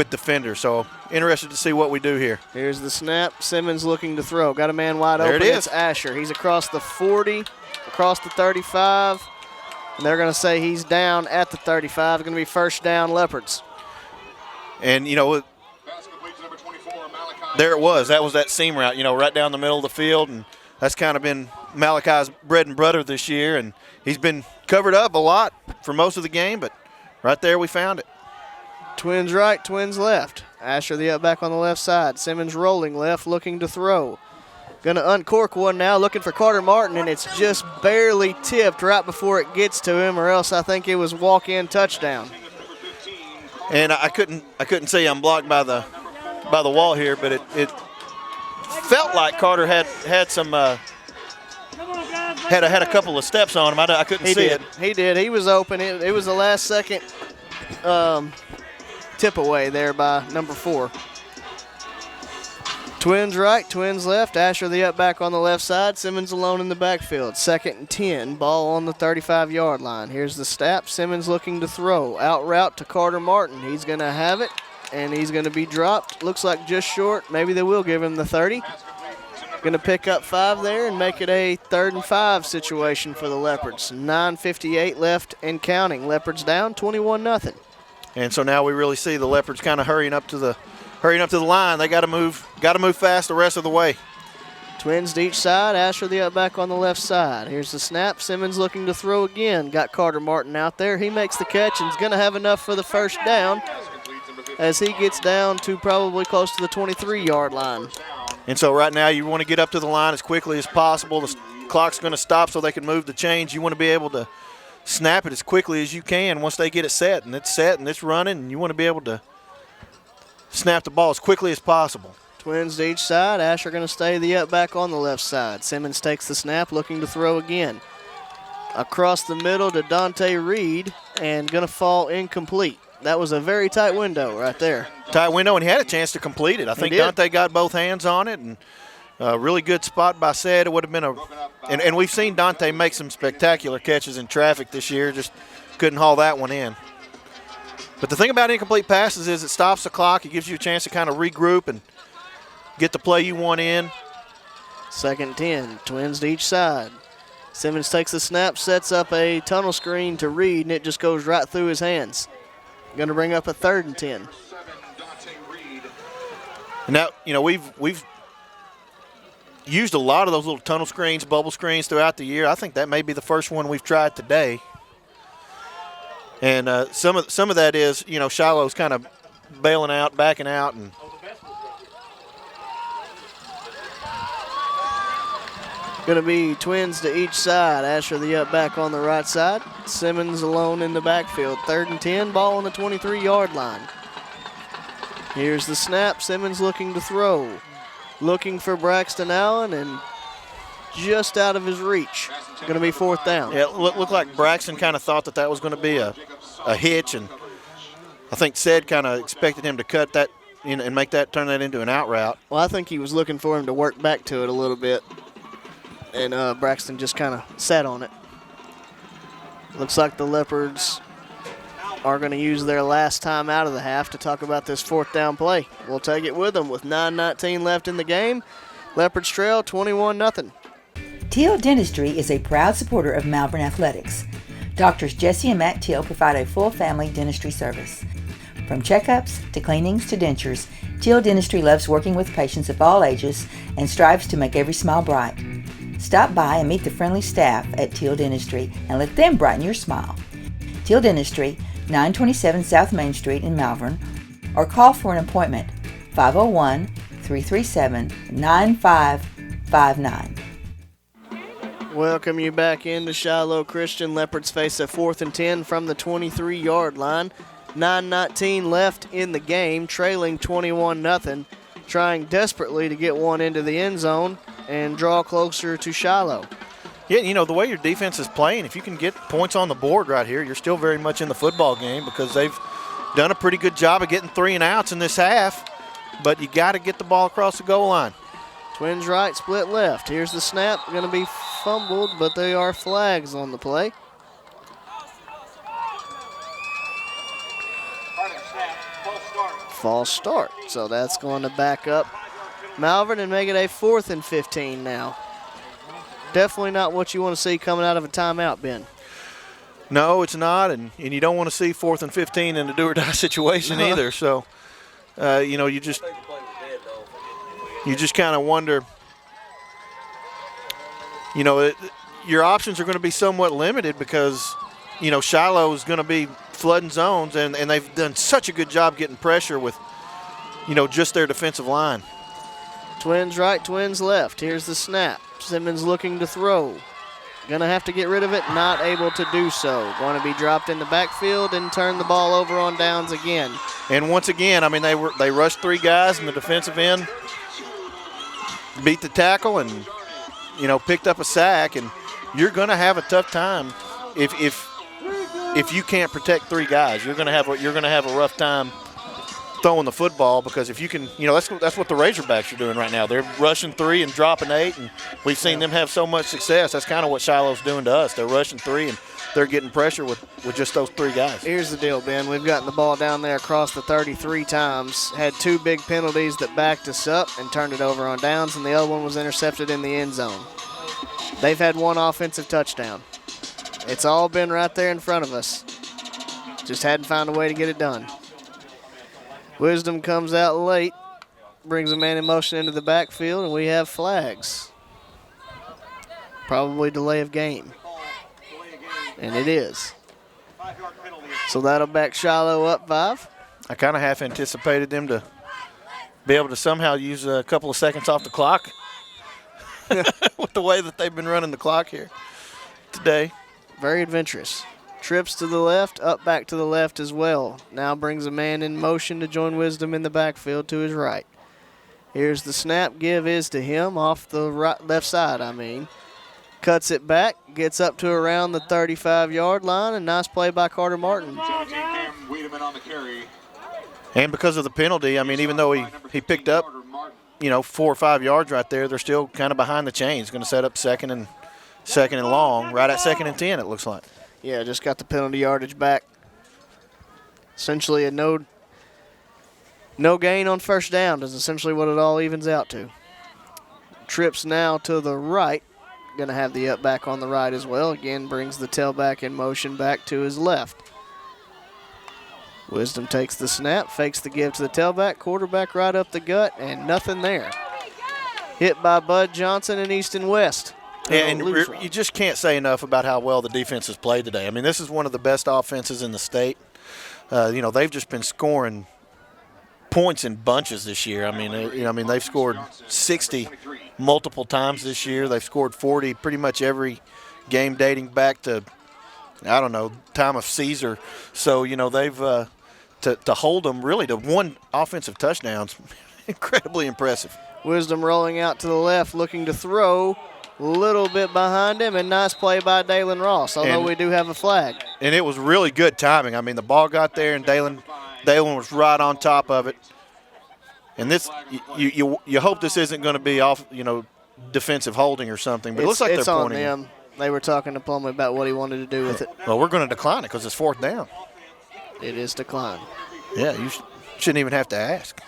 defenders. So interested to see what we do here. Here's the snap. Simmons looking to throw. Got a man wide open. There it is. It's Asher. He's across the 40, across the 35, and they're going to say he's down at the 35. It's going to be 1st down Leopards. And, there it was. That was that seam route, right down the middle of the field, and that's kind of been Malachi's bread and butter this year, and he's been covered up a lot for most of the game, but right there we found it. Twins right, Twins left. Asher the up back on the left side. Simmons rolling left, looking to throw. Going to uncork one now, looking for Carter Martin, and it's just barely tipped right before it gets to him, or else I think it was walk-in touchdown. And I couldn't say I'm blocked by the wall here, but it felt like Carter had some had a couple of steps on him. I couldn't see it. He did. He was open. It was the last second tip away there by number 4. Twins right, Twins left. Asher the up back on the left side. Simmons alone in the backfield. 2nd and 10. Ball on the 35-yard line. Here's the snap. Simmons looking to throw. Out route to Carter Martin. He's going to have it, and he's going to be dropped. Looks like just short. Maybe they will give him the 30. Going to pick up 5 there and make it a 3rd and 5 situation for the Leopards. 9:58 left and counting. Leopards down 21-0. And so now we really see the Leopards kind of hurrying up to the line. They got to move fast the rest of the way. Twins to each side. Asher the up back on the left side. Here's the snap. Simmons looking to throw again. Got Carter Martin out there. He makes the catch and is going to have enough for the first down as he gets down to probably close to the 23-yard line. And so right now you want to get up to the line as quickly as possible. The clock's going to stop so they can move the chains. You want to be able to snap it as quickly as you can once they get it set and it's running, and you want to be able to snap the ball as quickly as possible. Twins to each side. Asher going to stay the up back on the left side. Simmons takes the snap, looking to throw again. Across the middle to Dante Reed, and going to fall incomplete. That was a very tight window right there. Tight window, and he had a chance to complete it. I think Dante got both hands on it, and a really good spot by Said. It would have been and we've seen Dante make some spectacular catches in traffic this year, just couldn't haul that one in. But the thing about incomplete passes is it stops the clock. It gives you a chance to kind of regroup and get the play you want in. 2nd and 10, Twins to each side. Simmons takes the snap, sets up a tunnel screen to Reed, and it just goes right through his hands. Going to bring up a 3rd and 10. Now, we've used a lot of those little tunnel screens, bubble screens throughout the year. I think that may be the first one we've tried today. And some of that is, Shiloh's kind of bailing out, backing out, and going to be Twins to each side. Asher the up back on the right side. Simmons alone in the backfield. 3rd and 10, ball on the 23-yard line. Here's the snap. Simmons looking to throw. Looking for Braxton Allen, and just out of his reach. Going to be 4th down. Yeah, it looked like Braxton kind of thought that was going to be a hitch, and I think Said kind of expected him to cut that and turn that into an out route. Well, I think he was looking for him to work back to it a little bit. And Braxton just kind of sat on it. Looks like the Leopards are going to use their last time out of the half to talk about this 4th down play. We'll take it with them with 9:19 left in the game. Leopards trail 21-0. Teal Dentistry is a proud supporter of Malvern Athletics. Doctors Jesse and Matt Teal provide a full family dentistry service. From checkups to cleanings to dentures, Teal Dentistry loves working with patients of all ages and strives to make every smile bright. Stop by and meet the friendly staff at Teal Dentistry and let them brighten your smile. Teal Dentistry, 927 South Main Street in Malvern, or call for an appointment, 501-337-9559. Welcome you back into Shiloh Christian. Leopards face a 4th and 10 from the 23-yard line. 9:19 left in the game, trailing 21-0, trying desperately to get one into the end zone and draw closer to Shiloh. Yeah, the way your defense is playing, if you can get points on the board right here, you're still very much in the football game because they've done a pretty good job of getting 3 and outs in this half, but you got to get the ball across the goal line. Twins right, split left. Here's the snap, going to be fumbled, but there are flags on the play. False start, so that's going to back up Malvern and make it a 4th and 15 now. Definitely not what you want to see coming out of a timeout, Ben. No, it's not, and you don't want to see 4th and 15 in a do-or-die situation either. So, you just kind of wonder, your options are going to be somewhat limited because, Shiloh is going to be flooding zones, and they've done such a good job getting pressure with, just their defensive line. Twins right, Twins left. Here's the snap. Simmons looking to throw. Gonna have to get rid of it, not able to do so. Going to be dropped in the backfield and turn the ball over on downs again. And once again, they rushed 3 guys in the defensive end, beat the tackle, and picked up a sack. And you're gonna have a tough time if you can't protect 3 guys. You're gonna have a rough time throwing the football, because if you can, that's what the Razorbacks are doing right now. They're rushing 3 and dropping 8, and we've seen them have so much success. That's kind of what Shiloh's doing to us. They're rushing 3 and they're getting pressure with just those 3 guys. Here's the deal, Ben. We've gotten the ball down there across the 33 times, had 2 big penalties that backed us up and turned it over on downs, and the other one was intercepted in the end zone. They've had 1 offensive touchdown. It's all been right there in front of us. Just hadn't found a way to get it done. Wisdom comes out late, brings a man in motion into the backfield, and we have flags. Probably delay of game. And it is. So that'll back Shiloh up 5. I kind of half anticipated them to be able to somehow use a couple of seconds off the clock with the way that they've been running the clock here today. Very adventurous. Trips to the left, up back to the left as well. Now brings a man in motion to join Wisdom in the backfield to his right. Here's the snap. Give is to him off the left side, Cuts it back, gets up to around the 35-yard line, and nice play by Carter Martin. And because of the penalty, even though he picked up, 4 or 5 yards right there, they're still kind of behind the chains. Going to set up second and long, right at 2nd and 10, it looks like. Yeah, just got the penalty yardage back. Essentially a no gain on first down is essentially what it all evens out to. Trips now to the right. Going to have the up back on the right as well. Again, brings the tailback in motion back to his left. Wisdom takes the snap, fakes the give to the tailback, quarterback right up the gut, and nothing there. Hit by Bud Johnson and Easton West. Yeah, and you just can't say enough about how well the defense has played today. This is one of the best offenses in the state. They've just been scoring points in bunches this year. They've scored 60 multiple times this year. They've scored 40 pretty much every game dating back to, time of Caesar. So, they've to hold them really to 1 offensive touchdown's incredibly impressive. Wisdom rolling out to the left, looking to throw. A little bit behind him, and nice play by Dalen Ross, although we do have a flag. And it was really good timing. The ball got there, and Dalen was right on top of it. And this, you hope this isn't going to be off, defensive holding or something. But it looks like they're pointing. It's on them. They were talking to Plumlee about what he wanted to do with it. Well, we're going to decline it because it's 4th down. It is declined. Yeah, you shouldn't even have to ask.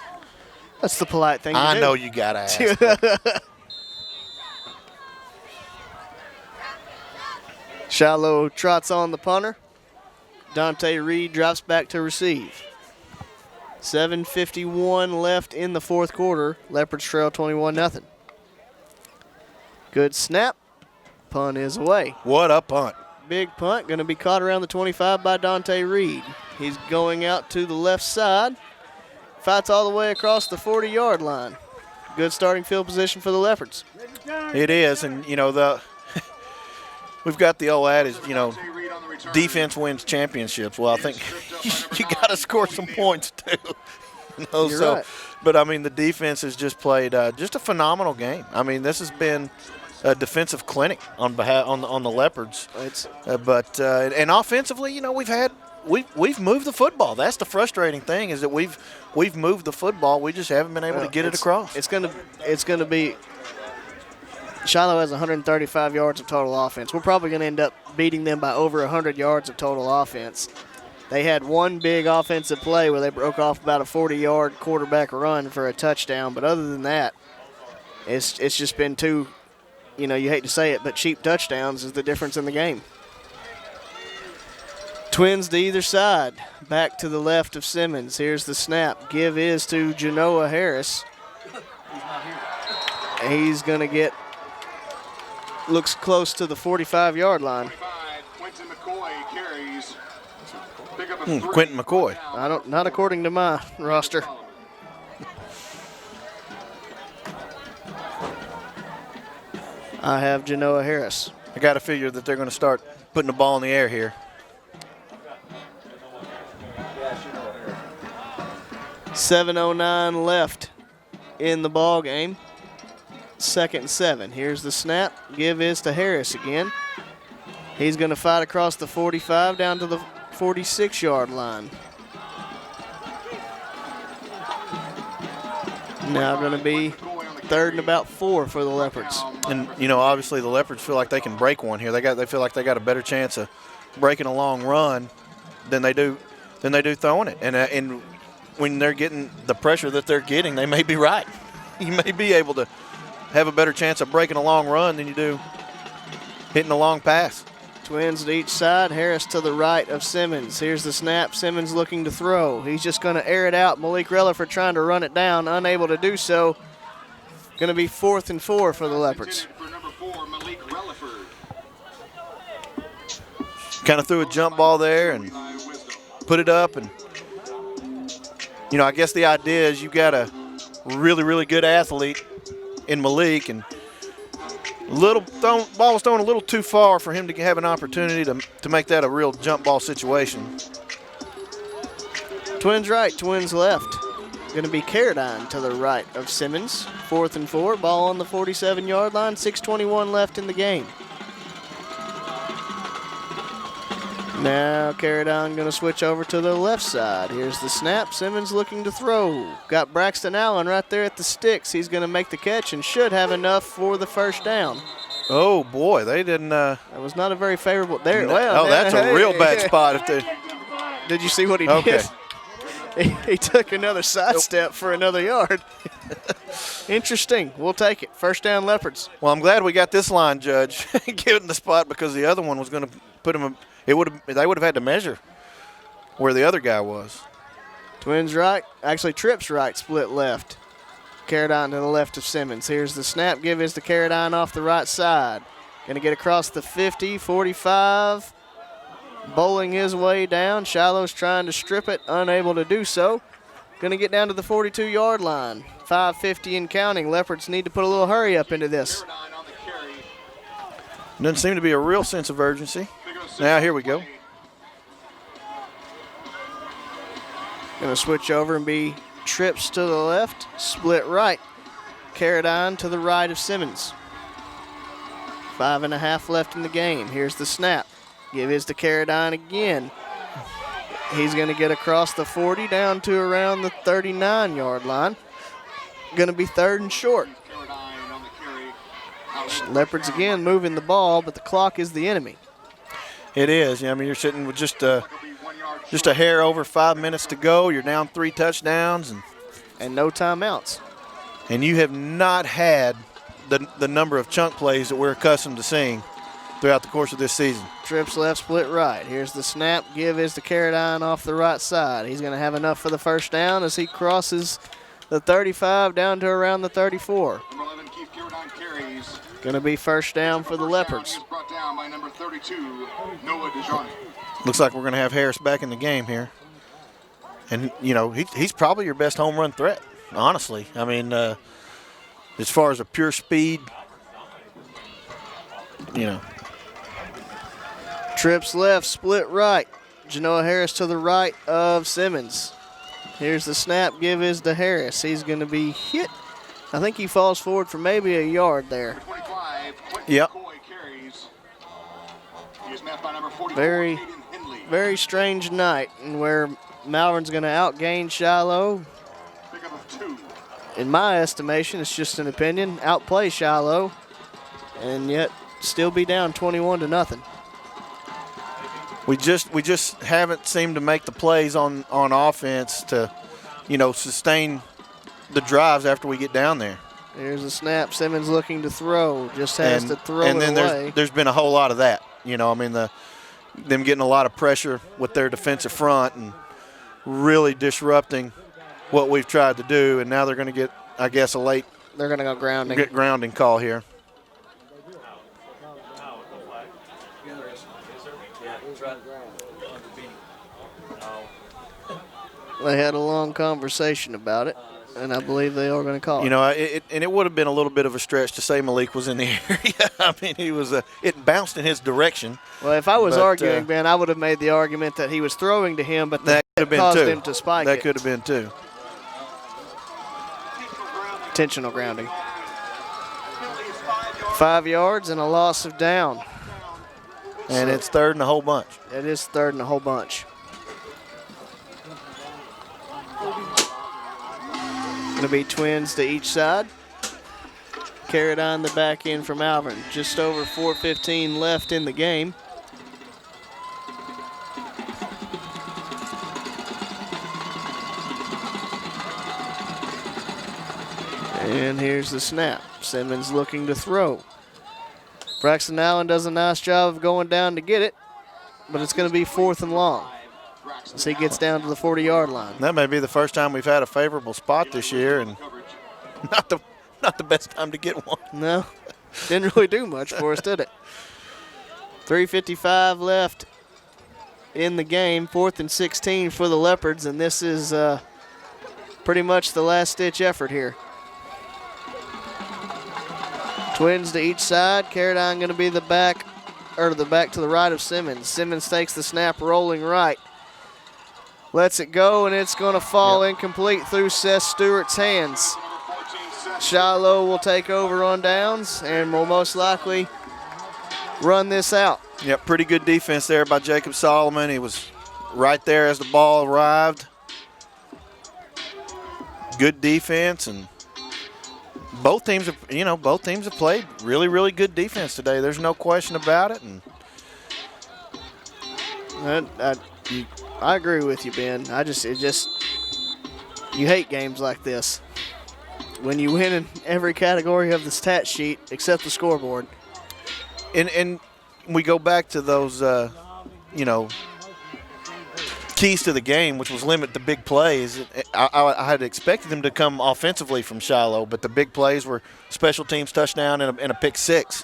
That's the polite thing to do. I know you got to ask. Shiloh trots on the punter. Dante Reed drops back to receive. 7:51 left in the 4th quarter. Leopards trail 21-0. Good snap. Punt is away. What a punt. Big punt. Going to be caught around the 25 by Dante Reed. He's going out to the left side. Fights all the way across the 40-yard line. Good starting field position for the Leopards. It is, and, we've got the old adage, defense wins championships. Well, I think you got to score some points too. You're right. But the defense has just played just a phenomenal game. This has been a defensive clinic on the Leopards. And offensively, we've moved the football. That's the frustrating thing, is that we've moved the football. We just haven't been able to get it across. It's gonna be. Shiloh has 135 yards of total offense. We're probably going to end up beating them by over 100 yards of total offense. They had one big offensive play where they broke off about a 40-yard quarterback run for a touchdown, but other than that, it's just been 2, you hate to say it, but cheap touchdowns is the difference in the game. Twins to either side. Back to the left of Simmons. Here's the snap. Give is to Genoa Harris. He's going to get... Looks close to the 45-yard line. Quentin McCoy. Not according to my roster. I have Genoa Harris. I got to figure that they're going to start putting the ball in the air here. 7:09 left in the ball game. 2nd and 7. Here's the snap. Give is to Harris again. He's going to fight across the 45 down to the 46-yard line. Now going to be 3rd and about 4 for the Leopards. And obviously the Leopards feel like they can break one here. They feel like they got a better chance of breaking a long run than they do throwing it. And when they're getting the pressure that they're getting, they may be right. You may be able to have a better chance of breaking a long run than you do hitting a long pass. Twins to each side. Harris to the right of Simmons. Here's the snap. Simmons looking to throw. He's just going to air it out. Malik Relaford trying to run it down, unable to do so. Going to be 4th and 4 for the Leopards. Kind of threw a jump ball there and put it up. And, you know, I guess the idea is you got a really, really good athlete in Malik, and ball was thrown a little too far for him to have an opportunity to make that a real jump ball situation. Twins right, Twins left. Going to be Carradine to the right of Simmons. 4th and 4, ball on the 47-yard line. 6:21 left in the game. Now Carradine going to switch over to the left side. Here's the snap. Simmons looking to throw. Got Braxton Allen right there at the sticks. He's going to make the catch and should have enough for the first down. Oh, boy, they didn't. That was not a very favorable. There. No, Well, that's a real bad spot. Did you see what he Okay. did? He took another sidestep for another yard. Interesting. We'll take it. First down, Leopards. Well, I'm glad we got this line judge given the spot, because the other one was going to put him. They would have had to measure where the other guy was. Twins right. Actually, Trips right, split left. Carradine to the left of Simmons. Here's the snap. Give is to Carradine off the right side. Going to get across the 50, 45. Bowling his way down. Shiloh's trying to strip it, unable to do so. Going to get down to the 42-yard line. 5:50 and counting. Leopards need to put a little hurry up into this. Doesn't seem to be a real sense of urgency. Now, here we go. Going to switch over and be Trips to the left, split right. Carradine to the right of Simmons. 5.5 left in the game. Here's the snap. Give is to Carradine again. He's going to get across the 40 down to around the 39-yard line. Going to be 3rd and short. Leopards again moving the ball, but the clock is the enemy. It is. I mean, you're sitting with just a hair over 5 minutes to go. You're down 3 touchdowns and no timeouts. And you have not had the number of chunk plays that we're accustomed to seeing throughout the course of this season. Trips left, split right. Here's the snap. Give is to Carradine off the right side. He's going to have enough for the first down as he crosses the 35 down to around the 34. Going to be first down for the Leopards. Looks like we're going to have Harris back in the game here. And, you know, he's probably your best home run threat, honestly. I mean, as far as a pure speed, you know. Trips left, split right. Genoa Harris to the right of Simmons. Here's the snap. Give is to Harris. He's going to be hit. I think he falls forward for maybe a yard there. Yep. Very, very strange night, and where Malvern's going to outgain Shiloh. In my estimation, it's just an opinion, outplay Shiloh, and yet still be down 21-0. We just haven't seemed to make the plays on offense to, you know, sustain the drives after we get down there. Here's a snap. Simmons looking to throw. Just has to throw it away. And then there's been a whole lot of that. You know, I mean, them getting a lot of pressure with their defensive front and really disrupting what we've tried to do. And now they're going to get, I guess, they're going to go grounding. Get grounding call here. They had a long conversation about it, and I believe they are going to call it. You know, it would have been a little bit of a stretch to say Malik was in the area. I mean, it bounced in his direction. Well, if I was arguing, Ben, I would have made the argument that he was throwing to him, but that caused him to spike it. That could have been too. Intentional grounding. 5 yards and a loss of down. And it's 3rd and a whole bunch. It is 3rd and a whole bunch. Going to be Twins to each side. Carradine the back end for Malvern. Just over 4:15 left in the game. And here's the snap. Simmons looking to throw. Braxton Allen does a nice job of going down to get it, but it's going to be 4th and long as he gets down to the 40-yard line. That may be the first time we've had a favorable spot this year, and not the best time to get one. No, didn't really do much for us, did it? 3:55 left in the game, 4th and 16 for the Leopards, and this is pretty much the last-ditch effort here. Twins to each side. Carradine going to be the back to the right of Simmons. Simmons takes the snap, rolling right. Lets it go, and it's going to fall incomplete through Seth Stewart's hands. Shiloh will take over on downs and will most likely run this out. Yep, pretty good defense there by Jacob Solomon. He was right there as the ball arrived. Good defense, and both teams have played really, really good defense today. There's no question about it. And I agree with you, Ben. You hate games like this when you win in every category of the stat sheet except the scoreboard. And we go back to those, keys to the game, which was limit the big plays. I had expected them to come offensively from Shiloh, but the big plays were special teams touchdown and a pick six.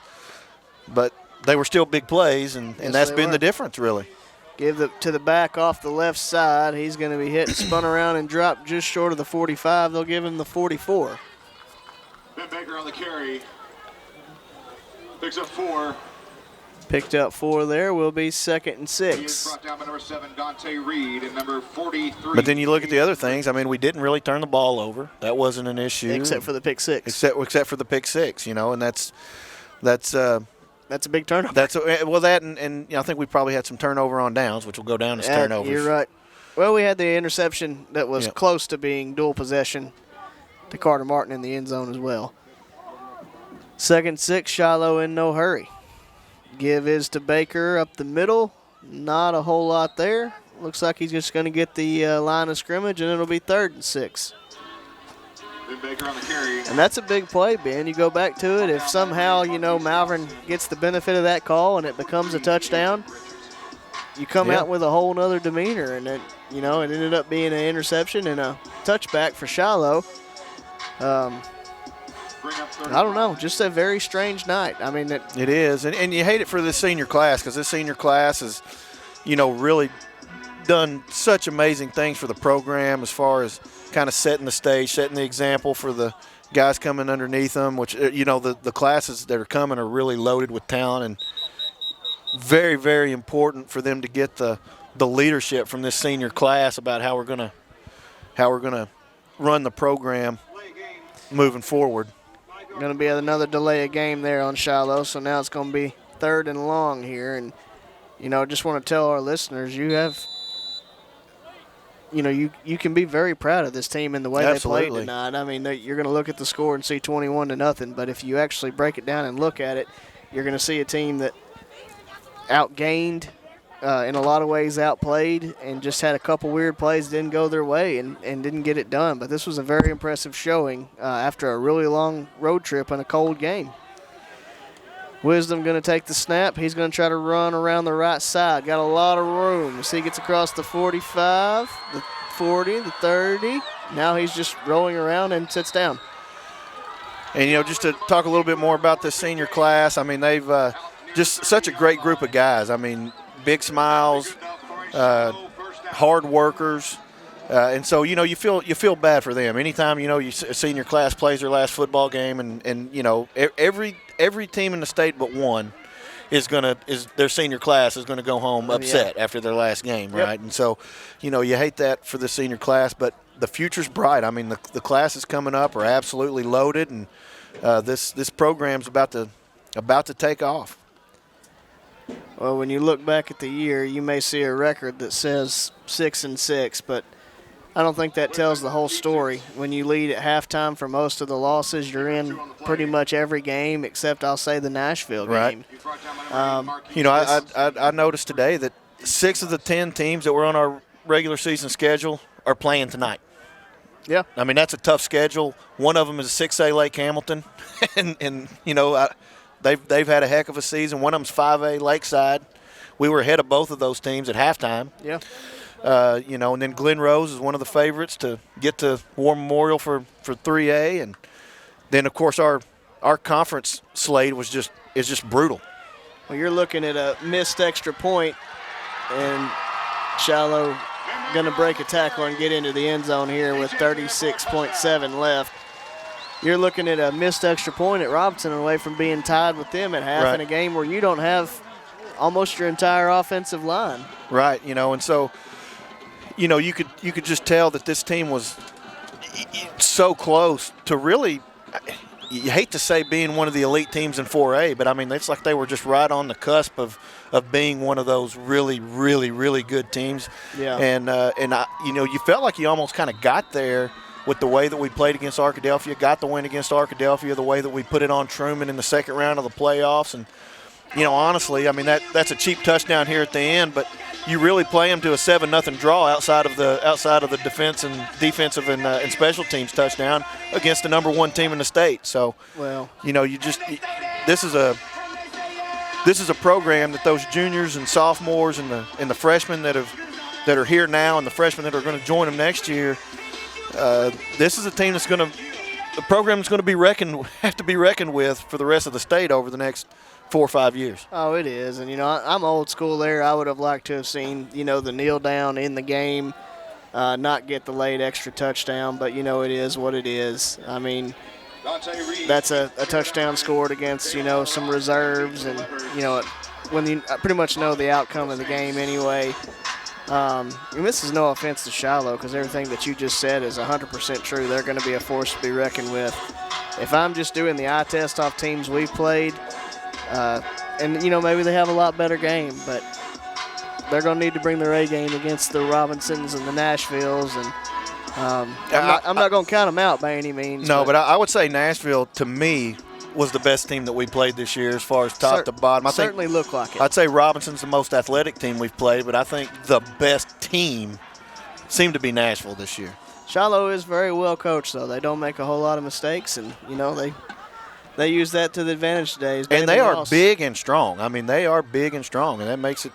But they were still big plays, and that's been the difference, really. Give to the back off the left side. He's going to be hit, spun around, and dropped just short of the 45. They'll give him the 44. Ben Baker on the carry. Picks up 4. Picked up 4 there. Will be 2nd and 6. He is brought down by number 7, Dante Reed, and number 43. But then you look at the other things. I mean, we didn't really turn the ball over. That wasn't an issue. Except for the pick 6. Except for the pick 6, and that's a big turnover. And I think we probably had some turnover on downs, which will go down as turnovers. You're right. Well, we had the interception that was close to being dual possession to Carter Martin in the end zone as well. 2nd 6, Shiloh in no hurry. Give is to Baker up the middle. Not a whole lot there. Looks like he's just going to get the line of scrimmage, and it'll be 3rd and 6. Baker on the carry. And that's a big play, Ben. You go back to it. If somehow, Malvern gets the benefit of that call and it becomes a touchdown, you come out with a whole nother demeanor. And it ended up being an interception and a touchback for Shiloh. I don't know. Just a very strange night. I mean, it is. And you hate it for this senior class, because this senior class has, really done such amazing things for the program as far as kind of setting the stage, setting the example for the guys coming underneath them, which, the classes that are coming are really loaded with talent, and very, very important for them to get the leadership from this senior class about how we're going to run the program moving forward. Going to be another delay of game there on Shiloh, so now it's going to be 3rd and long here. And, just want to tell our listeners, you can be very proud of this team and the way they played tonight. I mean, you're going to look at the score and see 21-0, but if you actually break it down and look at it, you're going to see a team that outgained, in a lot of ways outplayed, and just had a couple weird plays that didn't go their way and didn't get it done. But this was a very impressive showing after a really long road trip and a cold game. Wisdom going to take the snap. He's going to try to run around the right side. Got a lot of room. As he gets across the 45, the 40, the 30. Now he's just rolling around and sits down. And, just to talk a little bit more about this senior class, I mean, they've just such a great group of guys. I mean, big smiles, hard workers. And so, you feel bad for them. Anytime, a senior class plays their last football game and every team in the state but one is their senior class is going to go home upset after their last game, right? And so, you hate that for the senior class, but the future's bright. I mean, the classes coming up are absolutely loaded, and this program's about to take off. Well, when you look back at the year, you may see a record that says 6-6, but I don't think that tells the whole story. When you lead at halftime for most of the losses, you're in pretty much every game except, I'll say, the Nashville game. I noticed today that 6 of the 10 teams that were on our regular season schedule are playing tonight. Yeah. I mean, that's a tough schedule. One of them is 6A Lake Hamilton. and they've had a heck of a season. One of them's 5A Lakeside. We were ahead of both of those teams at halftime. Yeah. And then Glen Rose is one of the favorites to get to War Memorial for 3A, and then of course our conference slate is just brutal. Well, you're looking at a missed extra point, and Shiloh going to break a tackle and get into the end zone here with 36.7 left. You're looking at a missed extra point at Robinson away from being tied with them at half in a game where you don't have almost your entire offensive line. Right, and so you could just tell that this team was so close to really, you hate to say being one of the elite teams in 4A, but I mean it's like they were just right on the cusp of being one of those really, really, really good teams. Yeah. And you felt like you almost kind of got there with the way that we played against Arkadelphia, got the win against Arkadelphia, the way that we put it on Truman in the second round of the playoffs, and honestly, I mean that's a cheap touchdown here at the end, but you really play them to a 7-0 draw outside of the defensive and special teams touchdown against the number 1 team in the state. So, this is a program that those juniors and sophomores and the freshmen that are here now and the freshmen that are going to join them next year. This is a team the program is going to have to be reckoned with for the rest of the state over the next 4 or 5 years. Oh, it is. And, I'm old school there. I would have liked to have seen, the kneel down in the game, not get the late extra touchdown. But, it is what it is. I mean, that's a touchdown scored against, some reserves. And, when you pretty much know the outcome of the game anyway. And this is no offense to Shiloh because everything that you just said is 100% true. They're going to be a force to be reckoned with. If I'm just doing the eye test off teams we've played, and, maybe they have a lot better game, but they're going to need to bring their A game against the Robinsons and the Nashvilles. And I'm not going to count them out by any means. No, but I would say Nashville, to me, was the best team that we played this year as far as top to bottom. I certainly think, looked like it. I'd say Robinson's the most athletic team we've played, but I think the best team seemed to be Nashville this year. Shiloh is very well coached, though. They don't make a whole lot of mistakes, and, they use that to the advantage today. And they are big and strong. I mean, they are big and strong, and that makes it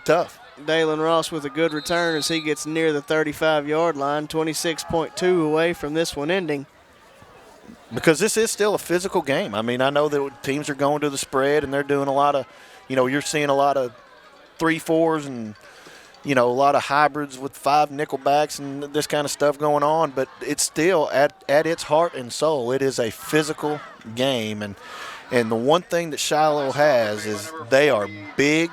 tough. Dalen Ross with a good return as he gets near the 35-yard line, 26.2 away from this one ending. Because this is still a physical game. I mean, I know that teams are going to the spread, and they're doing a lot of, you're seeing a lot of 3-4s and, a lot of hybrids with 5 nickelbacks and this kind of stuff going on. But it's still, at its heart and soul, it is a physical game. And the one thing that Shiloh has is they are big,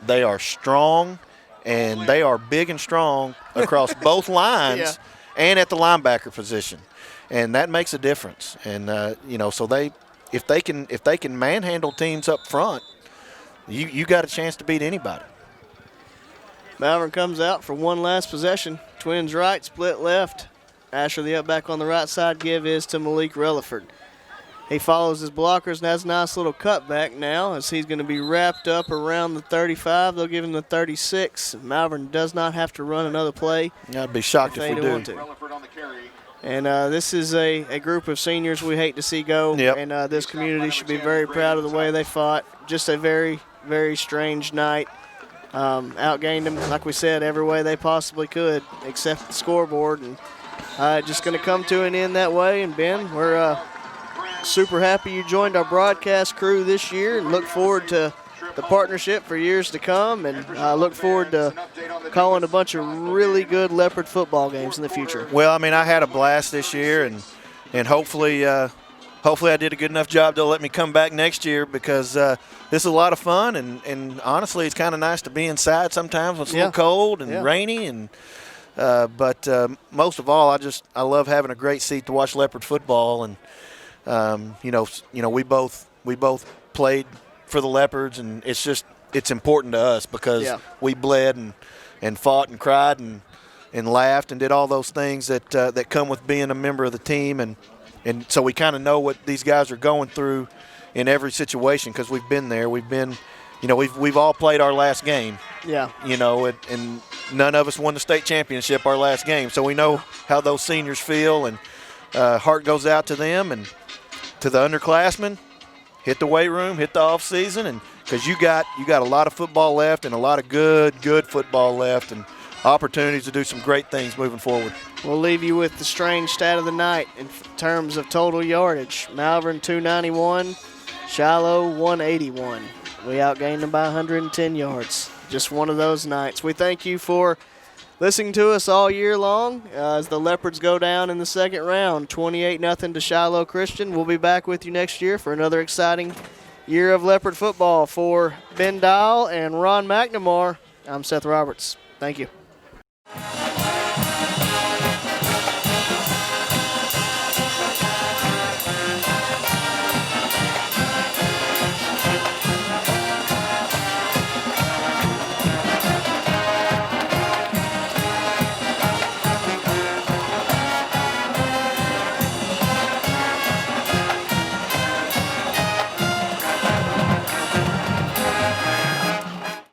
they are strong, and they are big and strong across both lines and at the linebacker position. And that makes a difference. And, so if they can manhandle teams up front, you got a chance to beat anybody. Malvern comes out for one last possession. Twins right, split left. Asher the up back on the right side. Give is to Malik Relaford. He follows his blockers and has a nice little cutback now as he's going to be wrapped up around the 35. They'll give him the 36. Malvern does not have to run another play. I'd be shocked if we do. And this is a group of seniors we hate to see go. Yep. And this community should be very proud of the way they fought. Just a very, very strange night. Outgained them, like we said, every way they possibly could except the scoreboard. And just going to come to an end that way. And, Ben, we're super happy you joined our broadcast crew this year and look forward to the partnership for years to come, and look forward to calling a bunch of really good Leopard football games in the future. Well, I mean, I had a blast this year, and hopefully I did a good enough job to let me come back next year because this is a lot of fun, and honestly, it's kind of nice to be inside sometimes when it's a little cold and rainy, and but most of all, I love having a great seat to watch Leopard football, and we both played for the Leopards, and it's important to us because we bled and fought and cried and laughed and did all those things that come with being a member of the team, and so we kind of know what these guys are going through in every situation because we've been there. We've been, we've all played our last game. Yeah. And none of us won the state championship our last game, so we know how those seniors feel, and heart goes out to them and to the underclassmen. hit the weight room, hit the off season, and because you got a lot of football left and a lot of good football left and opportunities to do some great things moving forward. We'll leave you with the strange stat of the night in terms of total yardage. Malvern 291, Shiloh 181. We outgained them by 110 yards. Just one of those nights. We thank you for listening to us all year long as the Leopards go down in the second round, 28-0 to Shiloh Christian. We'll be back with you next year for another exciting year of Leopard football. For Ben Dial and Ron McNamara, I'm Seth Roberts. Thank you.